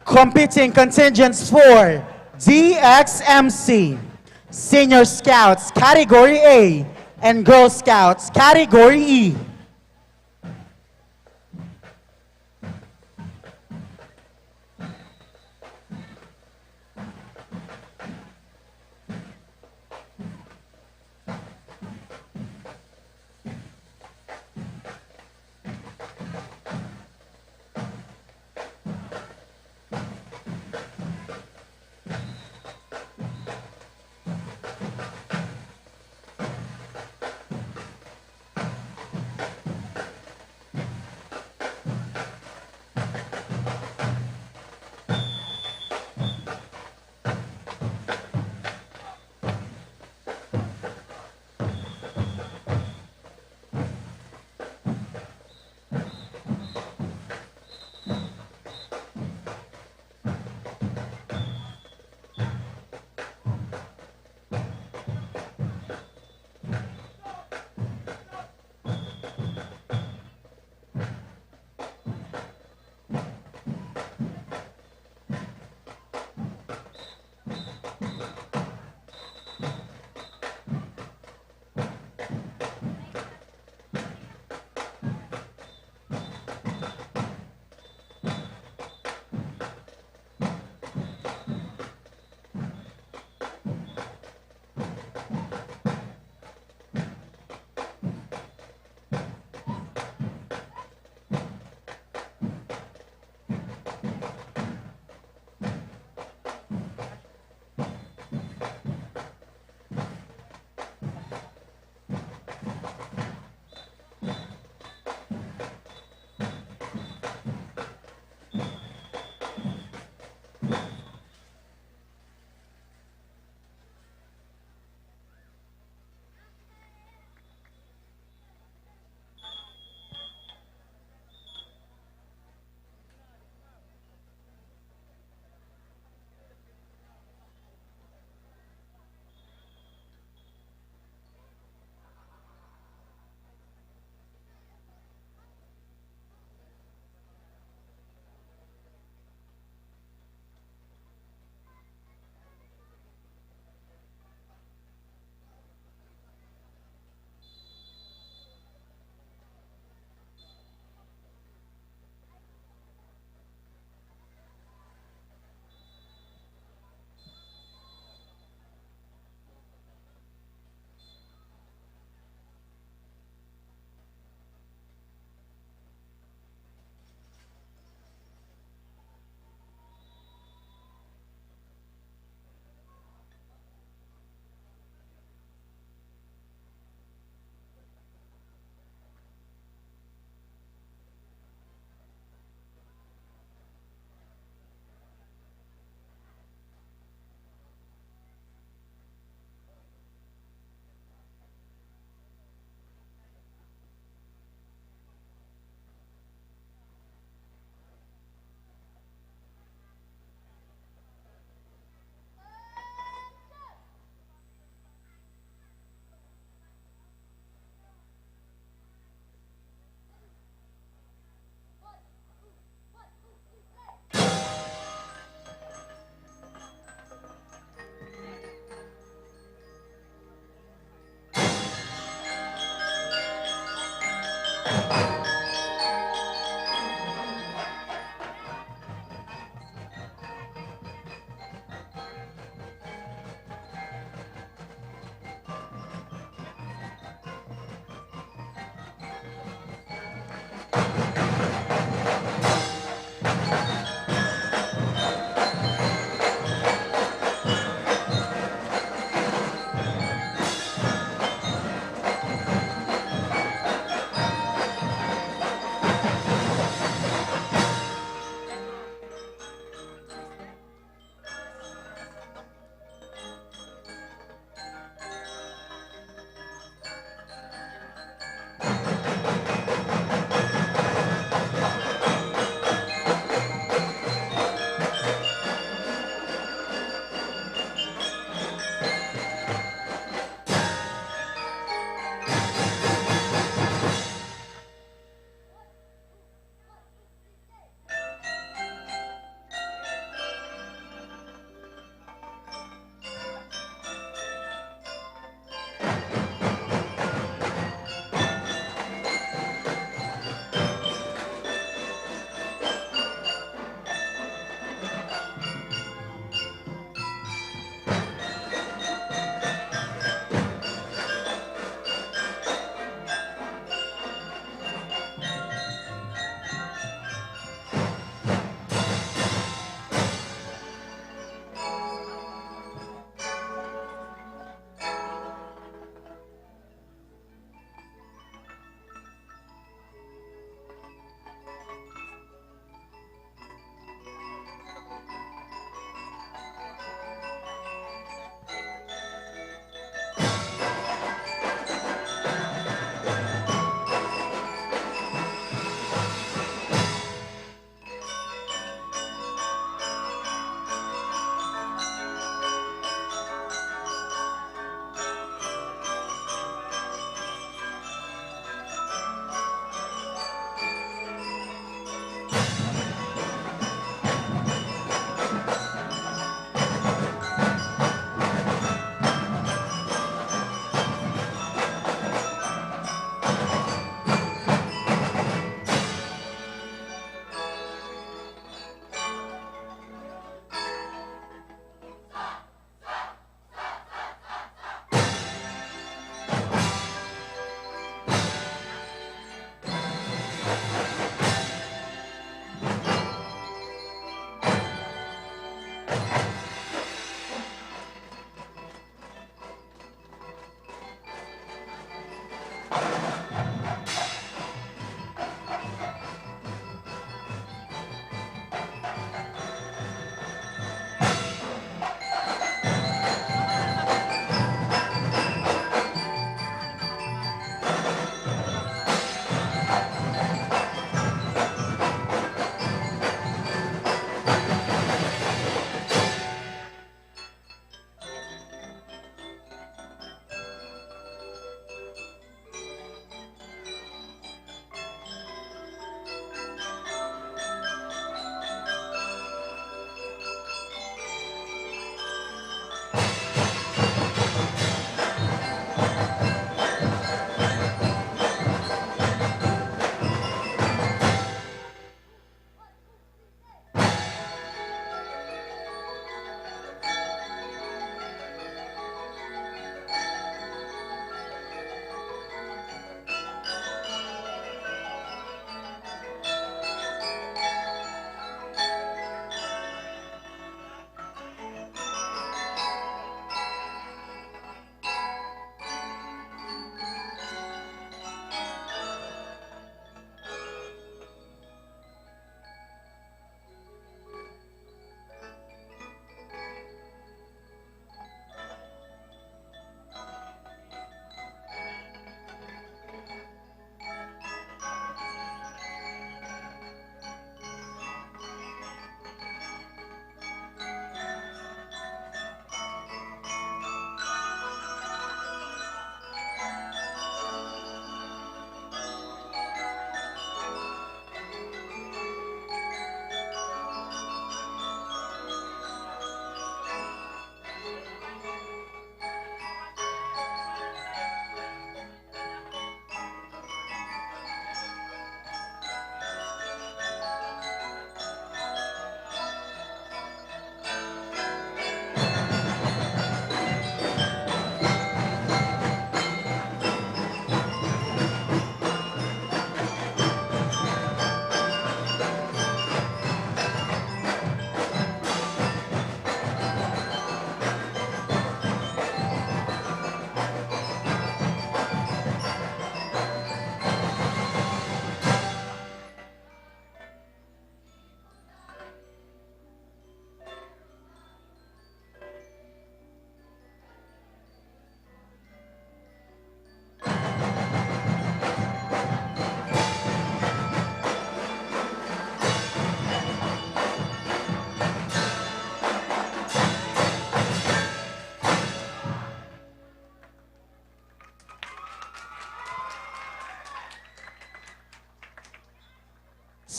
Competing contingents for DXMC, Senior Scouts Category A, and Girl Scouts Category E.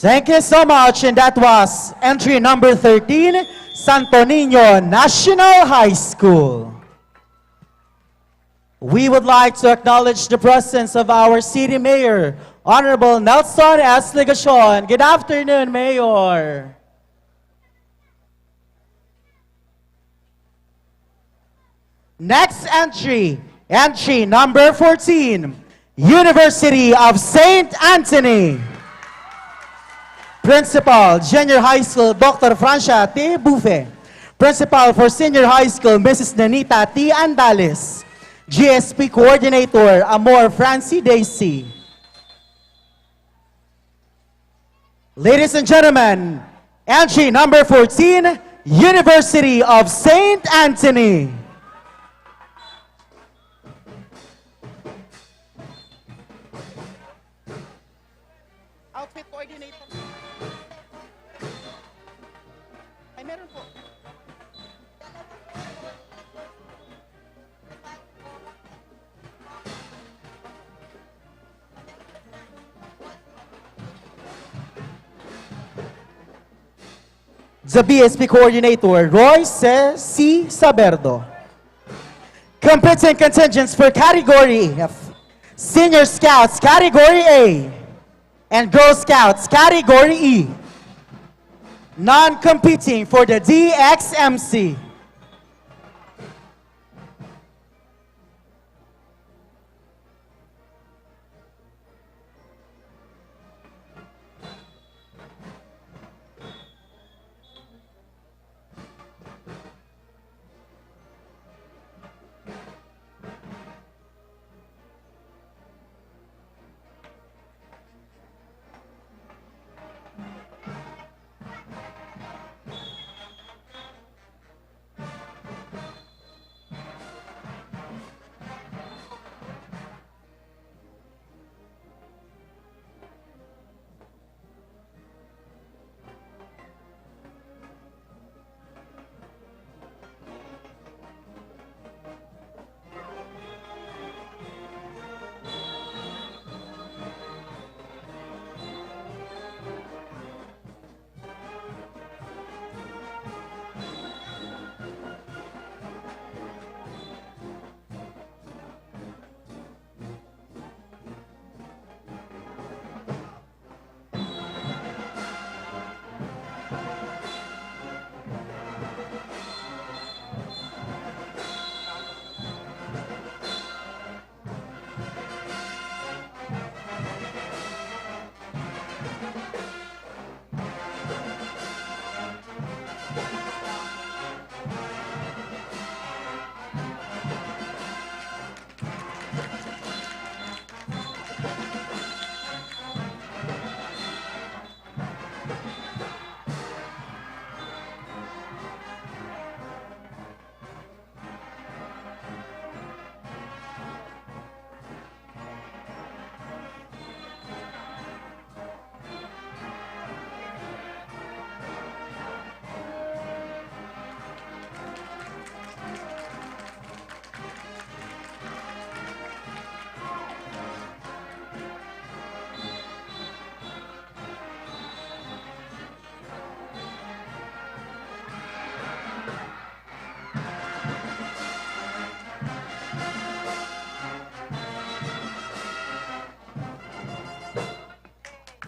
Thank you so much. And that was entry number 13, Santo Niño National High School. We would like to acknowledge the presence of our City Mayor, Honorable Nelson S. Legacion. Good afternoon, Mayor. Next entry, entry number 14, University of St. Anthony. Principal, Junior High School, Dr. Francia T. Bufe. Principal for Senior High School, Mrs. Nanita T. Andales. GSP Coordinator, Amor Francie Daisy. Ladies and gentlemen, entry number 14, University of St. Anthony. Outfit coordinator. Ay, meron po. The BSP Coordinator, Royce C. Saberdo. Competing contingents for Category F. Senior Scouts Category A and Girl Scouts Category E. Non-competing for the DXMC.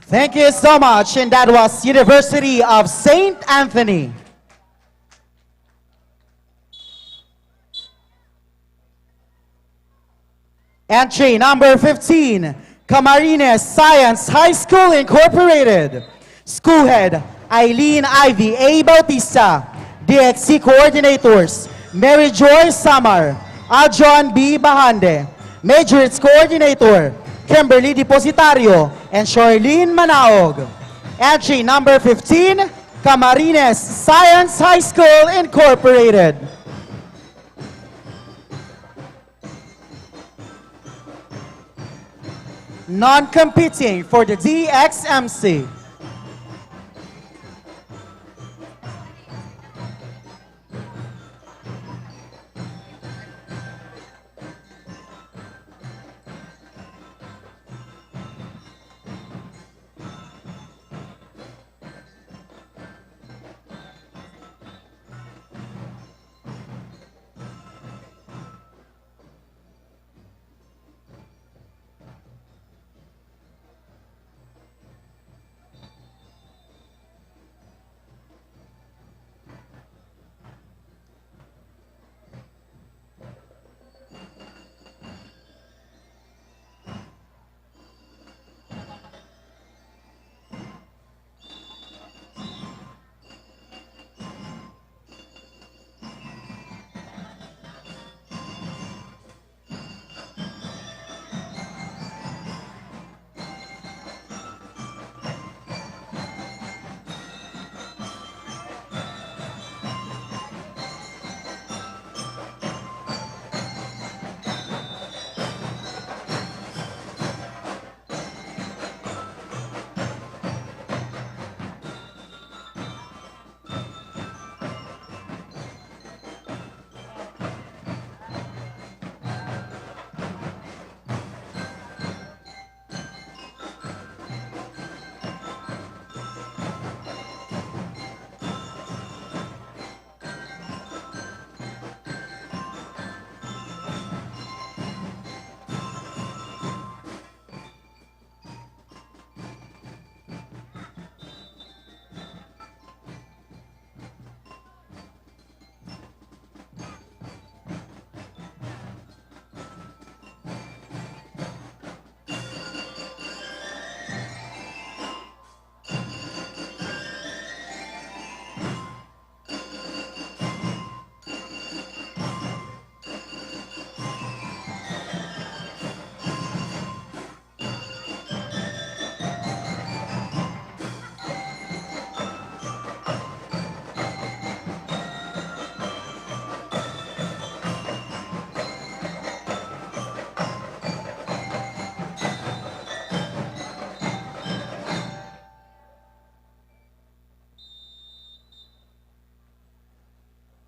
Thank you so much. And that was University of St. Anthony. Entry number 15, Camarines Science High School Incorporated. School Head, Eileen Ivy A. Bautista. DXC Coordinators, Mary Joy Samar, Adjon B. Bahande. Majorits Coordinator, Kimberly Depositario and Charlene Manaog. Entry number 15, Camarines Science High School Incorporated. Non-competing for the DXMC.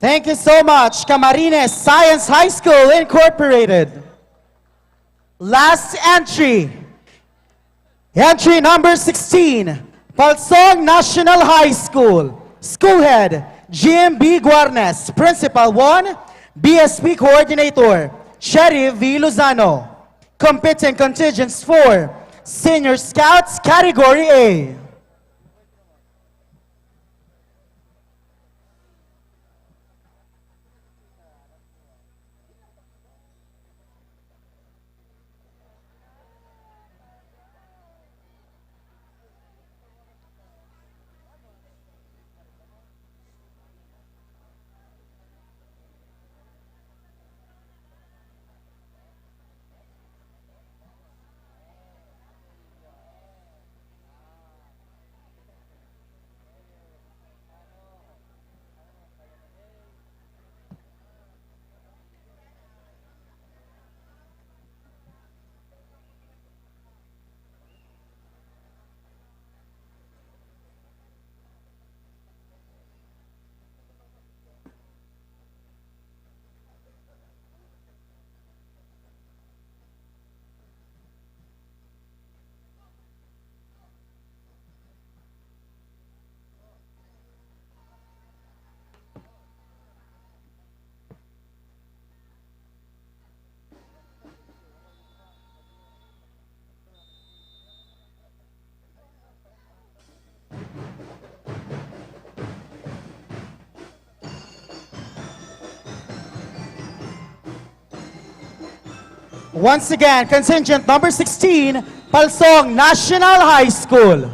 Thank you so much, Camarines Science High School Incorporated. Last entry. Entry number 16, Palsong National High School. School Head, GMB Guarnes. Principal 1, BSP Coordinator, Cherry V. Lozano. Competing contingents 4, Senior Scouts Category A. Once again, contingent number 16, Palsong National High School.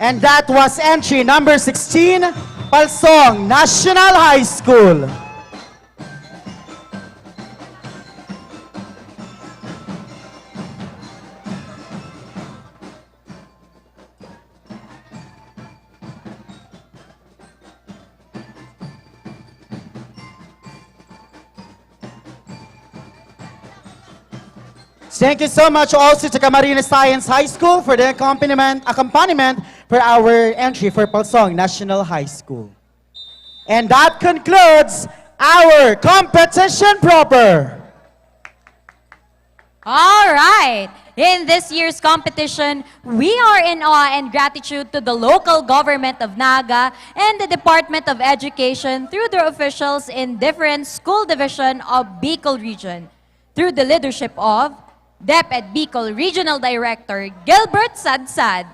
And that was entry number 16, Palsong National High School. Thank you so much also to Camarines Science High School for the accompaniment for our entry for Palsong National High School. And that concludes our competition proper. All right. In this year's competition, we are in awe and gratitude to the local government of Naga and the Department of Education through their officials in different school division of Bicol Region, through the leadership of DepEd Bicol Regional Director Gilbert Sadsad,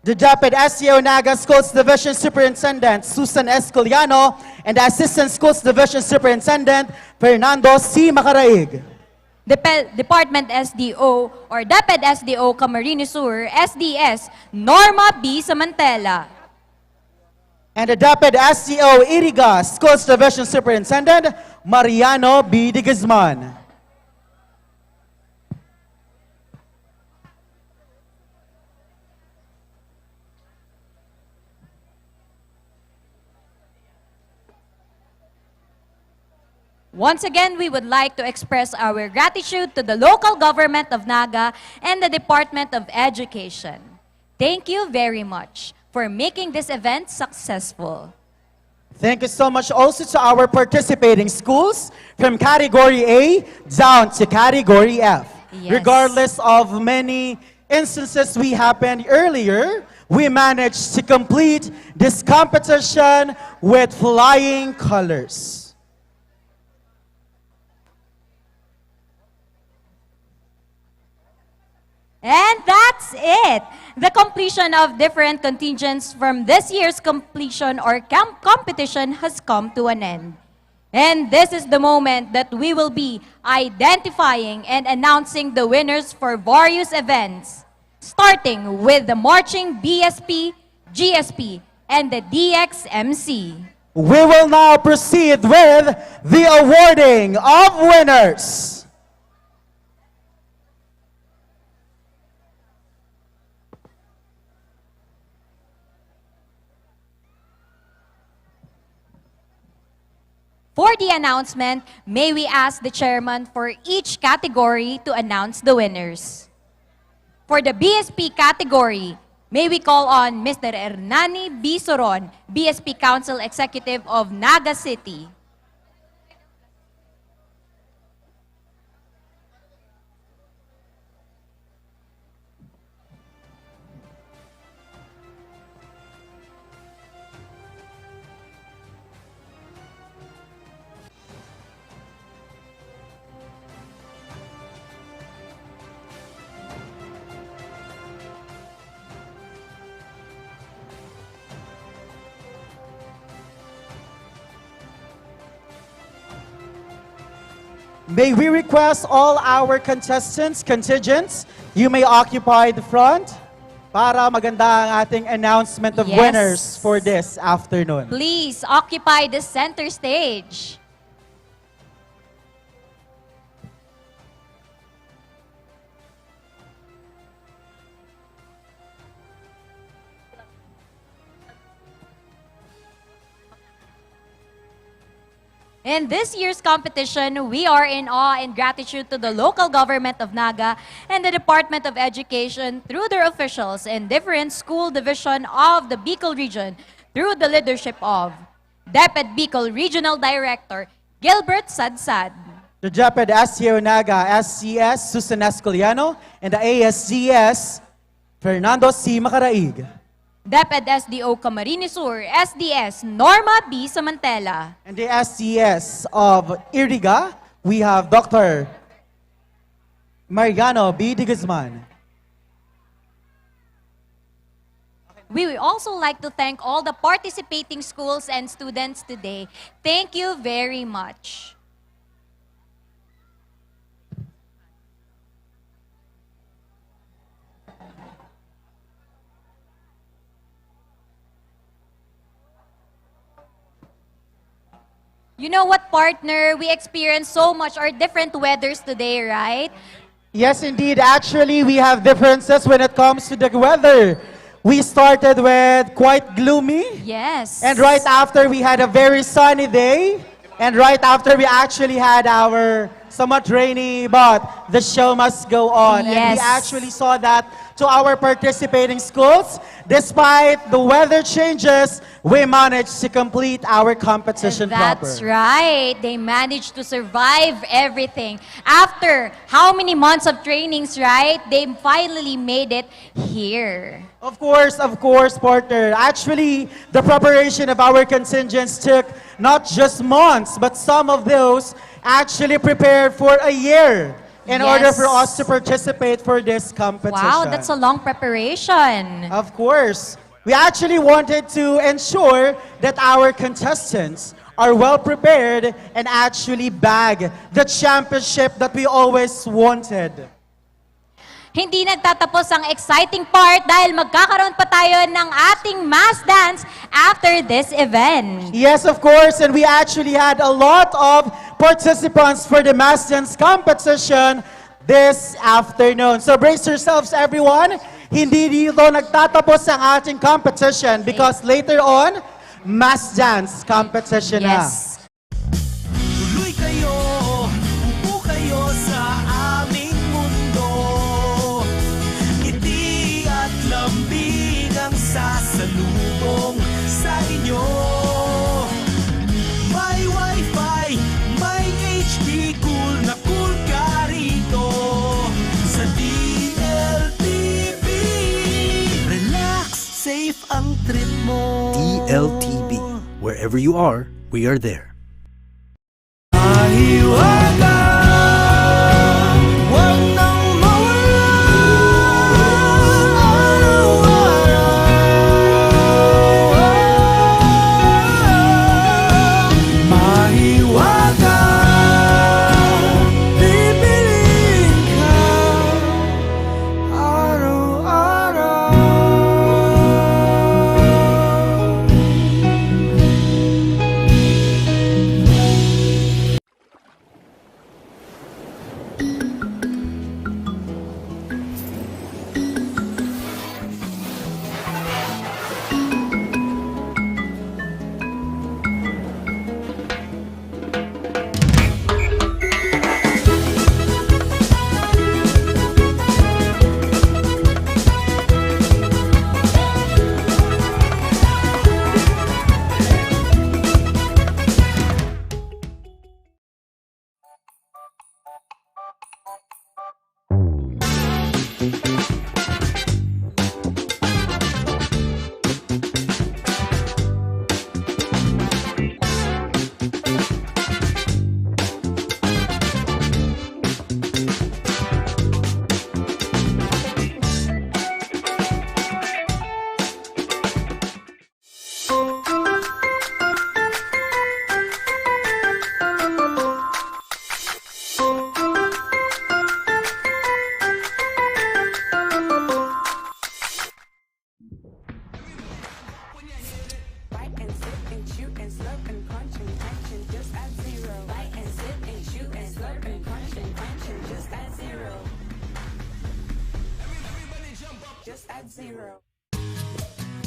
The DepEd LGU-Naga Schools Division Superintendent Susan Escoliano and the Assistant Schools Division Superintendent Fernando C. Macaraig. Department SDO or DepEd SDO Camarines Sur, SDS, Norma B. Samantela. And the DepEd SDO Iriga Schools Division Superintendent Mariano B. de Guzman. Once again, we would like to express our gratitude to the local government of Naga and the Department of Education. Thank you very much for making this event successful. Thank you so much also to our participating schools from Category A down to Category F. Yes. Regardless of many instances we happened earlier, we managed to complete this competition with flying colors. And that's it. The completion of different contingents from this year's completion or competition has come to an end. And this is the moment that we will be identifying and announcing the winners for various events, starting with the marching BSP, GSP, and the DXMC. We will now proceed with the awarding of winners. For the announcement, may we ask the chairman for each category to announce the winners. For the BSP category, may we call on Mr. Hernani B. Soron, BSP Council Executive of Naga City. May we request all our contestants, contingents, you may occupy the front para maganda ang ating announcement of Yes. winners for this afternoon. Please occupy the center stage. In this year's competition, we are in awe and gratitude to the local government of Naga and the Department of Education through their officials and different school division of the Bicol region through the leadership of DepEd Bicol Regional Director Gilbert Sadsad, The DepEd LGU-Naga SCS Susan Escoliano and the ASGS Fernando C. Macaraig. DepEd SDO Camarines Sur, SDS Norma B. Samantela, And the SCS of Iriga, we have Dr. Mariano B. de Guzman. We would also like to thank all the participating schools and students today. Thank you very much. You know what, partner? We experienced so much or different weathers today, right? Yes, indeed. Actually, we have differences when it comes to the weather. We started with quite gloomy. Yes. And right after, we had a very sunny day. And right after, we actually had our somewhat rainy, but the show must go on. And we Yes. actually saw that to our participating schools. Despite the weather changes, we managed to complete our competition That's proper. right. They managed to survive everything. After how many months of trainings, right? They finally made it here. Of course, partner. Actually, the preparation of our contingents took not just months, but some of those actually prepared for a year in order for us to participate for this competition. Wow, that's a long preparation. Of course. We actually wanted to ensure that our contestants are well prepared and actually bag the championship that we always wanted. Hindi nagtatapos ang exciting part dahil magkakaroon pa tayo ng ating mass dance after this event. Yes, of course, and we actually had a lot of participants for the mass dance competition this afternoon. So brace yourselves, everyone. Hindi dito nagtatapos ang ating competition because later on, mass dance competition na. Yes. Tuloy kayo Wherever you are, we are there.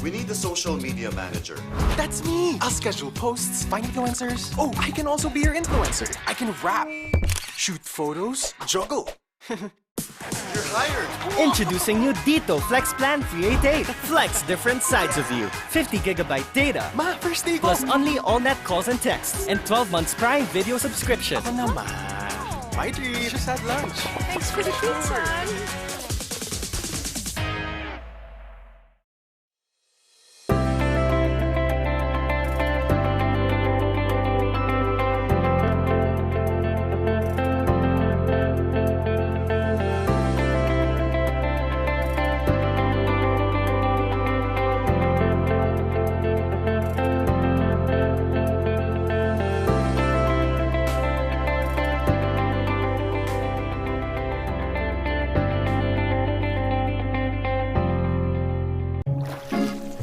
We need a social media manager. That's me! I'll schedule posts, find influencers. Oh, I can also be your influencer. I can rap, shoot photos, juggle. You're hired! Introducing new Dito Flex Plan 388. Flex different sides of you. 50GB data. Ma, first day ko! Plus only all-net calls and texts. And 12 months Prime video subscription. Ako naman. Bye, treat. Just had lunch. Thanks for the treat, son.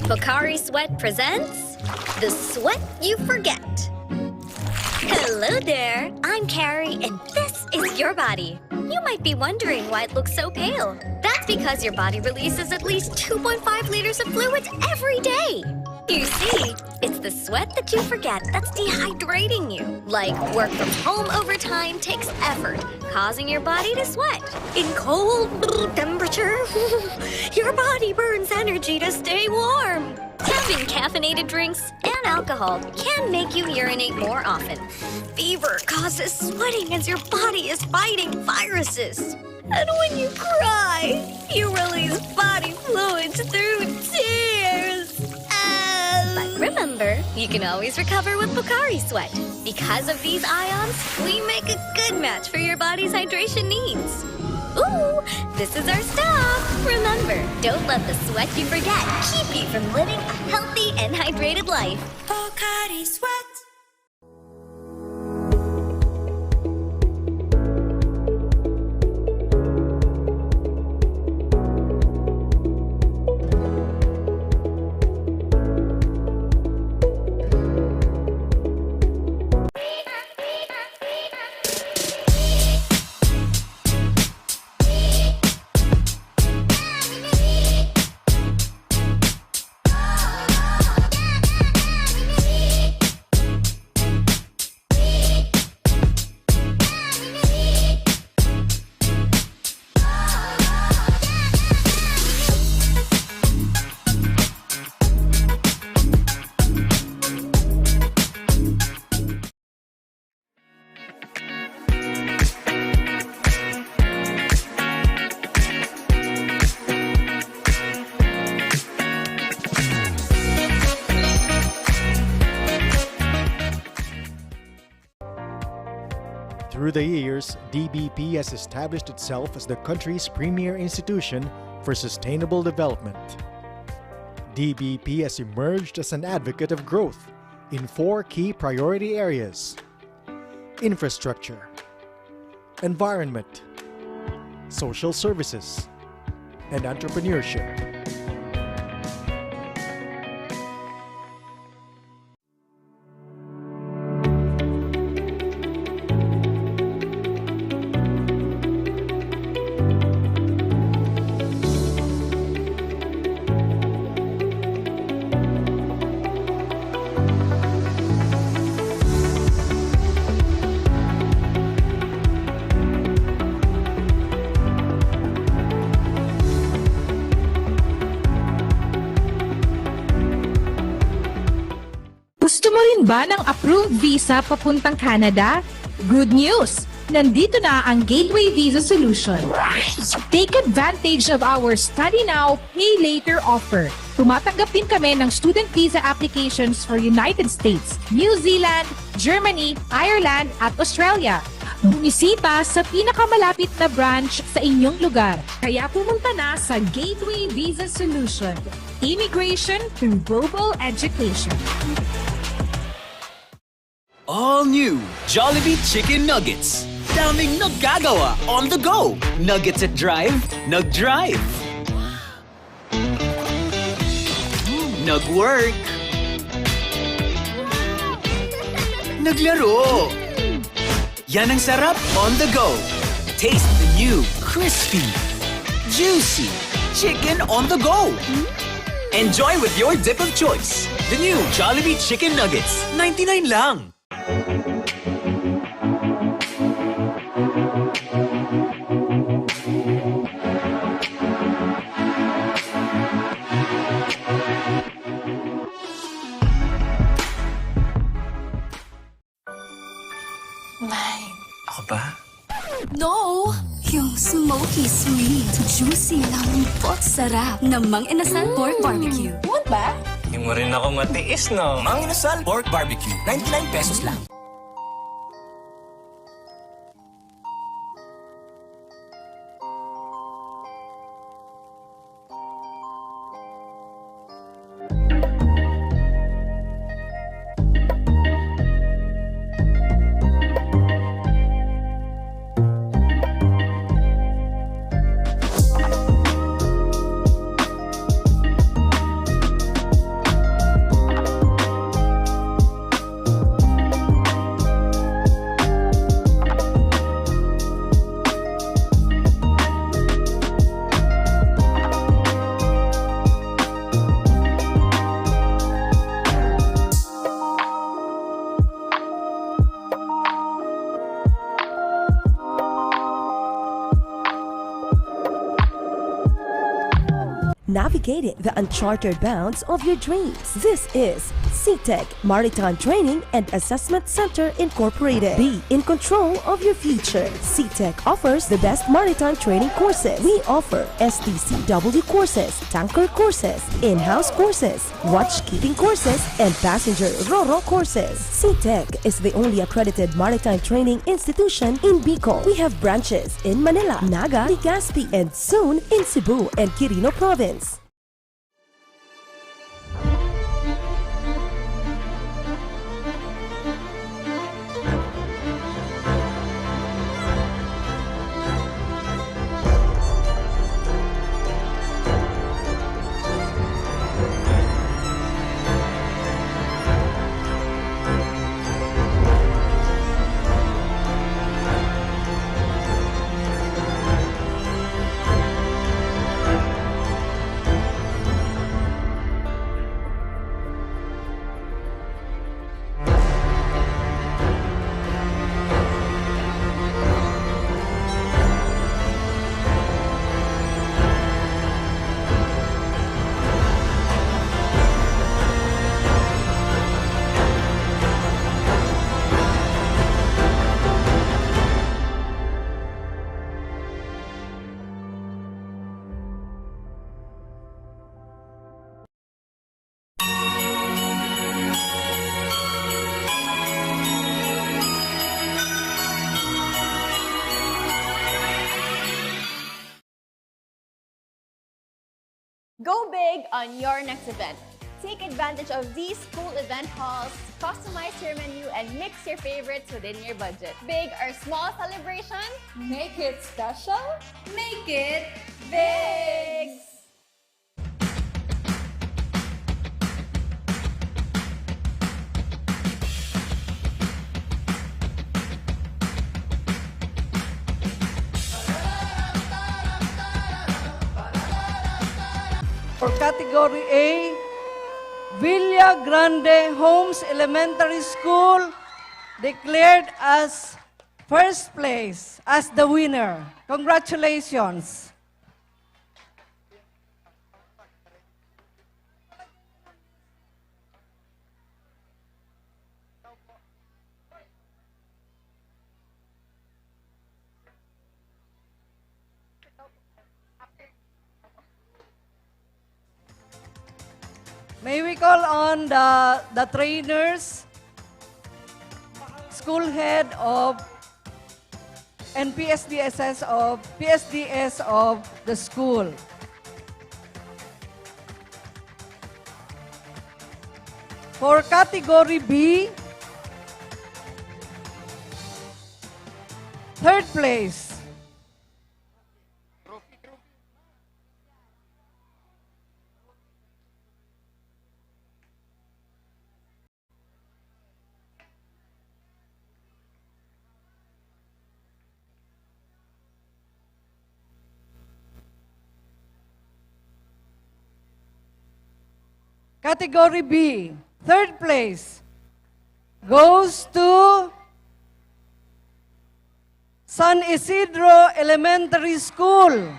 Pocari Sweat presents The Sweat You Forget. Hello there, I'm Carrie, and this is your body. You might be wondering why it looks so pale. That's because your body releases at least 2.5 liters of fluids every day. You see, it's the sweat that you forget that's dehydrating you. Like work from home overtime takes effort, causing your body to sweat. In cold temperature, your body burns energy to stay warm. Having caffeinated drinks and alcohol can make you urinate more often. Fever causes sweating as your body is fighting viruses. And when you cry, you release body fluids through tears. But remember, you can always recover with Pocari Sweat. Because of these ions, we make a good match for your body's hydration needs. Ooh, this is our stop. Remember, don't let the sweat you forget keep you from living a healthy and hydrated life. Pocari Sweat. Through the years, DBP has established itself as the country's premier institution for sustainable development. DBP has emerged as an advocate of growth in 4 key priority areas: infrastructure, environment, social services, and entrepreneurship. Gusto mo rin ba ng approved visa papuntang Canada? Good news! Nandito na ang Gateway Visa Solution. Take advantage of our Study Now, Pay Later offer. Tumatanggap din kami ng student visa applications for United States, New Zealand, Germany, Ireland at Australia. Bumisita sa pinakamalapit na branch sa inyong lugar. Kaya pumunta na sa Gateway Visa Solution. Immigration through global education. All new Jollibee Chicken Nuggets. Daming nagagawa on the go. Nuggets at Drive, nag-drive. Nag-work. Naglaro. Yan ang sarap on the go. Taste the new crispy, juicy chicken on the go. Enjoy with your dip of choice. The new Jollibee Chicken Nuggets, 99 lang. Ako ba? No! Yung smoky sweet, juicy lambot sarap na Mang Inasal Pork Barbecue. What ba? Hindi mo rin ako matiis, no? Mang Inasal Pork Barbecue, 99 pesos lang. Navigating the uncharted bounds of your dreams. This is CTEC Maritime Training and Assessment Center Incorporated. Be in control of your future. CTEC offers the best maritime training courses. We offer STCW courses, tanker courses, in-house courses, watchkeeping courses, and passenger RoRo courses. CTEC is the only accredited maritime training institution in Bicol. We have branches in Manila, Naga, Legazpi, and soon in Cebu and Quirino Province. Go big on your next event. Take advantage of these cool event halls, customize your menu, and mix your favorites within your budget. Big or small celebration, make it special, make it big! For Category A, Villa Grande Homes Elementary School declared as first place as the winner. Congratulations. May we call on the trainers, school head of and PSDS of the school. For Category B, third place. Category B, third place, goes to San Isidro Elementary School.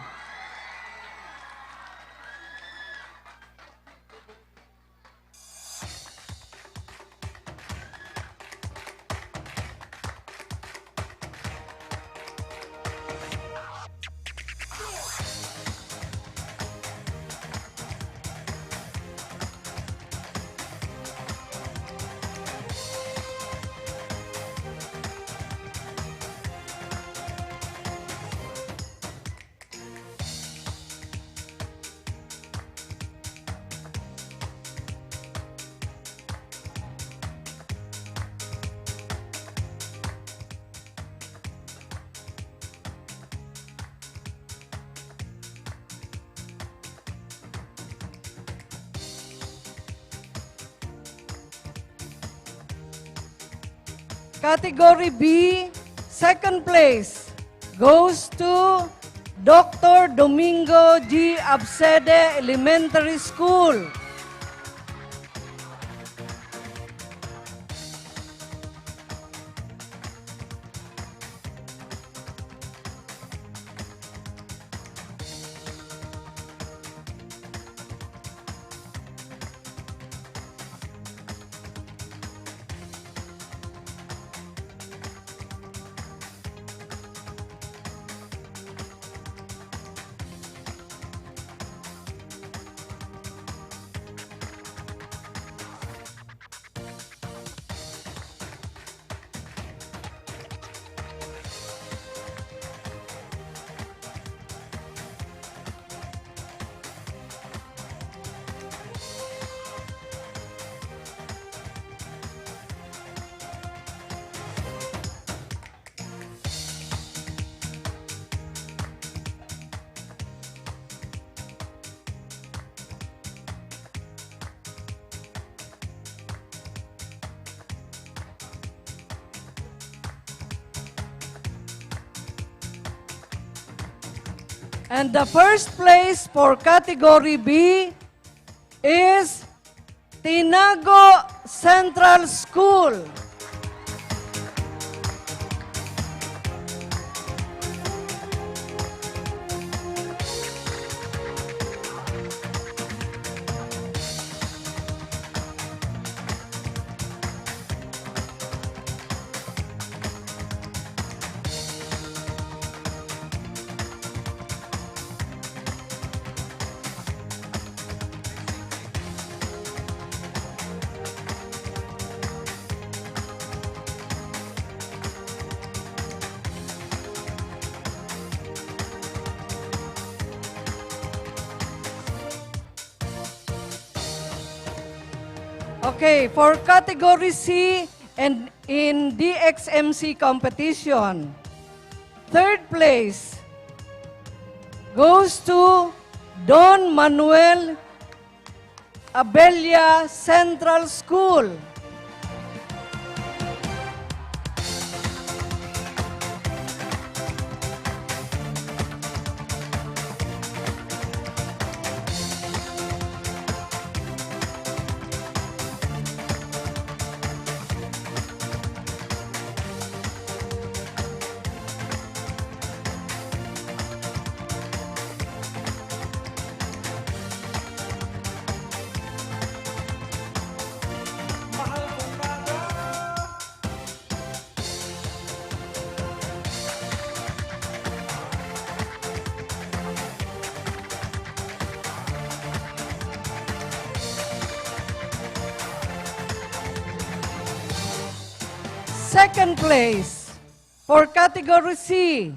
Category B, second place, goes to Dr. Domingo G. Absede Elementary School. And the first place for Category B is Tinago Central School. Okay, for category C and in DXMC competition, third place goes to Don Manuel Abella Central School. Second place for category C,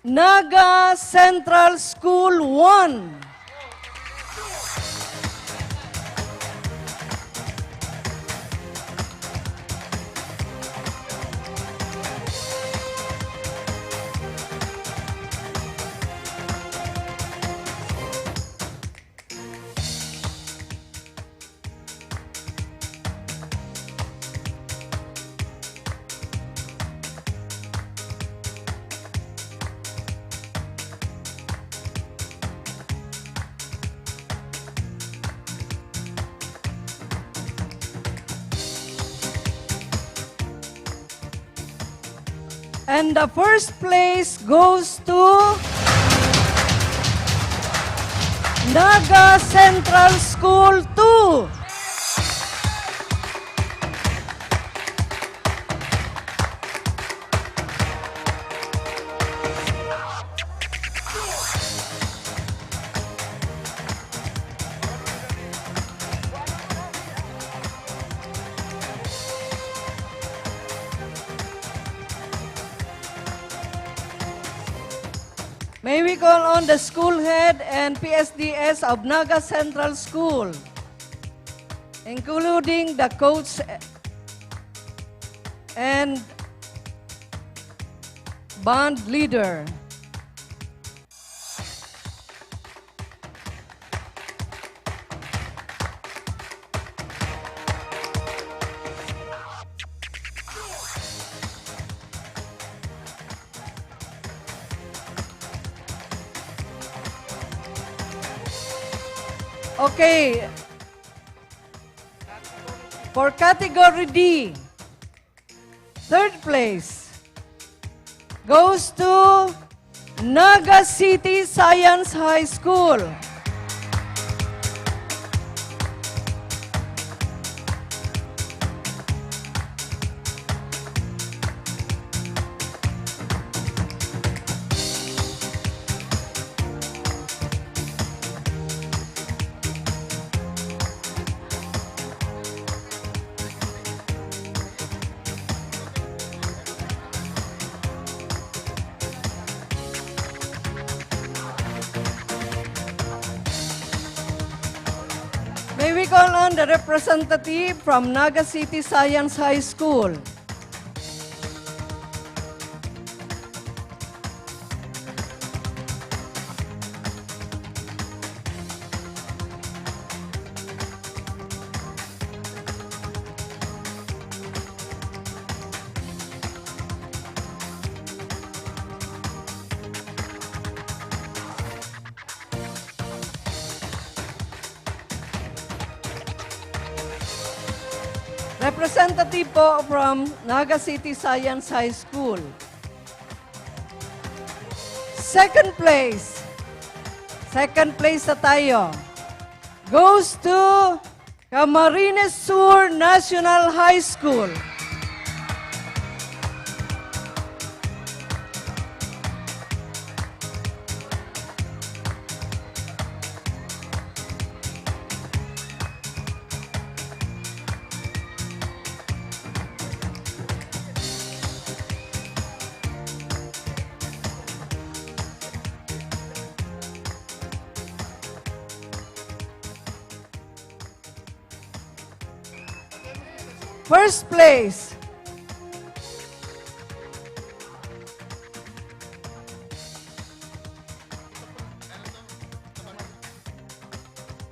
Naga Central School 1. And the first place goes to Naga Central School 2. May we call on the school head and PSDS of Naga Central School, including the coach and band leader. Okay. For category D, third place goes to Naga City Science High School. May we call on the representative from Naga City Science High School. Representative po from Naga City Science High School. Second place na tayo, goes to Camarines Sur National High School. First place.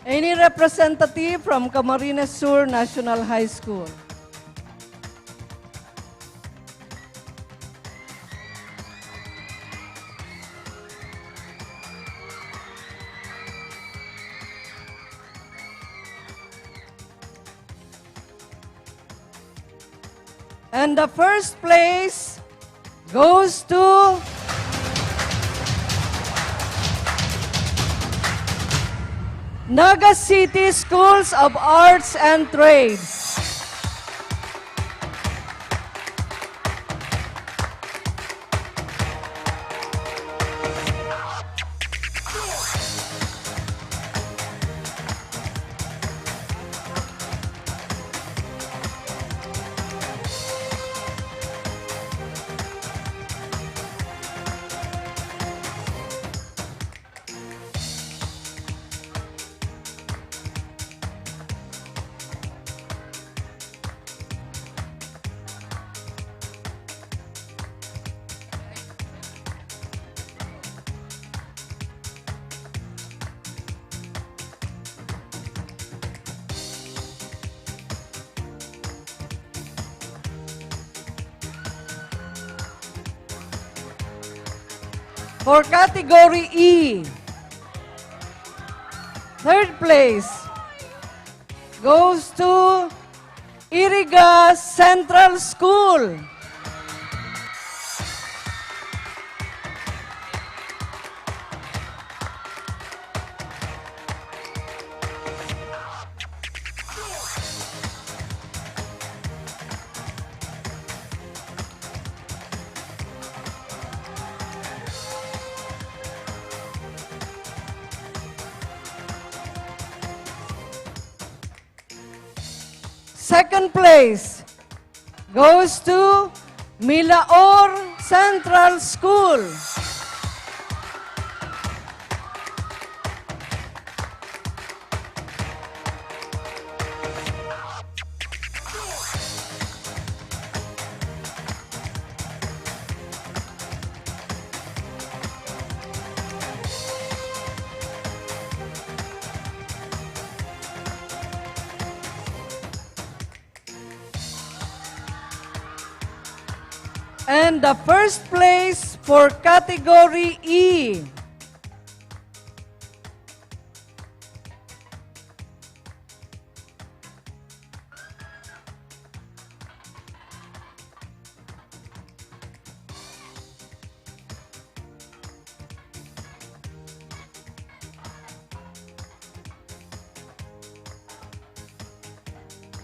Any representative from Camarines Sur National High School? And the first place goes to Naga City Schools of Arts and Trades. For category E, third place goes to Iriga Central School. Second place goes to Milaor Central School. And the first place for category E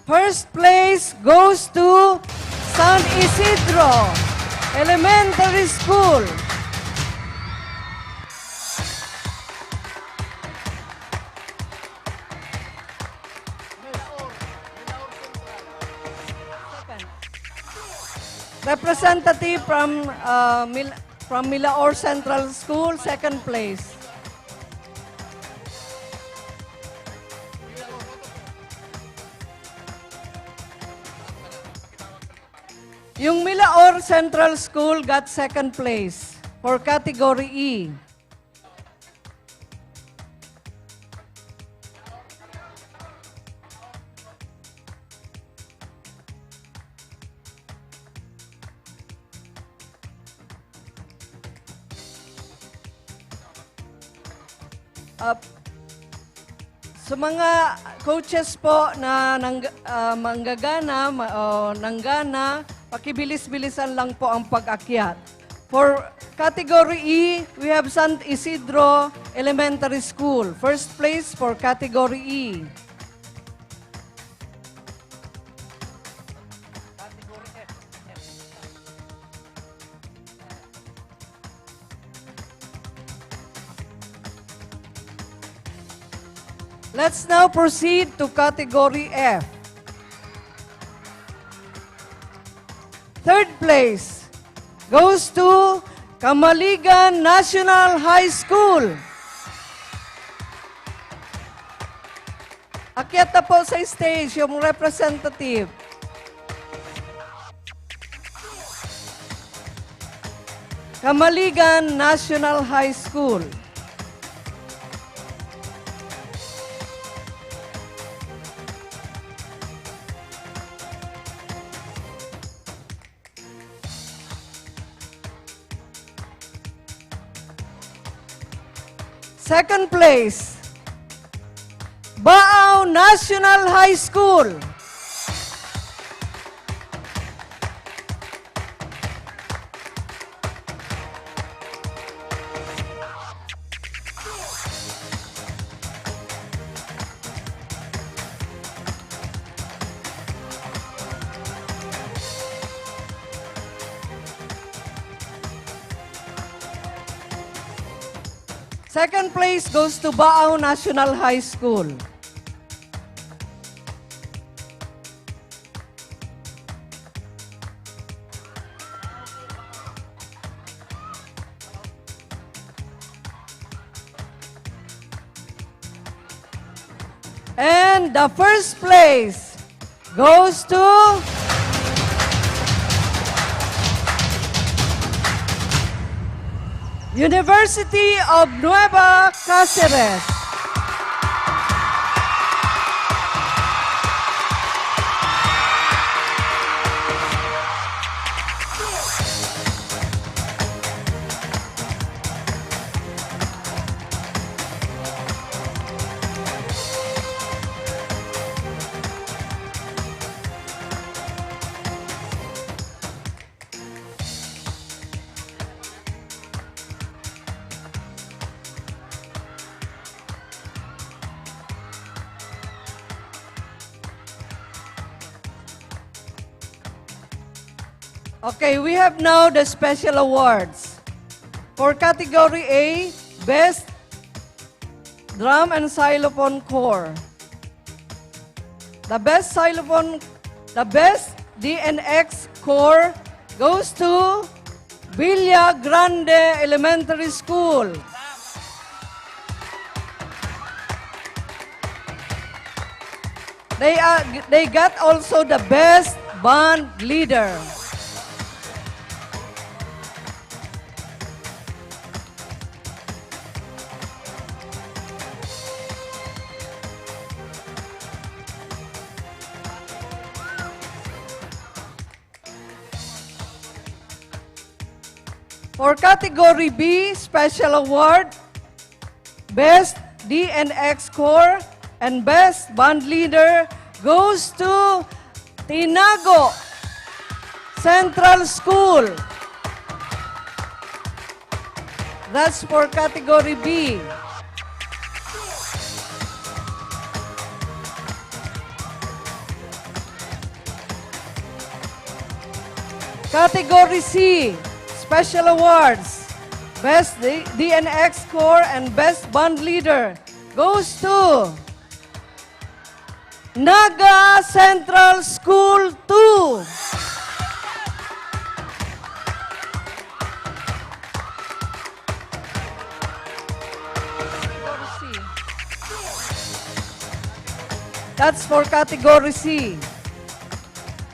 first place goes to San Isidro Elementary School. Representative from Milaor Central School, second place. Yung Milaor Central School got second place for category E. Sa mga coaches po na manggagana o nanggana, pakibilis-bilisan lang po ang pag-akyat. For category E, we have San Isidro Elementary School. First place for category E. Let's now proceed to category F. Third place goes to Kamaligan National High School. Akyat na po sa stage yung representative. Kamaligan National High School. Second place, Baaw National High School. Second place goes to Baaw National High School. And the first place goes to University of Nueva Cáceres. Okay, we have now the special awards. For Category A, Best Drum and Xylophone Corps. The best DNX Corps goes to Villa Grande Elementary School. They got also the best band leader. For Category B, Special Award, Best DNX Corps and Best Band Leader goes to Tinago Central School. That's for Category B. Category C, Special Awards, Best DNX Corps and Best Band Leader goes to Naga Central School 2. That's for Category C.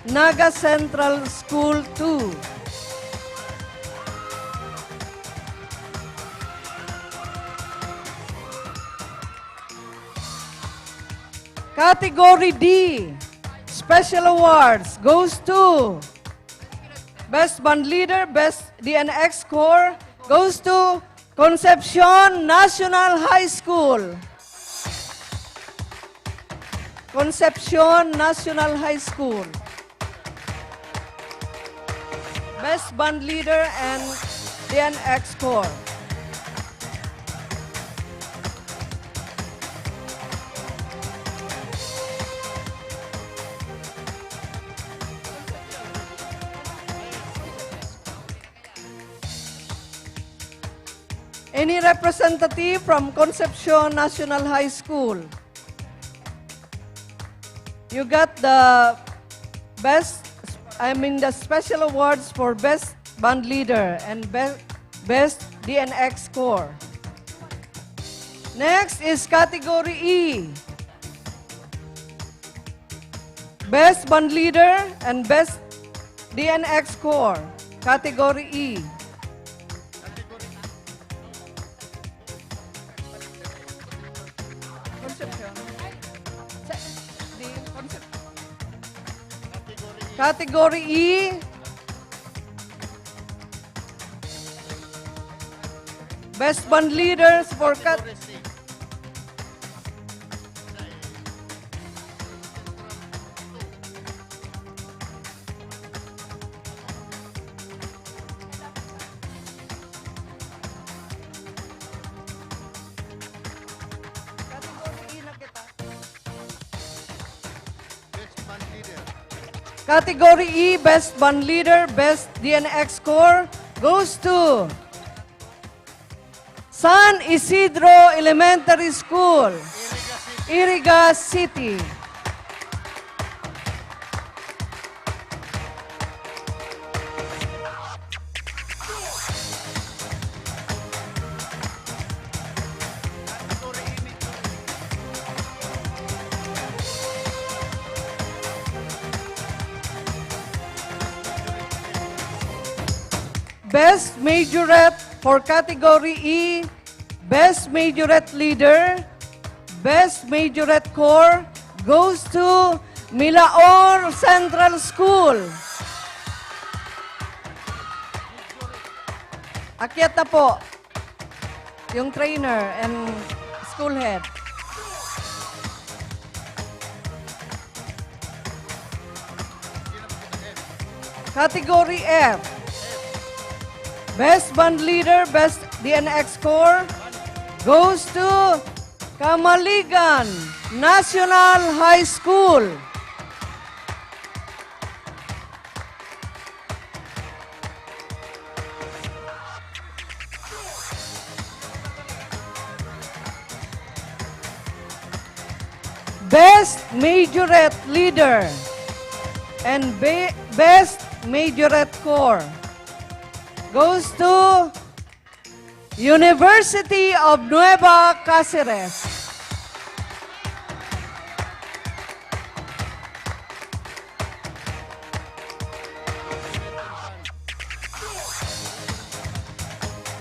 Naga Central School 2. Category D, Special Awards goes to Best Band Leader, Best DNX Corps goes to Concepcion National High School. Concepcion National High School. Best Band Leader and DNX Corps. Any representative from Concepcion National High School? You got the the special awards for Best Band Leader and Best DNX Corps. Next is Category E. Best Band Leader and Best DNX Corps. Category E. Category E, Best Band Leaders for Category E, Best Band Leader, Best DNX Score goes to San Isidro Elementary School, Iriga City. Best Majorette for Category E, Best Majorette Leader, Best Majorette Corps goes to Milaor Central School. Akyat na po yung trainer and school head. Category F, Best Band Leader, Best DNX Corps goes to Kamaligan National High School. Best Majorette Leader and Best Majorette Corps goes to University of Nueva Cáceres.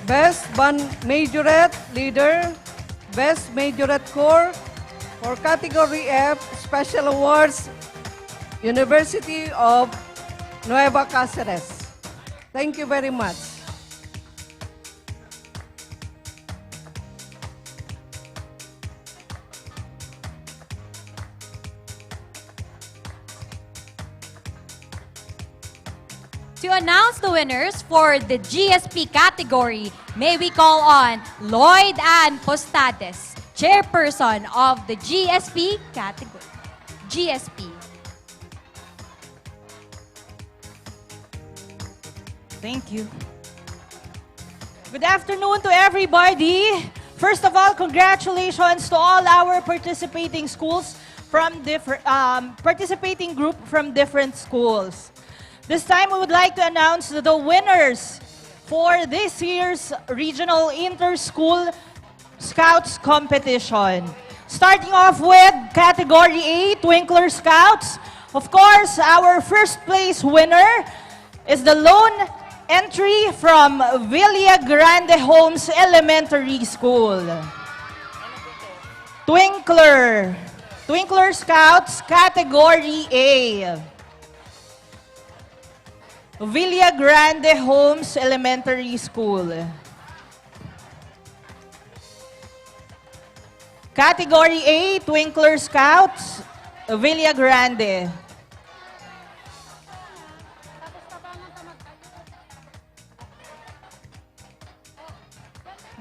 Best Band Majorette Leader, Best Majorette Corps for Category F, Special Awards, University of Nueva Cáceres. Thank you very much. To announce the winners for the GSP category, may we call on Lloyd Ann Postades, Chairperson of the GSP category. GSP. Thank you. Good afternoon to everybody. First of all, congratulations to all our participating schools from participating group from different schools. This time, we would like to announce the winners for this year's Regional Inter-School Scouts Competition. Starting off with Category A, Twinkler Scouts. Of course, our first place winner is the lone entry from Villa Grande Homes Elementary School. Twinkler Scouts, Category A. Villa Grande Homes Elementary School. Category A, Twinkler Scouts, Villa Grande.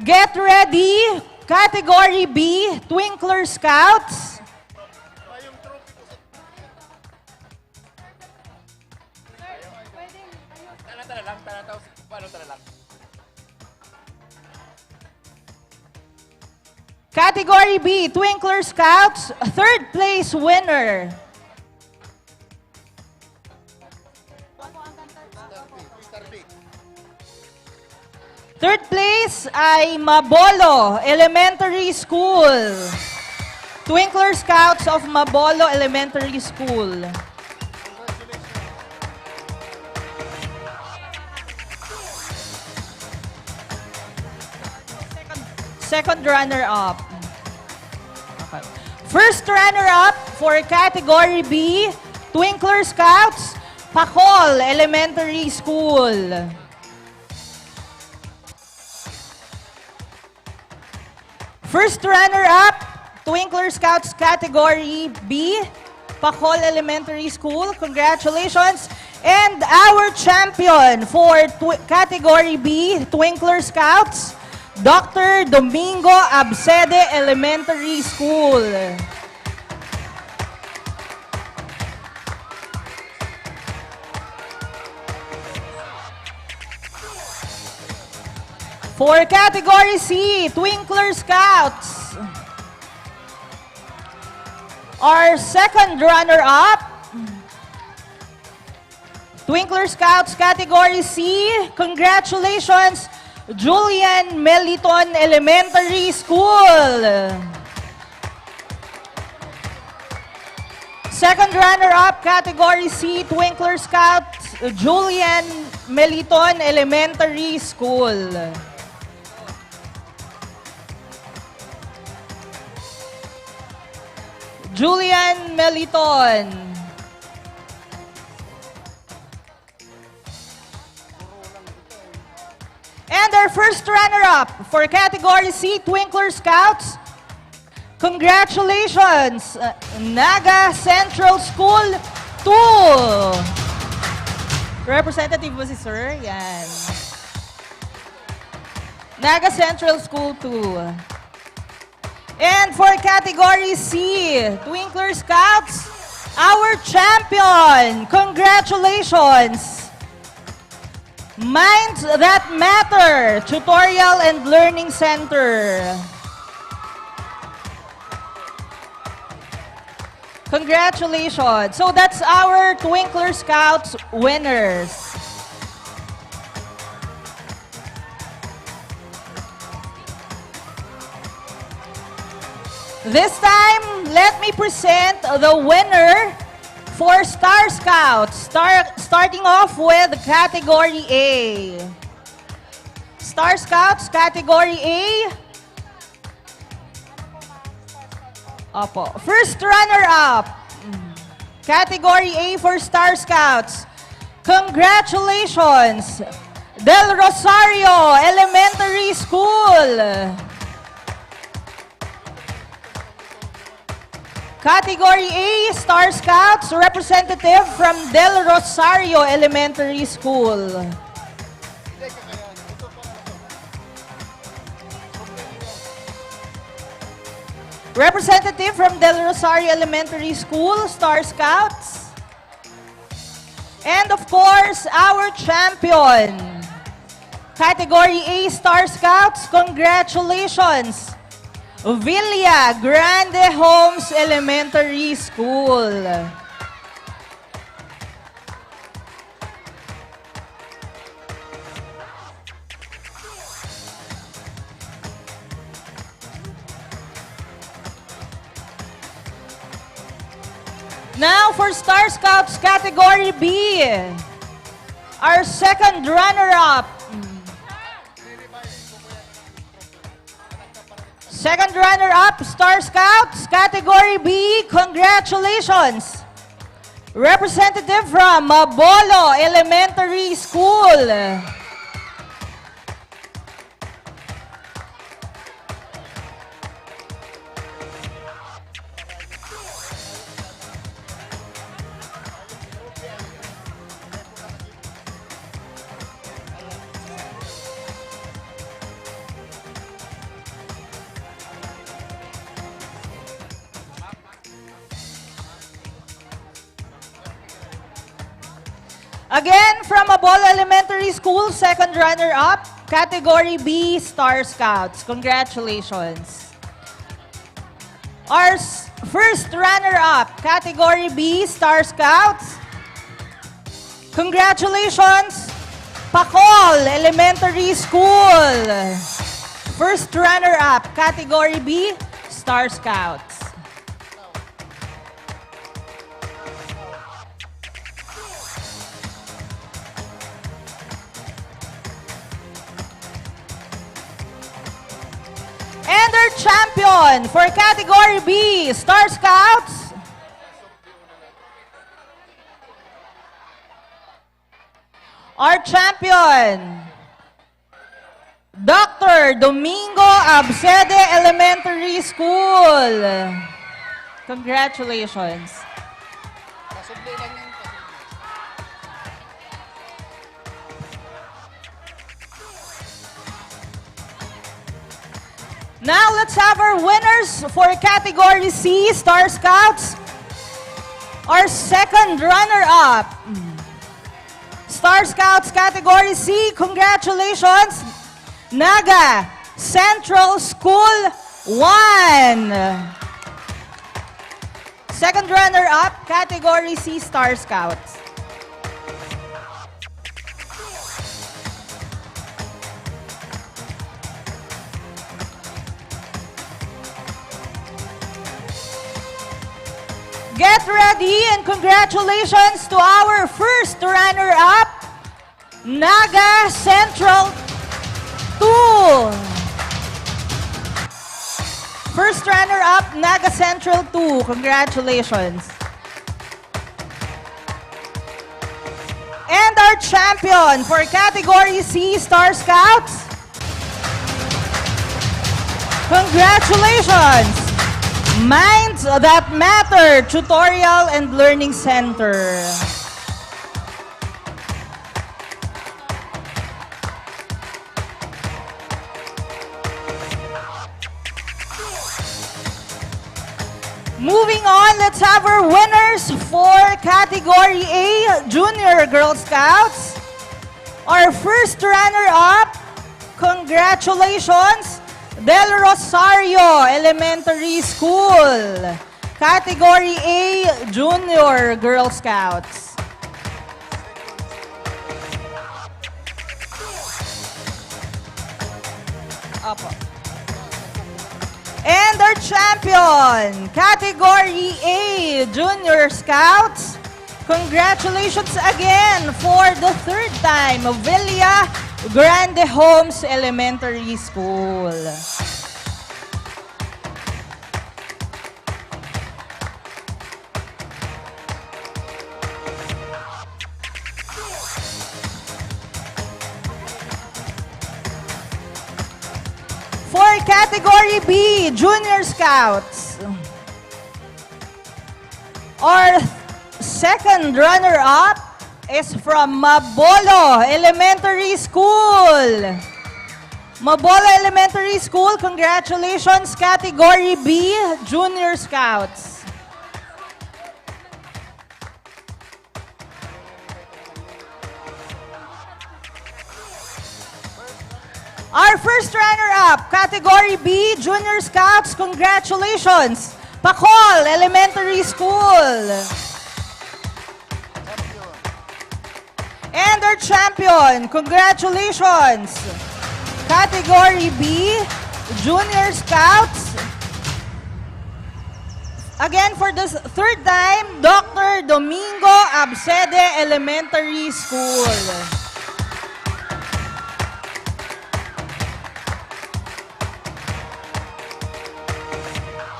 Get ready! Category B, Twinkler Scouts. Category B, Twinkler Scouts, third place winner. Third place ay Mabolo Elementary School. Twinkler Scouts of Mabolo Elementary School. Second runner-up. Okay. First runner-up for Category B, Twinkler Scouts, Pacol Elementary School. First runner-up, Twinkler Scouts Category B, Pacol Elementary School. Congratulations. And our champion for Category B, Twinkler Scouts, Dr. Domingo Absede Elementary School. For Category C, Twinkler Scouts, our second runner-up, Twinkler Scouts Category C, congratulations, Julian Meliton Elementary School. Second runner-up, Category C, Twinkler Scouts, Julian Meliton Elementary School. Julian Meliton. And our first runner-up for Category C, Twinkler Scouts, congratulations, Naga Central School 2. Representative ba si Sir? Yan. Naga Central School 2. And for Category C, Twinkler Scouts, our champion. Congratulations. Minds That Matter Tutorial and Learning Center. Congratulations. So that's our Twinkler Scouts winners. This time, let me present the winner for Star Scouts. Starting off with Category A. Star Scouts, Category A. Opo. First runner-up. Category A for Star Scouts. Congratulations, Del Rosario Elementary School. Category A, Star Scouts, representative from Del Rosario Elementary School. Representative from Del Rosario Elementary School, Star Scouts. And of course, our champion. Category A, Star Scouts, congratulations, Villa Grande Homes Elementary School. Now for Star Scouts Category B, our second runner-up. Second runner-up, Star Scouts, Category B, congratulations. Representative from Mabolo Elementary School. Again, from Mabolo Elementary School, second runner-up, Category B, Star Scouts. Congratulations. Our first runner-up, Category B, Star Scouts. Congratulations, Pacol Elementary School. First runner-up, Category B, Star Scouts. And our champion for Category B, Star Scouts, Our champion, Dr. Domingo Absede Elementary School. Congratulations. Now let's have our winners for Category C, Star Scouts. Our second runner-up, Star Scouts Category C, congratulations, Naga Central School 1. Second runner-up, Category C, Star Scouts. Get ready and congratulations to our first runner-up, Naga Central 2. First runner-up, Naga Central 2. Congratulations. And our champion for Category C, Star Scouts. Congratulations. Minds That Matter Tutorial and Learning Center. Moving on, let's have our winners for Category A, Junior Girl Scouts. Our first runner-up, congratulations, Del Rosario Elementary School. Category A, Junior Girl Scouts. Opo. And our champion, Category A, Junior Scouts. Congratulations again for the third time, Villa Grande Homes Elementary School. For Category B, Junior Scouts, our second runner-up is from Mabolo Elementary School. Mabolo Elementary School, congratulations, Category B, Junior Scouts. Our first runner-up, Category B, Junior Scouts, congratulations, Pacol Elementary School. And our champion, congratulations, Category B, Junior Scouts. Again, for the third time, Dr. Domingo Absede Elementary School.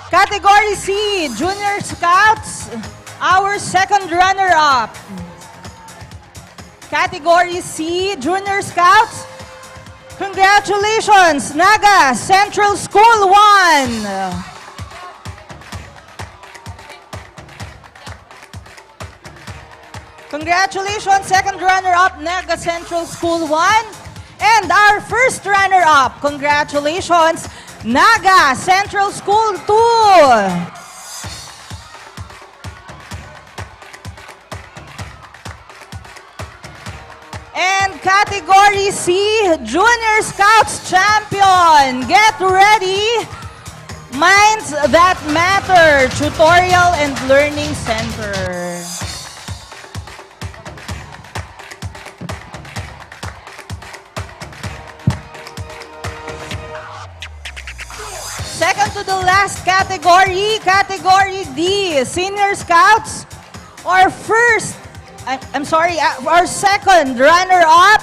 Category C, Junior Scouts, our second runner-up. Category C, Junior Scouts, congratulations, Naga Central School 1. Congratulations, second runner-up, Naga Central School 1. And our first runner-up, congratulations, Naga Central School 2. And Category C, Junior Scouts Champion. Get ready. Minds That Matter Tutorial and Learning Center. Second to the last category, Category D, Senior Scouts. Our second runner-up.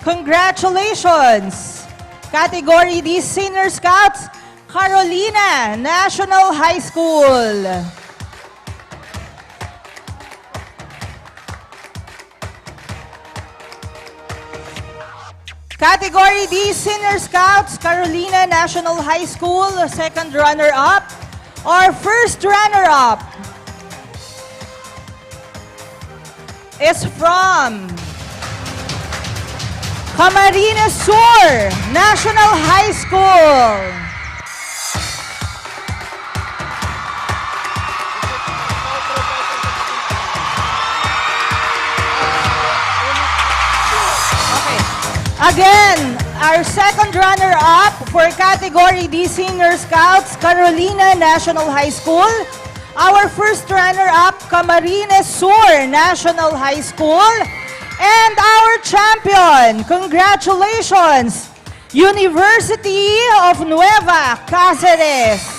Congratulations. Category D, Senior Scouts, Carolina National High School. Category D, Senior Scouts, Carolina National High School, second runner-up. Our first runner-up is from Camarines Sur National High School. Again, our second runner-up for Category D Senior Scouts, Carolina National High School. Our first runner-up, Camarines Sur National High School. And our champion, congratulations, University of Nueva Cáceres.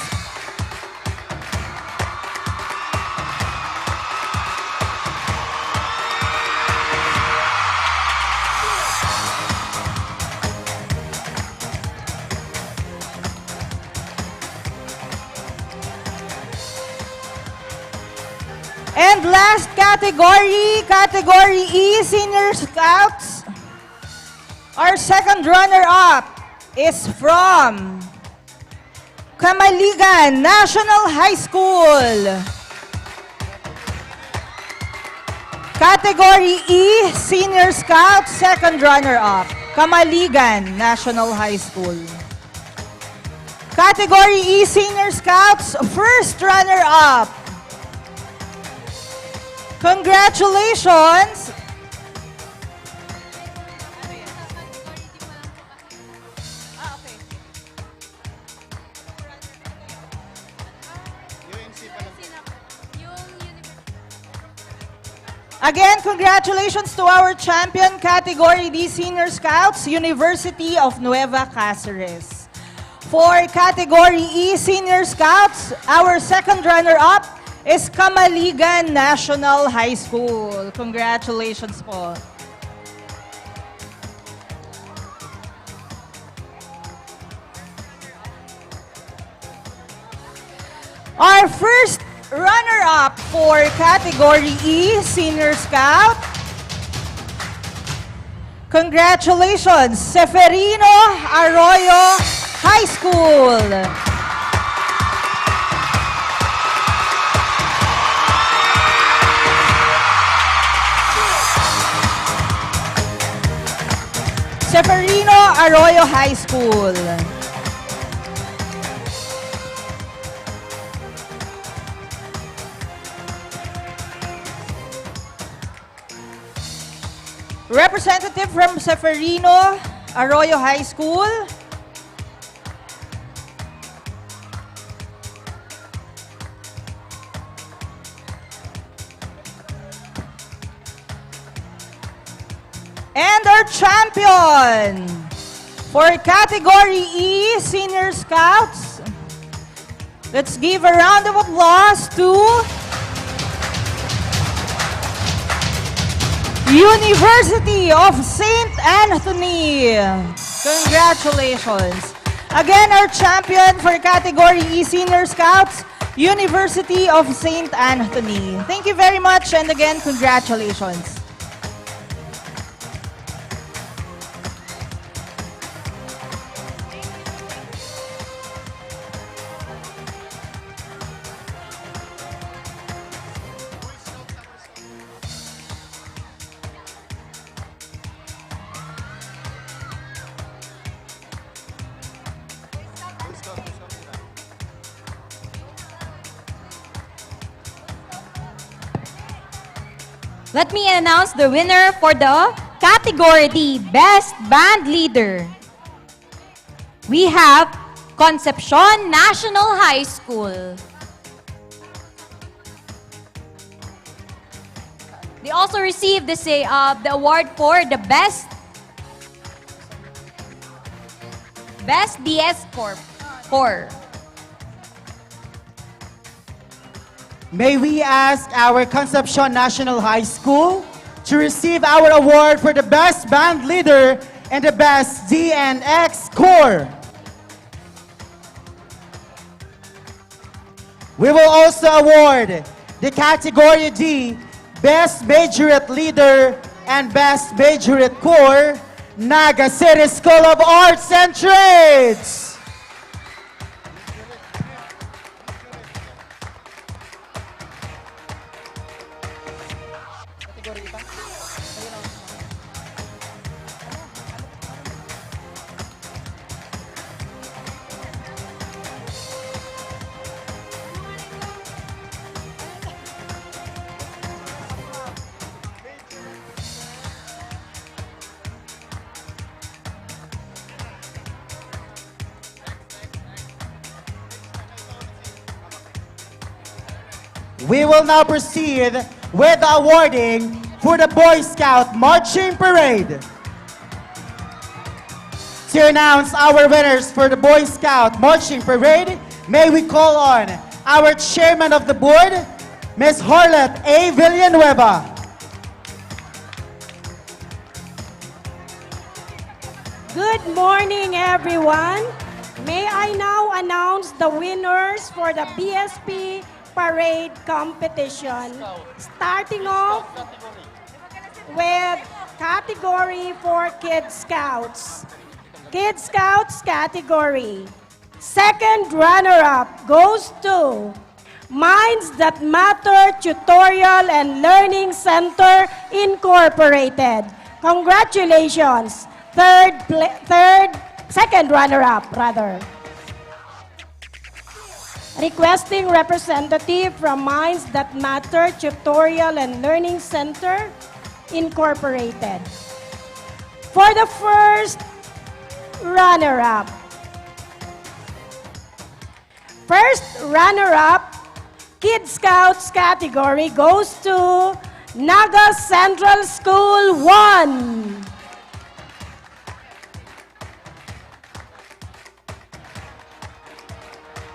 And last category, Category E, Senior Scouts. Our second runner-up is from Camaligan National High School. Category E, Senior Scouts, second runner-up, Camaligan National High School. Category E, Senior Scouts, first runner-up. Congratulations! Again, congratulations to our champion, Category D Senior Scouts, University of Nueva Cáceres. For Category E Senior Scouts, our second runner-up is Camaligan National High School. Congratulations po. Our first runner-up for Category E, Senior Scout. Congratulations, Seferino Arroyo High School. Seferino Arroyo High School. Representative from Seferino Arroyo High School. And our champion for Category E, Senior Scouts. Let's give a round of applause to University of St. Anthony. Congratulations. Again, our champion for Category E, Senior Scouts, University of St. Anthony. Thank you very much, and again, congratulations. Let me announce the winner for the Category D Best Band Leader. We have Concepcion National High School. They also received the award for the Best DS Corps. May we ask our Concepcion National High School to receive our award for the Best Band Leader and the Best DNX Corps. We will also award the Category D Best Majorette Leader and Best Majorette Corps Naga City School of Arts and Trades. We will now proceed with the awarding for the Boy Scout Marching Parade. To announce our winners for the Boy Scout Marching Parade, may we call on our Chairman of the Board, Ms. Harlet A. Villanueva. Good morning, everyone. May I now announce the winners for the BSP Parade competition. Starting off with category for Kid Scouts. Kid Scouts category. Second runner-up goes to Minds That Matter Tutorial and Learning Center Incorporated. Congratulations. Second runner-up, rather. Requesting representative from Minds That Matter Tutorial and Learning Center Incorporated. For the first runner-up. First runner-up, Kid Scouts category goes to Naga Central School 1.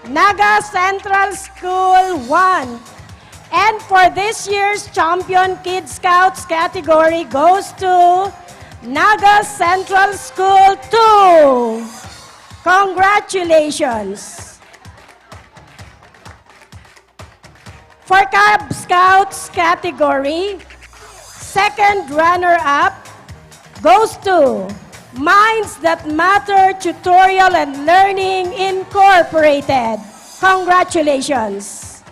Naga Central School 1. And for this year's champion Kid Scouts category goes to Naga Central School 2. Congratulations. For Cub Scouts category, second runner-up goes to Minds That Matter Tutorial and Learning Incorporated. Congratulations.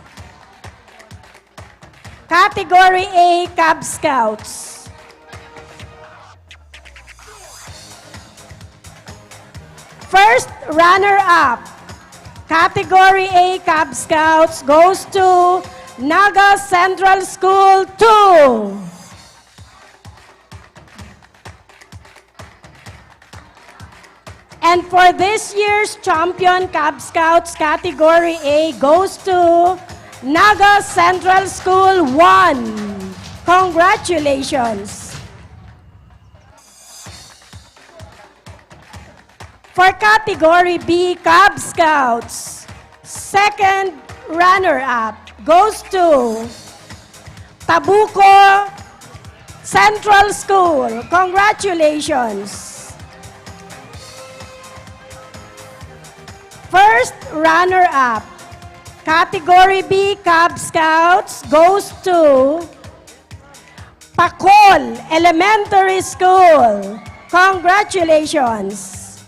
Category A, Cub Scouts. First runner-up, Category A, Cub Scouts, goes to Naga Central School 2. And for this year's champion Cub Scouts category A goes to Naga Central School 1. Congratulations. For category B, Cub Scouts, second runner-up goes to Tabuco Central School. Congratulations. First runner-up, category B, Cub Scouts, goes to Pacol Elementary School. Congratulations.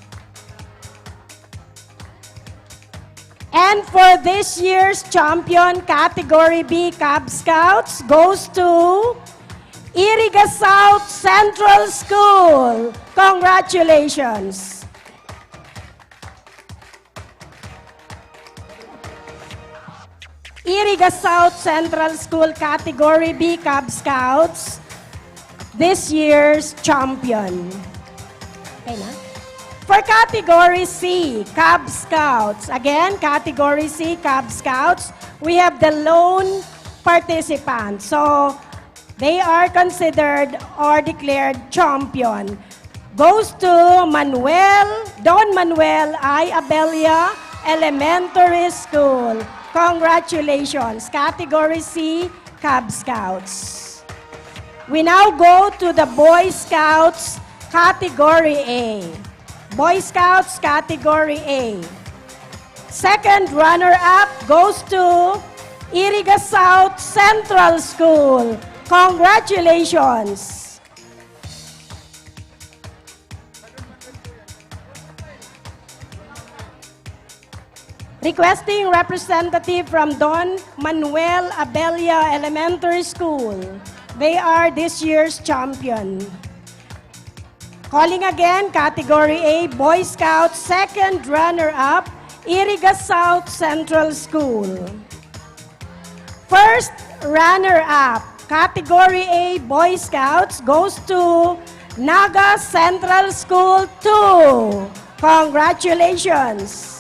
And for this year's champion, category B, Cub Scouts, goes to Iriga South Central School. Congratulations. Iriga South Central School Category B Cub Scouts, this year's champion. Okay na? For Category C, Cub Scouts. Again, Category C, Cub Scouts, we have the lone participants. So, they are considered or declared champion. Goes to Don Manuel I. Abelia Elementary School. Congratulations, Category C, Cub Scouts. We now go to the Boy Scouts Category A. Boy Scouts Category A. Second runner-up goes to Iriga South Central School. Congratulations. Requesting representative from Don Manuel Abella Elementary School. They are this year's champion. Calling again, Category A, Boy Scout, second runner-up, Iriga South Central School. First runner-up, Category A, Boy Scouts, goes to Naga Central School 2. Congratulations!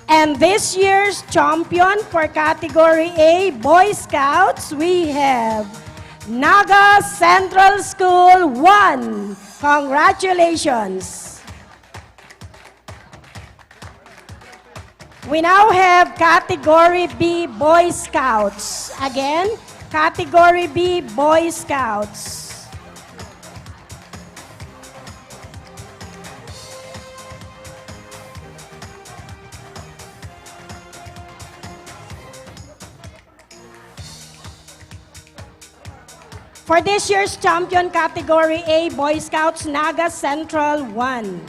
And this year's champion for Category A, Boy Scouts, we have Naga Central School 1. Congratulations! We now have Category B, Boy Scouts. Again, Category B, Boy Scouts. For this year's champion, Category A, Boy Scouts, Naga Central 1.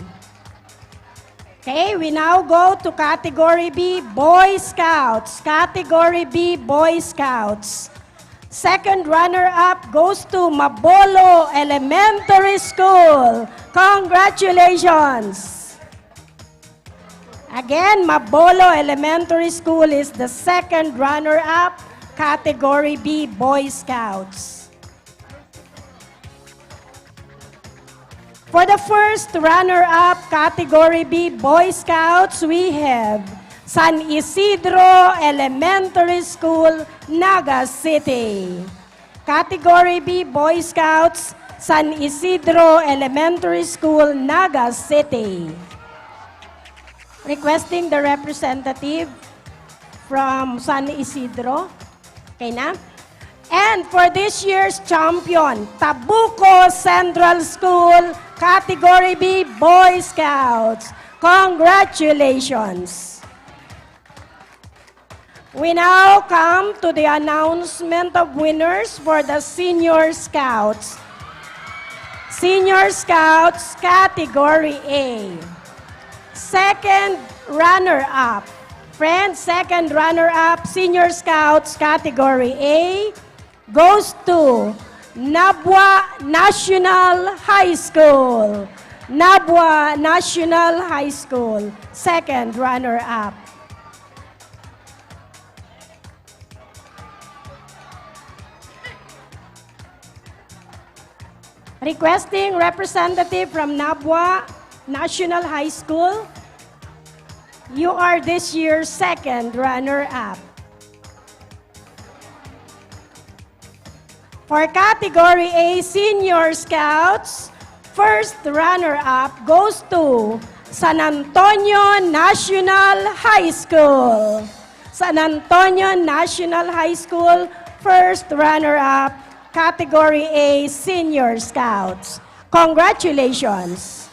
Okay, we now go to Category B, Boy Scouts. Category B, Boy Scouts. Second runner-up goes to Mabolo Elementary School. Congratulations! Again, Mabolo Elementary School is the second runner-up, Category B, Boy Scouts. For the first runner-up, Category B, Boy Scouts, we have San Isidro Elementary School, Naga City. Category B, Boy Scouts, San Isidro Elementary School, Naga City. Requesting the representative from San Isidro. Okay na? And for this year's champion, Tabuco Central School, Category B, Boy Scouts. Congratulations! We now come to the announcement of winners for the Senior Scouts. Senior Scouts, Category A. Second runner-up. Friends, second runner-up, Senior Scouts, Category A, goes to Nabwa National High School. Nabwa National High School, second runner-up. Requesting representative from Nabwa National High School. You are this year's second runner-up. For Category A, Senior Scouts, first runner-up goes to San Antonio National High School. San Antonio National High School, first runner-up, Category A, Senior Scouts. Congratulations!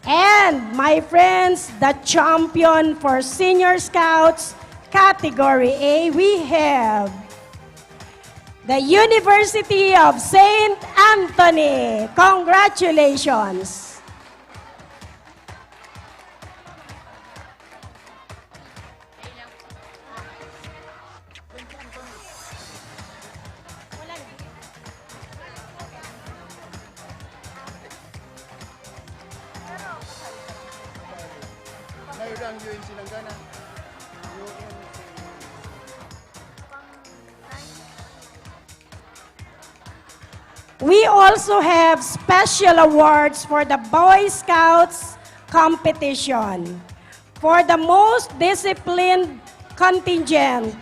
And my friends, the champion for Senior Scouts, Category A, we have the University of St. Anthony. Congratulations! We also have special awards for the Boy Scouts competition. For the most disciplined contingent.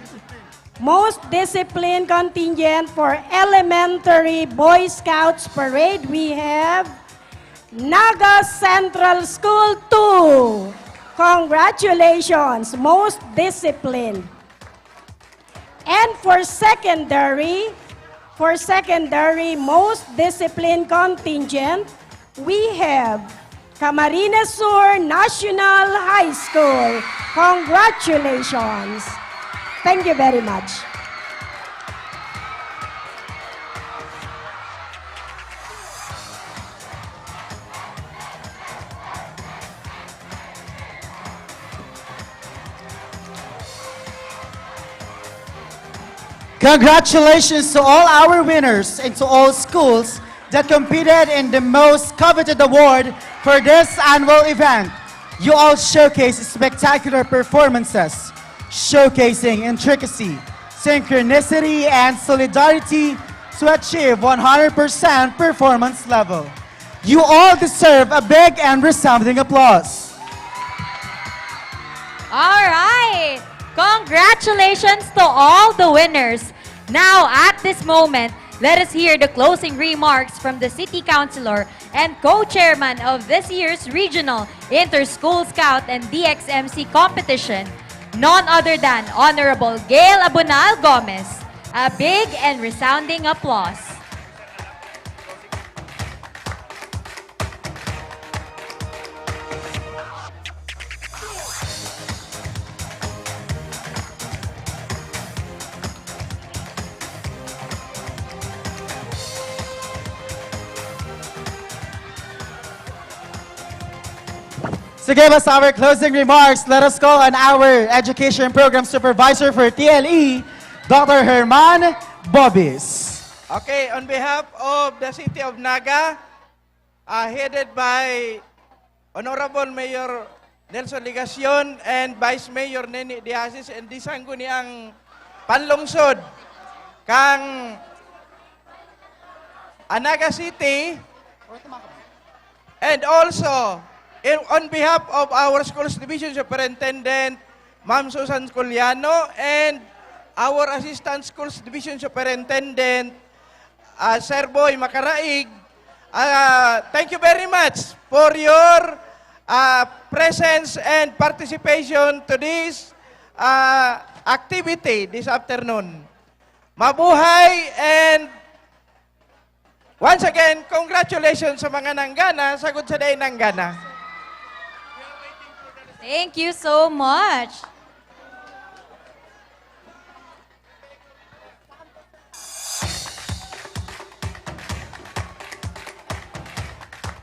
Most disciplined contingent for elementary Boy Scouts parade, we have Naga Central School 2. Congratulations, most disciplined. And for secondary most disciplined contingent, we have Camarines Sur National High School. Congratulations. Thank you very much. Congratulations to all our winners and to all schools that competed in the most coveted award for this annual event. You all showcased spectacular performances, showcasing intricacy, synchronicity, and solidarity to achieve 100% performance level. You all deserve a big and resounding applause. All right! Congratulations to all the winners. Now, at this moment, let us hear the closing remarks from the City Councilor and co-chairman of this year's Regional Inter-School Scout and DXMC competition, none other than Honorable Gail Abunal Gomez. A big and resounding applause. To give us our closing remarks, let us call on our Education Program Supervisor for TLE, Dr. Herman Bobis. Okay, on behalf of the City of Naga, headed by Honorable Mayor Nelson Ligacion and Vice Mayor Neni Diazis, and disanggo ni ang panlungsod kang Naga City, and also on behalf of our Schools Division Superintendent, Ma'am Susan Culiano, and our Assistant Schools Division Superintendent, Sir Boy Makaraig, thank you very much for your presence and participation to this activity this afternoon. Mabuhay, and once again, congratulations sa mga nanggana, sagot sa day nanggana. Thank you so much.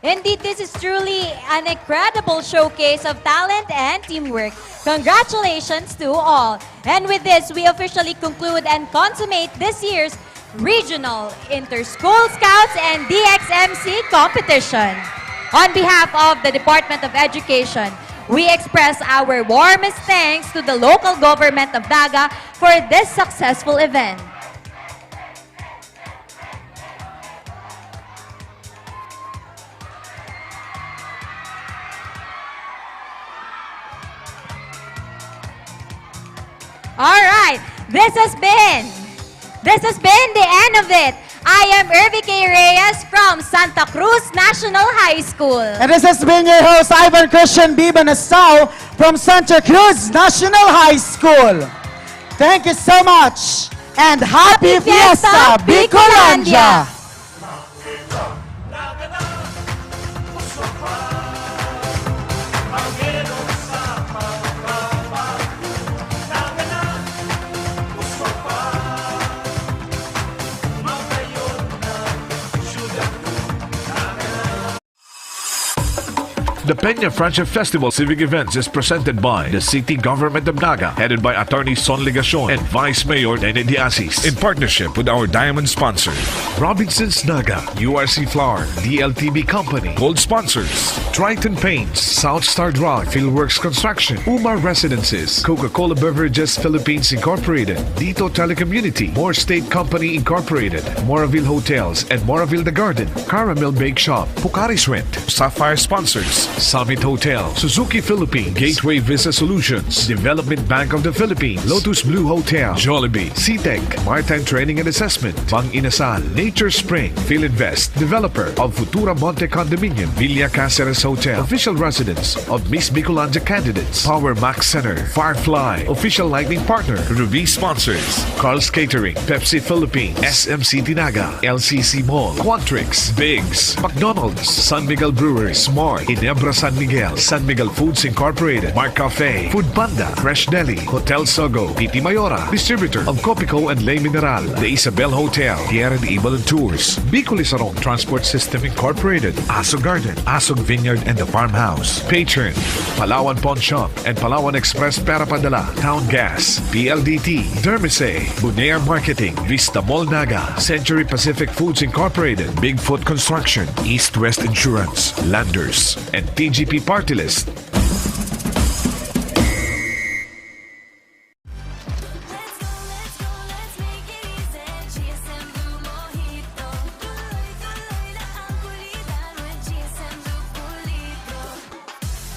Indeed, this is truly an incredible showcase of talent and teamwork. Congratulations to all. And with this, we officially conclude and consummate this year's Regional Inter-School Scouts and DXMC competition. On behalf of the Department of Education, we express our warmest thanks to the local government of Naga for this successful event. All right, this has been the end of it. I am Irvi K. Reyes from Santa Cruz National High School. And this has been your host, Ivan Christian Biba Nassau from Santa Cruz National High School. Thank you so much, and Happy Fiesta, Bicolandia! The Peña Friendship Festival Civic Events is presented by the City Government of Naga, headed by Attorney Son Ligacion and Vice Mayor Nene Diazis, in partnership with our diamond sponsor, Robinson's Naga, URC Flour, DLTB Company, Gold Sponsors, Triton Paints, South Star Drug, Fieldworks Construction, Umar Residences, Coca-Cola Beverages Philippines Incorporated, Dito Telecommunity, Moore State Company Incorporated, Moraville Hotels and Moraville The Garden, Caramel Bake Shop, Pucaris Rent, Sapphire Sponsors, Summit Hotel, Suzuki Philippines, Gateway Visa Solutions, Development Bank of the Philippines, Lotus Blue Hotel, Jollibee, CTEC, Maritime Training and Assessment, Bang Inasal, Nature Spring, Philinvest, developer of Futura Monte Condominium, Villa Caceres Hotel, official residence of Miss Bicolandia candidates, Power Max Center, Firefly, official lighting partner, Ruby Sponsors, Carl's Catering, Pepsi Philippines, SMCT Naga, LCC Mall, Quantrix, Biggs, McDonald's, San Miguel Brewery, Smart, Ineb Obra San Miguel Foods Incorporated, Mark Cafe, Food Panda, Fresh Deli, Hotel Sogo, Titi Mayora, distributor of Copico and Le Mineral, The Isabel Hotel, Tierra de Ibal Tours, Bicolisarong Transport System Incorporated, Asog Garden, Asog Vineyard and the Farmhouse, Patron, Palawan Pawn Shop and Palawan Express Pera Padala, Town Gas, PLDT, Dermise, Bunear Marketing, Vista Mall Naga, Century Pacific Foods Incorporated, Bigfoot Construction, East West Insurance, Landers, and TGP Party List.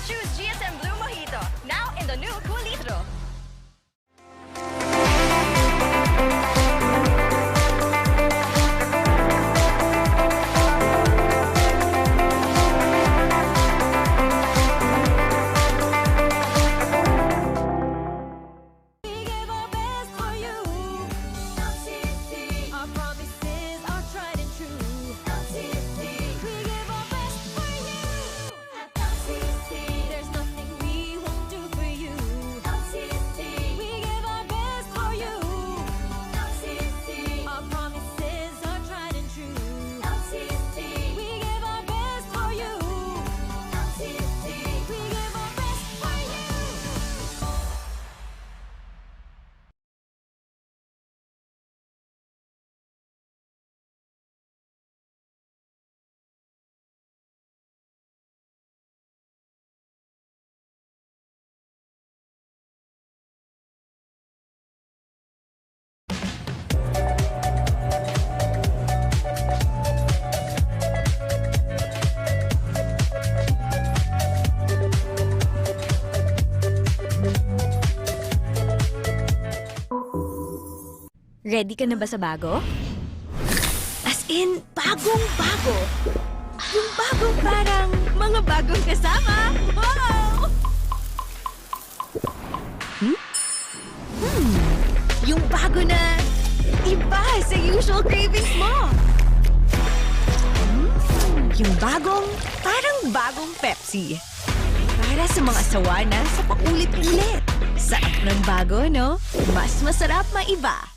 Choose GSM Blue Mojito, now in the new Cool Litro. Ready ka na ba sa bago? As in, bagong-bago. Yung bagong parang mga bagong kasama. Wow! Yung bago na iba sa usual cravings mo. Yung bagong, parang bagong Pepsi. Para sa mga sawa na sa paulit-ulit. Sarap ng bago, no? Mas masarap maiba.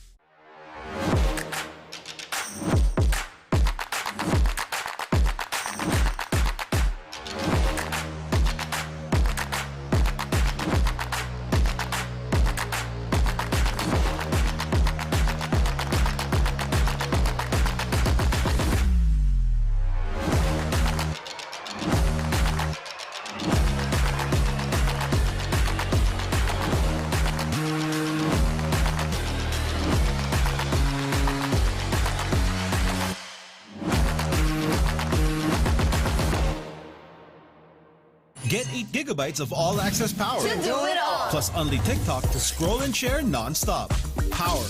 Get 8 gigabytes of all-access power. To do it all. Plus only TikTok to scroll and share non-stop. Power,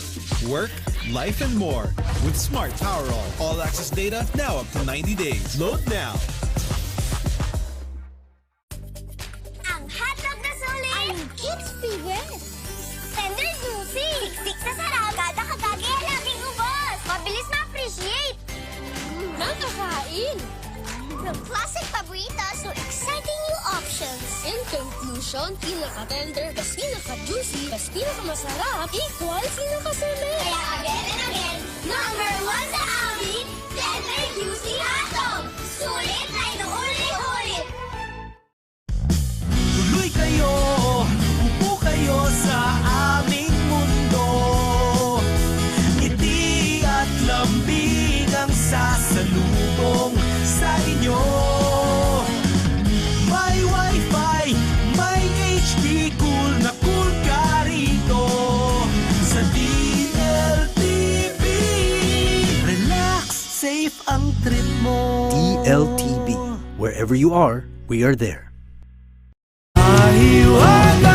work, life, and more. With Smart Power All access data now up to 90 days. Load now. Ang hotdog na sulit! Ang kids' favorite! Tender juicy! Siksik sa sarap! Kada kagagi, laging ubos! Mabilis ma-appreciate! Nakakain! From classic pabritas to exciting new options. In conclusion, pinaka-tender, tas pinaka-juicy, tas pinaka-masarap, equal pinaka-sulit. Kaya again and again, number 1 sa amin, tender juicy hotdog! Sulit na inuulit-ulit! Tuloy kayo, upo kayo sa aming mundo. Ngiti at lambing ang sasalubong sa inyo. May Wi-Fi, may HD, cool na cool ka rito sa DLTV. Relax, safe ang trip mo. DLTV. Wherever you are, we are there. Ahiwaga!